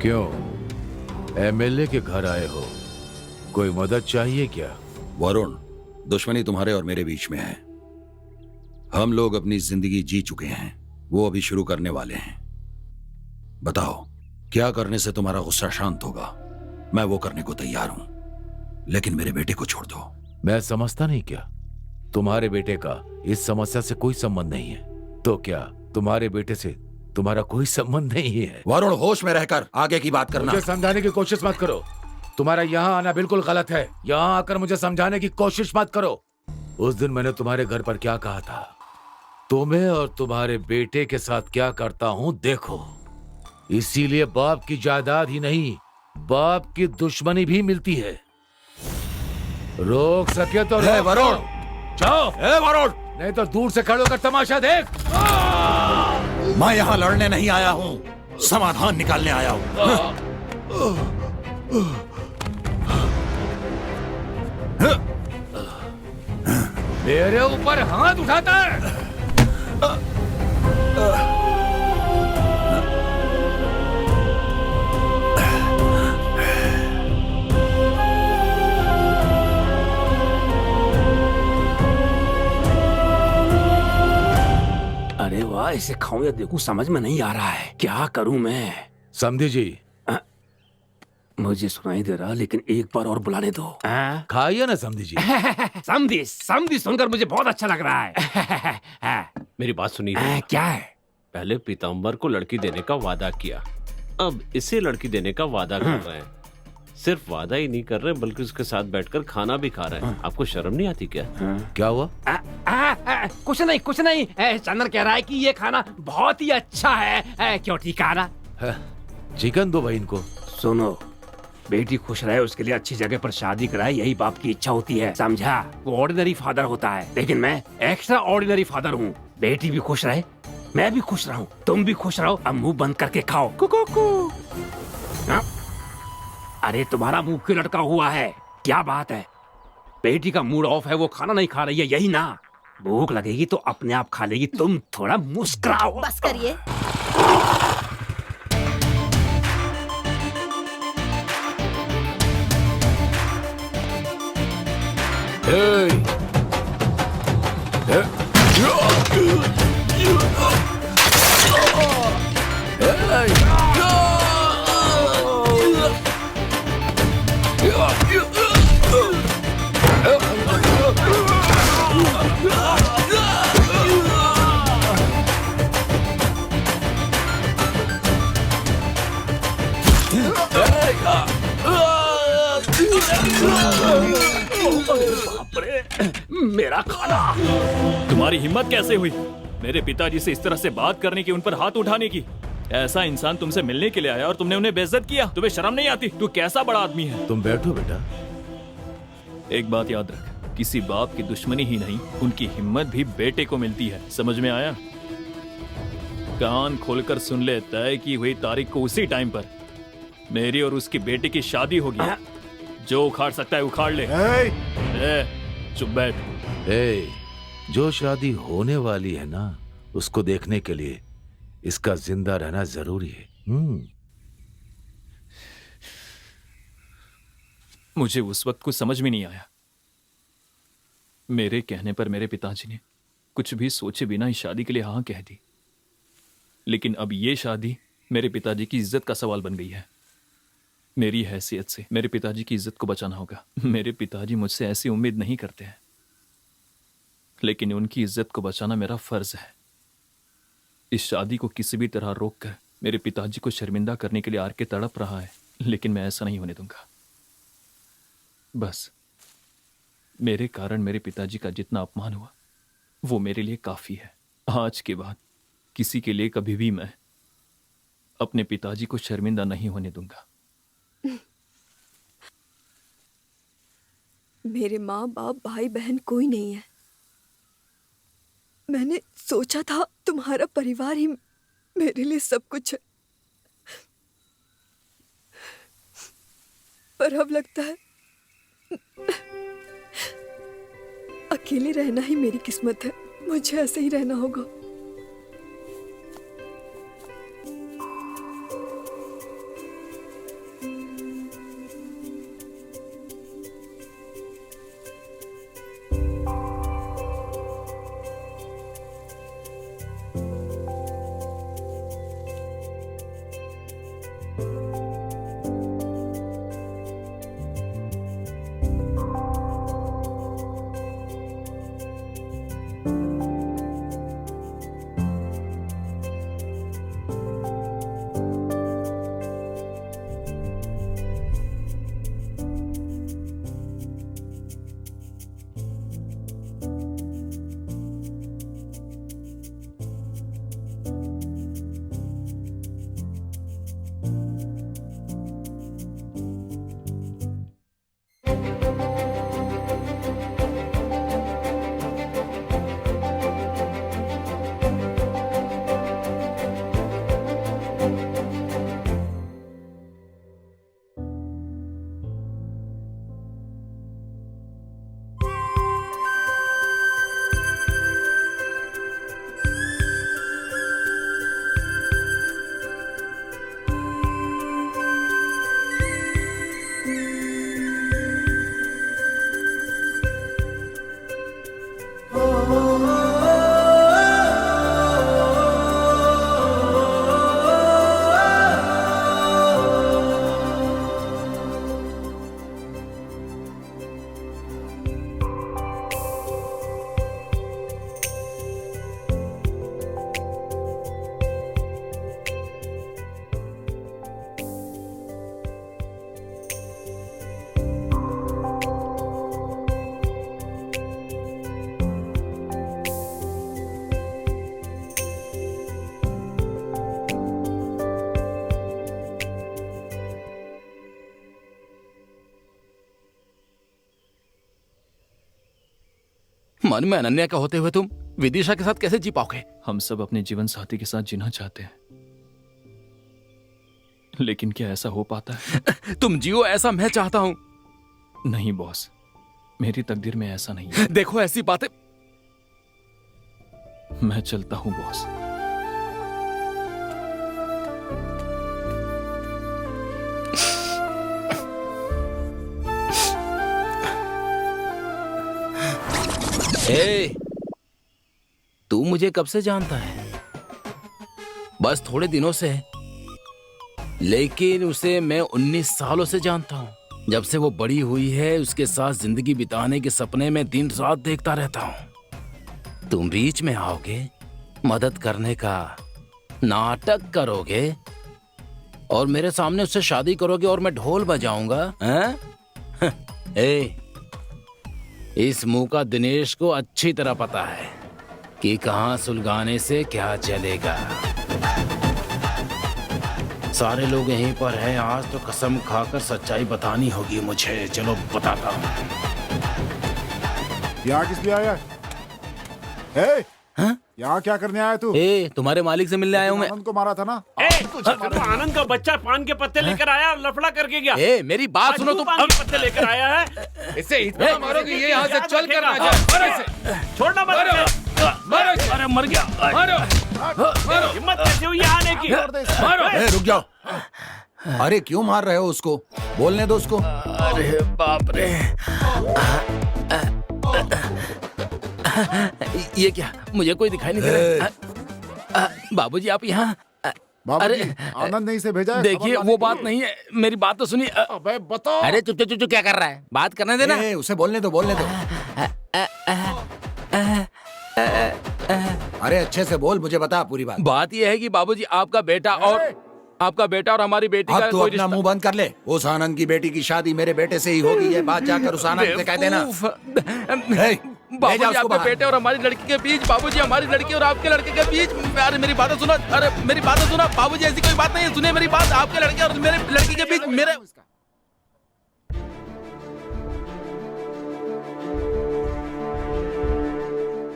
क्यों एमएलए के घर आए हो? कोई मदद चाहिए क्या? वरुण, दुश्मनी तुम्हारे और मेरे बीच में है। हम लोग अपनी जिंदगी जी चुके हैं, वो अभी शुरू करने वाले हैं। बताओ क्या करने से तुम्हारा गुस्सा शांत होगा? मैं वो करने को तैयार हूं, लेकिन मेरे बेटे को छोड़ दो। मैं समझता नहीं क्या तुम्हारे बेटे का इस समस्या से कोई संबंध नहीं है? तो क्या तुम्हारे बेटे से तुम्हारा कोई संबंध नहीं है? वरुण, होश में रहकर आगे की बात करना। मुझे समझाने की कोशिश मत करो। तुम्हारा यहाँ आना बिल्कुल गलत है। यहाँ आकर मुझे समझाने की कोशिश मत करो। उस दिन मैंने तुम्हारे घर पर क्या कहा था? तुम्हें और तुम्हारे बेटे के साथ क्या करता हूँ देखो। इसीलिए बाप की जायदाद ही नहीं, बाप की दुश्मनी भी मिलती है। रोक सके तो रोक। वरुण, जाओ। वरुण, नहीं तो दूर से खड़े होकर तमाशा देख। मैं यहाँ लड़ने नहीं आया हूँ, समाधान निकालने आया हूँ। मेरे ऊपर हाथ उठाता है। अरे वाह, इसे खाऊं या देखूं समझ में नहीं आ रहा है। क्या करूं मैं? समझी जी, मुझे सुनाई दे रहा, लेकिन एक बार और बुलाने दो। खाइए ना समझी जी। समधी समधी सुनकर मुझे बहुत अच्छा लग रहा है। मेरी बात सुनिए। क्या है? पहले पीताम्बर को लड़की देने का वादा किया, अब इसे लड़की देने का वादा कर रहे हैं। सिर्फ वादा ही नहीं कर रहे बल्कि उसके साथ बैठकर खाना भी खा रहे हैं। आपको शर्म नहीं आती क्या? क्या हुआ? कुछ नहीं कुछ नहीं। चंदन कह रहा है कि ये खाना बहुत ही अच्छा है। क्यों ठीक है ना? चिकन दो भाई इनको। सुनो, बेटी खुश रहे उसके लिए अच्छी जगह पर शादी कराए, यही बाप की इच्छा होती है, समझा? वो ऑर्डिनरी फादर होता है, लेकिन मैं एक्स्ट्रा ऑर्डिनरी फादर हूँ। बेटी भी खुश रहे, मैं भी खुश रहूं, तुम भी खुश रहो। अब मुंह बंद करके खाओ। कुकू। अरे तुम्हारा मुंह क्यों लटका हुआ है? क्या बात है? बेटी का मूड ऑफ है, वो खाना नहीं खा रही है, यही ना? भूख लगेगी तो अपने आप खा लेगी। तुम थोड़ा मुस्कुराओ। बस करिए। मेरा खाना। तुम्हारी हिम्मत कैसे हुई मेरे पिताजी से इस तरह से बात करने की, उन पर हाथ उठाने की? ऐसा इंसान तुमसे मिलने के लिए आया और तुमने उन्हें बेइज्जत किया। तुम्हें शर्म नहीं आती? तू कैसा बड़ा आदमी है? तुम बैठो बेटा। एक बात याद रख, किसी बाप की दुश्मनी ही नहीं, उनकी हिम्मत भी बेटे को मिलती है। समझ में आया? कान खोलकर सुन ले, तय की हुई तारीख को उसी टाइम पर मेरी और उसकी बेटी की शादी होगी। जो उखाड़ सकता है उखाड़ ले। चुप बैठ। जो शादी होने वाली है ना, उसको देखने के लिए इसका जिंदा रहना जरूरी है। मुझे उस वक्त कुछ समझ में नहीं आया। मेरे कहने पर मेरे पिताजी ने कुछ भी सोचे बिना ही शादी के लिए हाँ कह दी। लेकिन अब ये शादी मेरे पिताजी की इज्जत का सवाल बन गई है। मेरी हैसियत से मेरे पिताजी की इज्जत को बचाना होगा। मेरे पिताजी मुझसे ऐसी उम्मीद नहीं करते हैं, लेकिन उनकी इज्जत को बचाना मेरा फर्ज है। इस शादी को किसी भी तरह रोककर मेरे पिताजी को शर्मिंदा करने के लिए आर के तड़प रहा है, लेकिन मैं ऐसा नहीं होने दूंगा। बस मेरे कारण मेरे पिताजी का जितना अपमान हुआ वो मेरे लिए काफी है। आज के बाद किसी के लिए कभी भी मैं अपने पिताजी को शर्मिंदा नहीं होने दूंगा। मेरे माँ बाप भाई बहन कोई नहीं है। मैंने सोचा था तुम्हारा परिवार ही मेरे लिए सब कुछ है, पर अब लगता है अकेले रहना ही मेरी किस्मत है। मुझे ऐसे ही रहना होगा। मन में अनन्या का होते हुए तुम विदिशा के साथ कैसे जी पाओगे? हम सब अपने जीवन साथी के साथ जीना चाहते हैं, लेकिन क्या ऐसा हो पाता है? तुम जियो ऐसा मैं चाहता हूं। नहीं बॉस, मेरी तकदीर में ऐसा नहीं है। देखो ऐसी बातें। मैं चलता हूं बॉस। तू मुझे कब से जानता है? बस थोड़े दिनों से, लेकिन उसे मैं 19 सालों से जानता हूँ। जब से वो बड़ी हुई है उसके साथ जिंदगी बिताने के सपने में दिन रात देखता रहता हूँ। तुम बीच में आओगे, मदद करने का नाटक करोगे और मेरे सामने उससे शादी करोगे और मैं ढोल बजाऊंगा? इस मुंह का दिनेश को अच्छी तरह पता है कि कहां सुलगाने से क्या चलेगा। सारे लोग यहीं पर हैं। आज तो कसम खाकर सच्चाई बतानी होगी मुझे। चलो बताता हूँ। यहाँ किस लिए आया? यहाँ क्या करने आया तू? तुम्हारे मालिक से मिलने आया हूँ मैं। आनंद को मारा था ना? आनंद का बच्चा पान के पत्ते लेकर आया और लफड़ा करके गया। मेरी बात सुनो तुम। पान के पत्ते लेकर आया है। इसे इतना मारोगे ये यहाँ से चल कर ना जाए। छोड़ना मत। अरे मर गया। हिम्मत कैसे हुई आने की? रुक जाओ। अरे क्यों मार रहे हो उसको? बोलने दो उसको। अरे बाप रे। ये क्या? मुझे कोई दिखाई नहीं दे रहा। बाबूजी आप यहाँ? अरे आनंद ने इसे भेजा है। देखिए वो बात नहीं है, मेरी बात तो सुनिए। अबे बताओ। अरे चुप चुप चुप क्या कर रहा है? बात करने देना। उसे बोलने दो, बोलने दो। अरे अच्छे से बोल, मुझे बता पूरी बात। बात यह है कि बाबूजी आपका बेटा और हमारी बेटी का अब तो अपना मुंह बंद कर ले। उस आनंद की बेटी की शादी मेरे बेटे से ही होगी। ये बात जाकर उस आनंद से कह देना। बाबूजी आपके बेटे और हमारी लड़की के बीच, बाबूजी हमारी लड़की और आपके लड़के के बीच। अरे मेरी बात सुना। अरे मेरी बात सुना बाबूजी, ऐसी कोई बात नहीं है। सुनिए मेरी बात। आपके लड़के और मेरे लड़की के बीच मेरे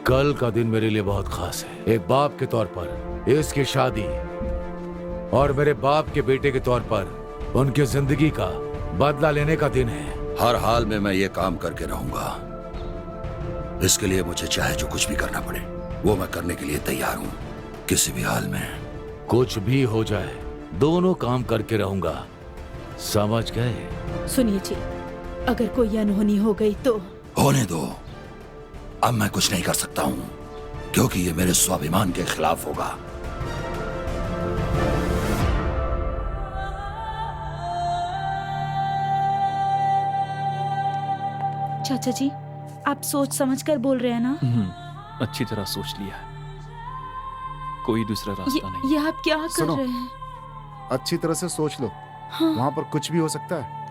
कल का दिन मेरे लिए बहुत खास है। एक बाप के तौर पर इसकी शादी और मेरे बाप के बेटे के तौर पर उनकी जिंदगी का बदला लेने का दिन है। हर हाल में मैं ये काम करके रहूंगा। इसके लिए मुझे चाहे जो कुछ भी करना पड़े वो मैं करने के लिए तैयार हूँ, किसी भी हाल में। कुछ भी हो जाए दोनों काम करके रहूंगा, समझ गए? सुनिए जी, अगर कोई अनहोनी हो गई तो? होने दो। अब मैं कुछ नहीं कर सकता हूँ क्योंकि ये मेरे स्वाभिमान के खिलाफ होगा। चाचा जी, आप सोच समझ कर बोल रहे हैं ना? अच्छी तरह सोच लिया है। कोई दूसरा रास्ता नहीं। ये आप क्या कर सुनो। रहे हैं? अच्छी तरह से सोच लो, हाँ। वहाँ पर कुछ भी हो सकता है।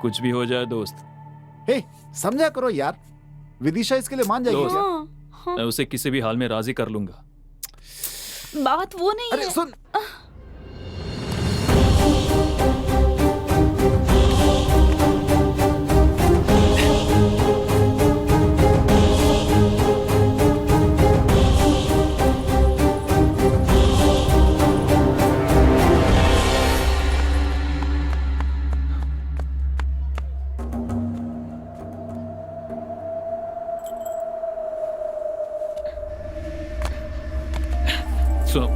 कुछ भी हो जाए दोस्त, हे, समझा करो यार, विदिशा इसके लिए मान जाएगी क्या? हाँ, हाँ। मैं उसे किसी भी हाल में राजी कर लूंगा। बात वो नहीं अरे है। सुन, सुनो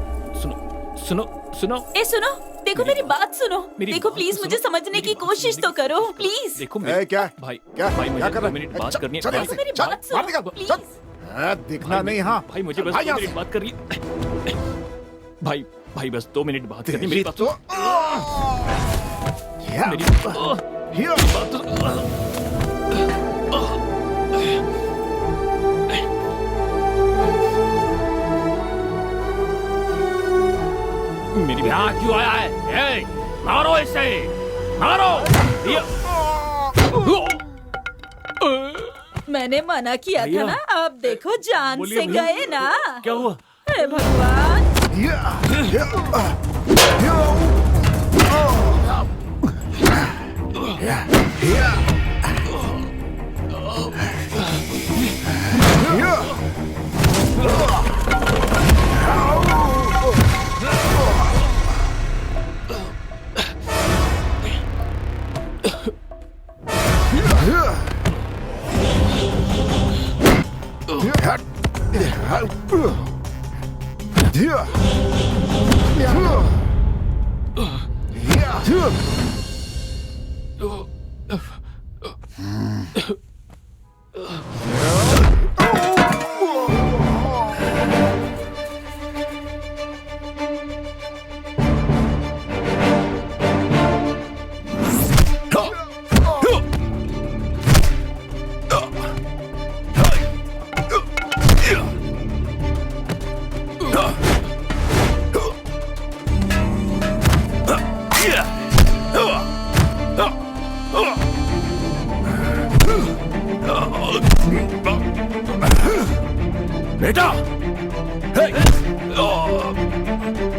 सुनो सुनो सुनो सुनो, देखो मेरी बात सुनो। मेरी देखो बात प्लीज तो मुझे सुनो, समझने मेरी की बात कोशिश सुनने तो की- करो प्लीज। देखो क्या भाई क्या भाई मुझे क्या दो कर मिनट रहा बात है? करनी चल है। यहाँ से, मेरी चल, बात सुनो, बाहर निकल, प्लीज। चल। दिखना नहीं, हाँ। भाई मुझे बस भाई 2 यहाँ मिनट से। बात करनी भाई भाई बस 2 मिनट बात करनी। तेरी मेरी बात तो क्या? मेरी हियो। बात तो मेरी यहाँ क्यों आया है? ए, मारो इसे, मारो। मैंने मना किया था भैया। ना, अब देखो जान बोलिए, से बोलिए। गए ना। क्या हुआ? हे भगवान। बेटा,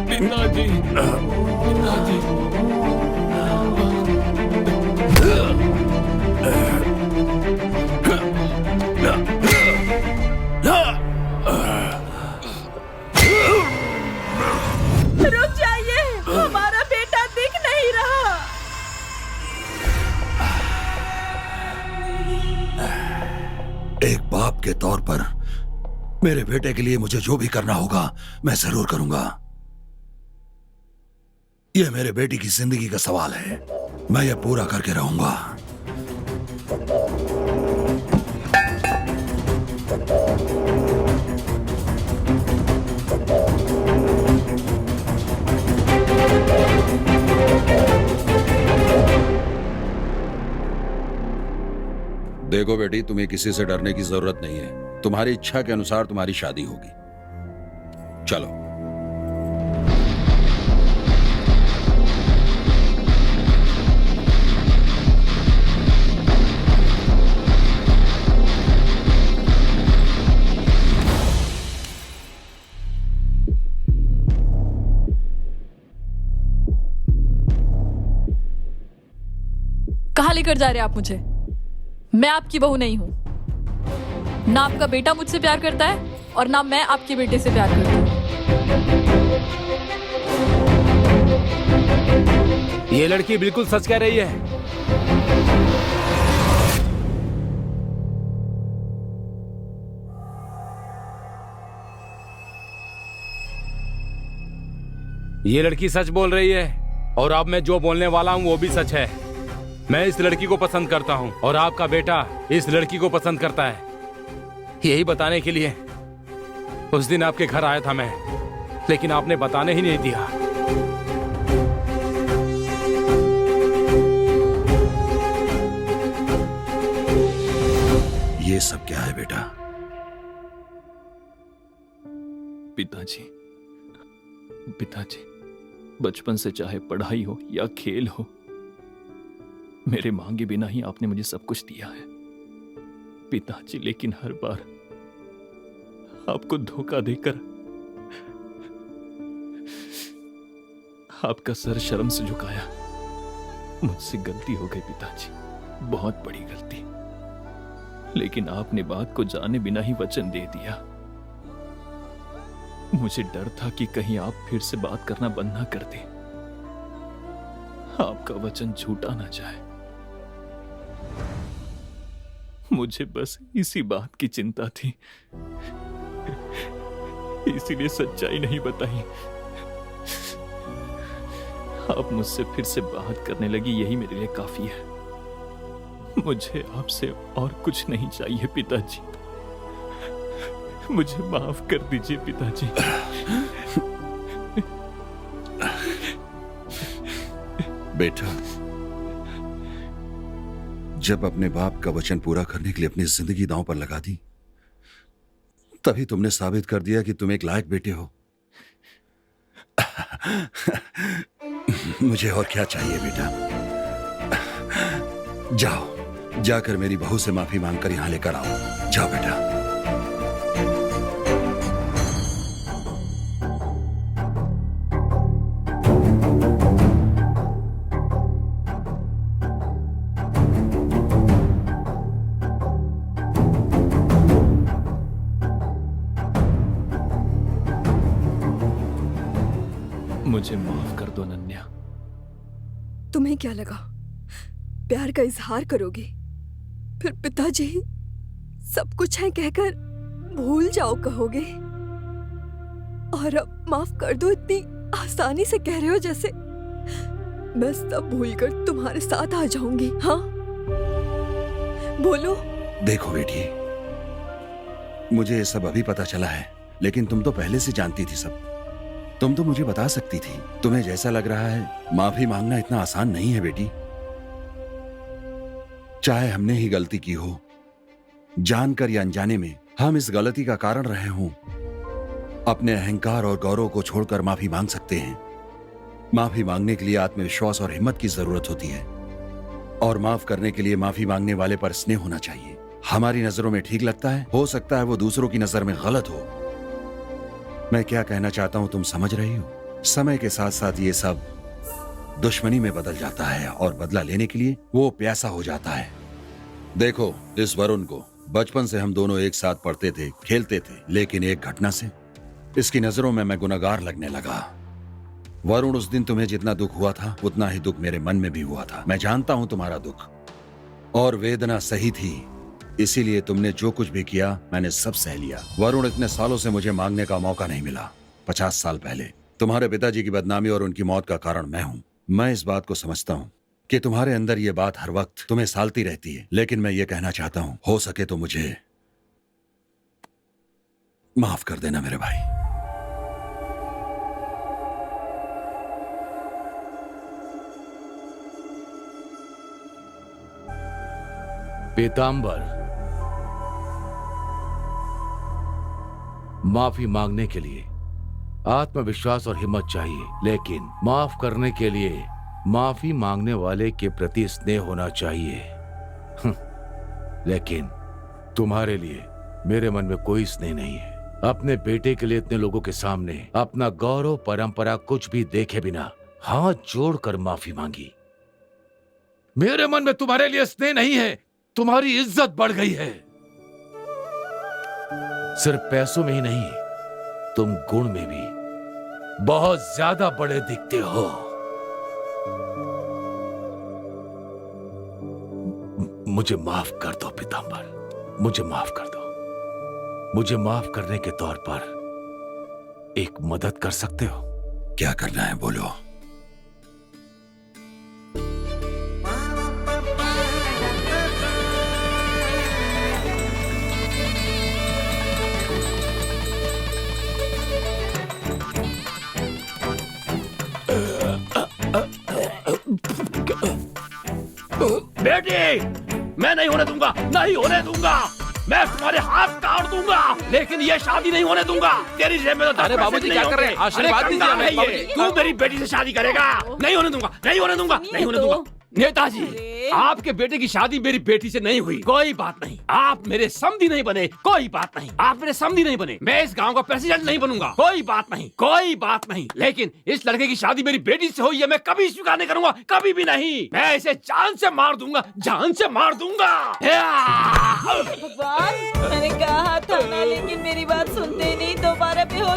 पिताजी पिताजी रुक जाइए, हमारा बेटा दिख नहीं रहा। एक बाप के तौर पर मेरे बेटे के लिए मुझे जो भी करना होगा मैं जरूर करूंगा। यह मेरे बेटी की जिंदगी का सवाल है, मैं यह पूरा करके रहूंगा। देखो बेटी, तुम्हें किसी से डरने की जरूरत नहीं है। तुम्हारी इच्छा के अनुसार तुम्हारी शादी होगी। चलो। कहाँ लेकर जा रहे हैं आप मुझे? मैं आपकी बहू नहीं हूँ। ना आपका बेटा मुझसे प्यार करता है और ना मैं आपके बेटे से प्यार करती हूँ। ये लड़की बिल्कुल सच कह रही है। ये लड़की सच बोल रही है और अब मैं जो बोलने वाला हूँ वो भी सच है। मैं इस लड़की को पसंद करता हूँ और आपका बेटा इस लड़की को पसंद करता है। यही बताने के लिए उस दिन आपके घर आया था मैं, लेकिन आपने बताने ही नहीं दिया। पिताजी, पिताजी, बचपन से चाहे पढ़ाई हो या खेल हो, मेरे मांगे बिना ही आपने मुझे सब कुछ दिया है पिताजी। लेकिन हर बार आपको धोखा देकर आपका सर शर्म से झुकाया। मुझसे गलती हो गई पिताजी, बहुत बड़ी गलती। लेकिन आपने बात को जाने बिना ही वचन दे दिया। मुझे डर था कि कहीं आप फिर से बात करना बंद ना कर दें, आपका वचन झूठा ना जाए। मुझे बस इसी बात की चिंता थी, इसीलिए सच्चाई नहीं बताई। आप मुझसे फिर से बात करने लगी, यही मेरे लिए काफी है। मुझे आपसे और कुछ नहीं चाहिए पिताजी। मुझे माफ कर दीजिए पिताजी। बेटा, जब अपने बाप का वचन पूरा करने के लिए अपनी जिंदगी दांव पर लगा दी, तभी तुमने साबित कर दिया कि तुम एक लायक बेटे हो। मुझे और क्या चाहिए बेटा? जाओ, जाकर मेरी बहू से माफी मांगकर यहां लेकर आओ। जाओ बेटा। मुझे माफ कर दो नन्या। तुम्हें क्या लगा प्यार का इजहार करोगे, फिर पिताजी सब कुछ है कहकर भूल जाओ कहोगे? और अब माफ कर दो इतनी आसानी से कह रहे हो जैसे मैं सब भूलकर तुम्हारे साथ आ जाऊंगी। हाँ बोलो। देखो बेटी, मुझे ये सब अभी पता चला है, लेकिन तुम तो पहले से जानती थी सब। तुम तो मुझे बता सकती थी। तुम्हें जैसा लग रहा है, माफी मांगना इतना आसान नहीं है बेटी। चाहे हमने ही गलती की हो, जानकर या अनजाने में हम इस गलती का कारण रहे हों, अपने अहंकार और गौरव को छोड़कर माफी मांग सकते हैं। माफी मांगने के लिए आत्मविश्वास और हिम्मत की जरूरत होती है, और माफ करने के लिए माफी मांगने वाले पर स्नेह होना चाहिए। हमारी नजरों में ठीक लगता है, हो सकता है वो दूसरों की नजर में गलत हो। मैं क्या कहना चाहता हूं तुम समझ रही हो? समय के साथ साथ ये सब दुश्मनी में बदल जाता है, और बदला लेने के लिए वो प्यासा हो जाता है। देखो, इस वरुण को बचपन से हम दोनों एक साथ पढ़ते थे, खेलते थे, लेकिन एक घटना से इसकी नजरों में मैं गुनहगार लगने लगा। वरुण, उस दिन तुम्हें जितना दुख हुआ था, उतना ही दुख मेरे मन में भी हुआ था। मैं जानता हूं तुम्हारा दुख और वेदना सही थी, इसीलिए तुमने जो कुछ भी किया मैंने सब सह लिया। वरुण, इतने सालों से मुझे मांगने का मौका नहीं मिला। 50 साल पहले तुम्हारे पिताजी की बदनामी और उनकी मौत का कारण मैं हूं। मैं इस बात को समझता हूं कि तुम्हारे अंदर ये बात हर वक्त तुम्हें सालती रहती है, लेकिन मैं ये कहना चाहता हूं, हो सके तो मुझे माफ कर देना मेरे भाई। पीतांबर, माफी मांगने के लिए आत्मविश्वास और हिम्मत चाहिए, लेकिन माफ करने के लिए माफी मांगने वाले के प्रति स्नेह होना चाहिए। लेकिन तुम्हारे लिए मेरे मन में कोई स्नेह नहीं है। अपने बेटे के लिए इतने लोगों के सामने अपना गौरव, परंपरा कुछ भी देखे बिना हाथ जोड़कर माफी मांगी। मेरे मन में तुम्हारे लिए स्नेह नहीं है, तुम्हारी इज्जत बढ़ गई है। सिर्फ पैसों में ही नहीं, तुम गुण में भी बहुत ज्यादा बड़े दिखते हो। मुझे माफ कर दो पीतांबर, मुझे माफ कर दो। मुझे माफ करने के तौर पर एक मदद कर सकते हो? क्या करना है बोलो। बेटी, मैं नहीं होने दूंगा, नहीं होने दूंगा। मैं तुम्हारे हाथ काट दूंगा, लेकिन ये शादी नहीं होने दूंगा। तेरी जेब में तो 10 अरे पैसे बाबूजी, नहीं क्या कर रहे होंगे। हैं? आशीर्वाद अरे दीजिए कंगाल हमें, है ये। बाबूजी। तू मेरी बेटी से शादी करेगा? नहीं होने दूंगा, नहीं होने दूंगा, नहीं होने दूंगा। नेताजी, आपके बेटे की शादी मेरी बेटी से नहीं हुई, कोई बात नहीं। आप मेरे समधी नहीं बने, कोई बात नहीं। आप मेरे समधी नहीं बने, मैं इस गांव का प्रेसिडेंट नहीं बनूंगा, कोई बात नहीं, कोई बात नहीं। लेकिन इस लड़के की शादी मेरी बेटी से हुई है, मैं कभी स्वीकार नहीं करूंगा, कभी भी नहीं। मैं इसे जान से मार दूंगा, जान से मार दूंगा। भगवान, मैंने कहा था ना, लेकिन मेरी बात सुनते नहीं। दोबारा बेहोश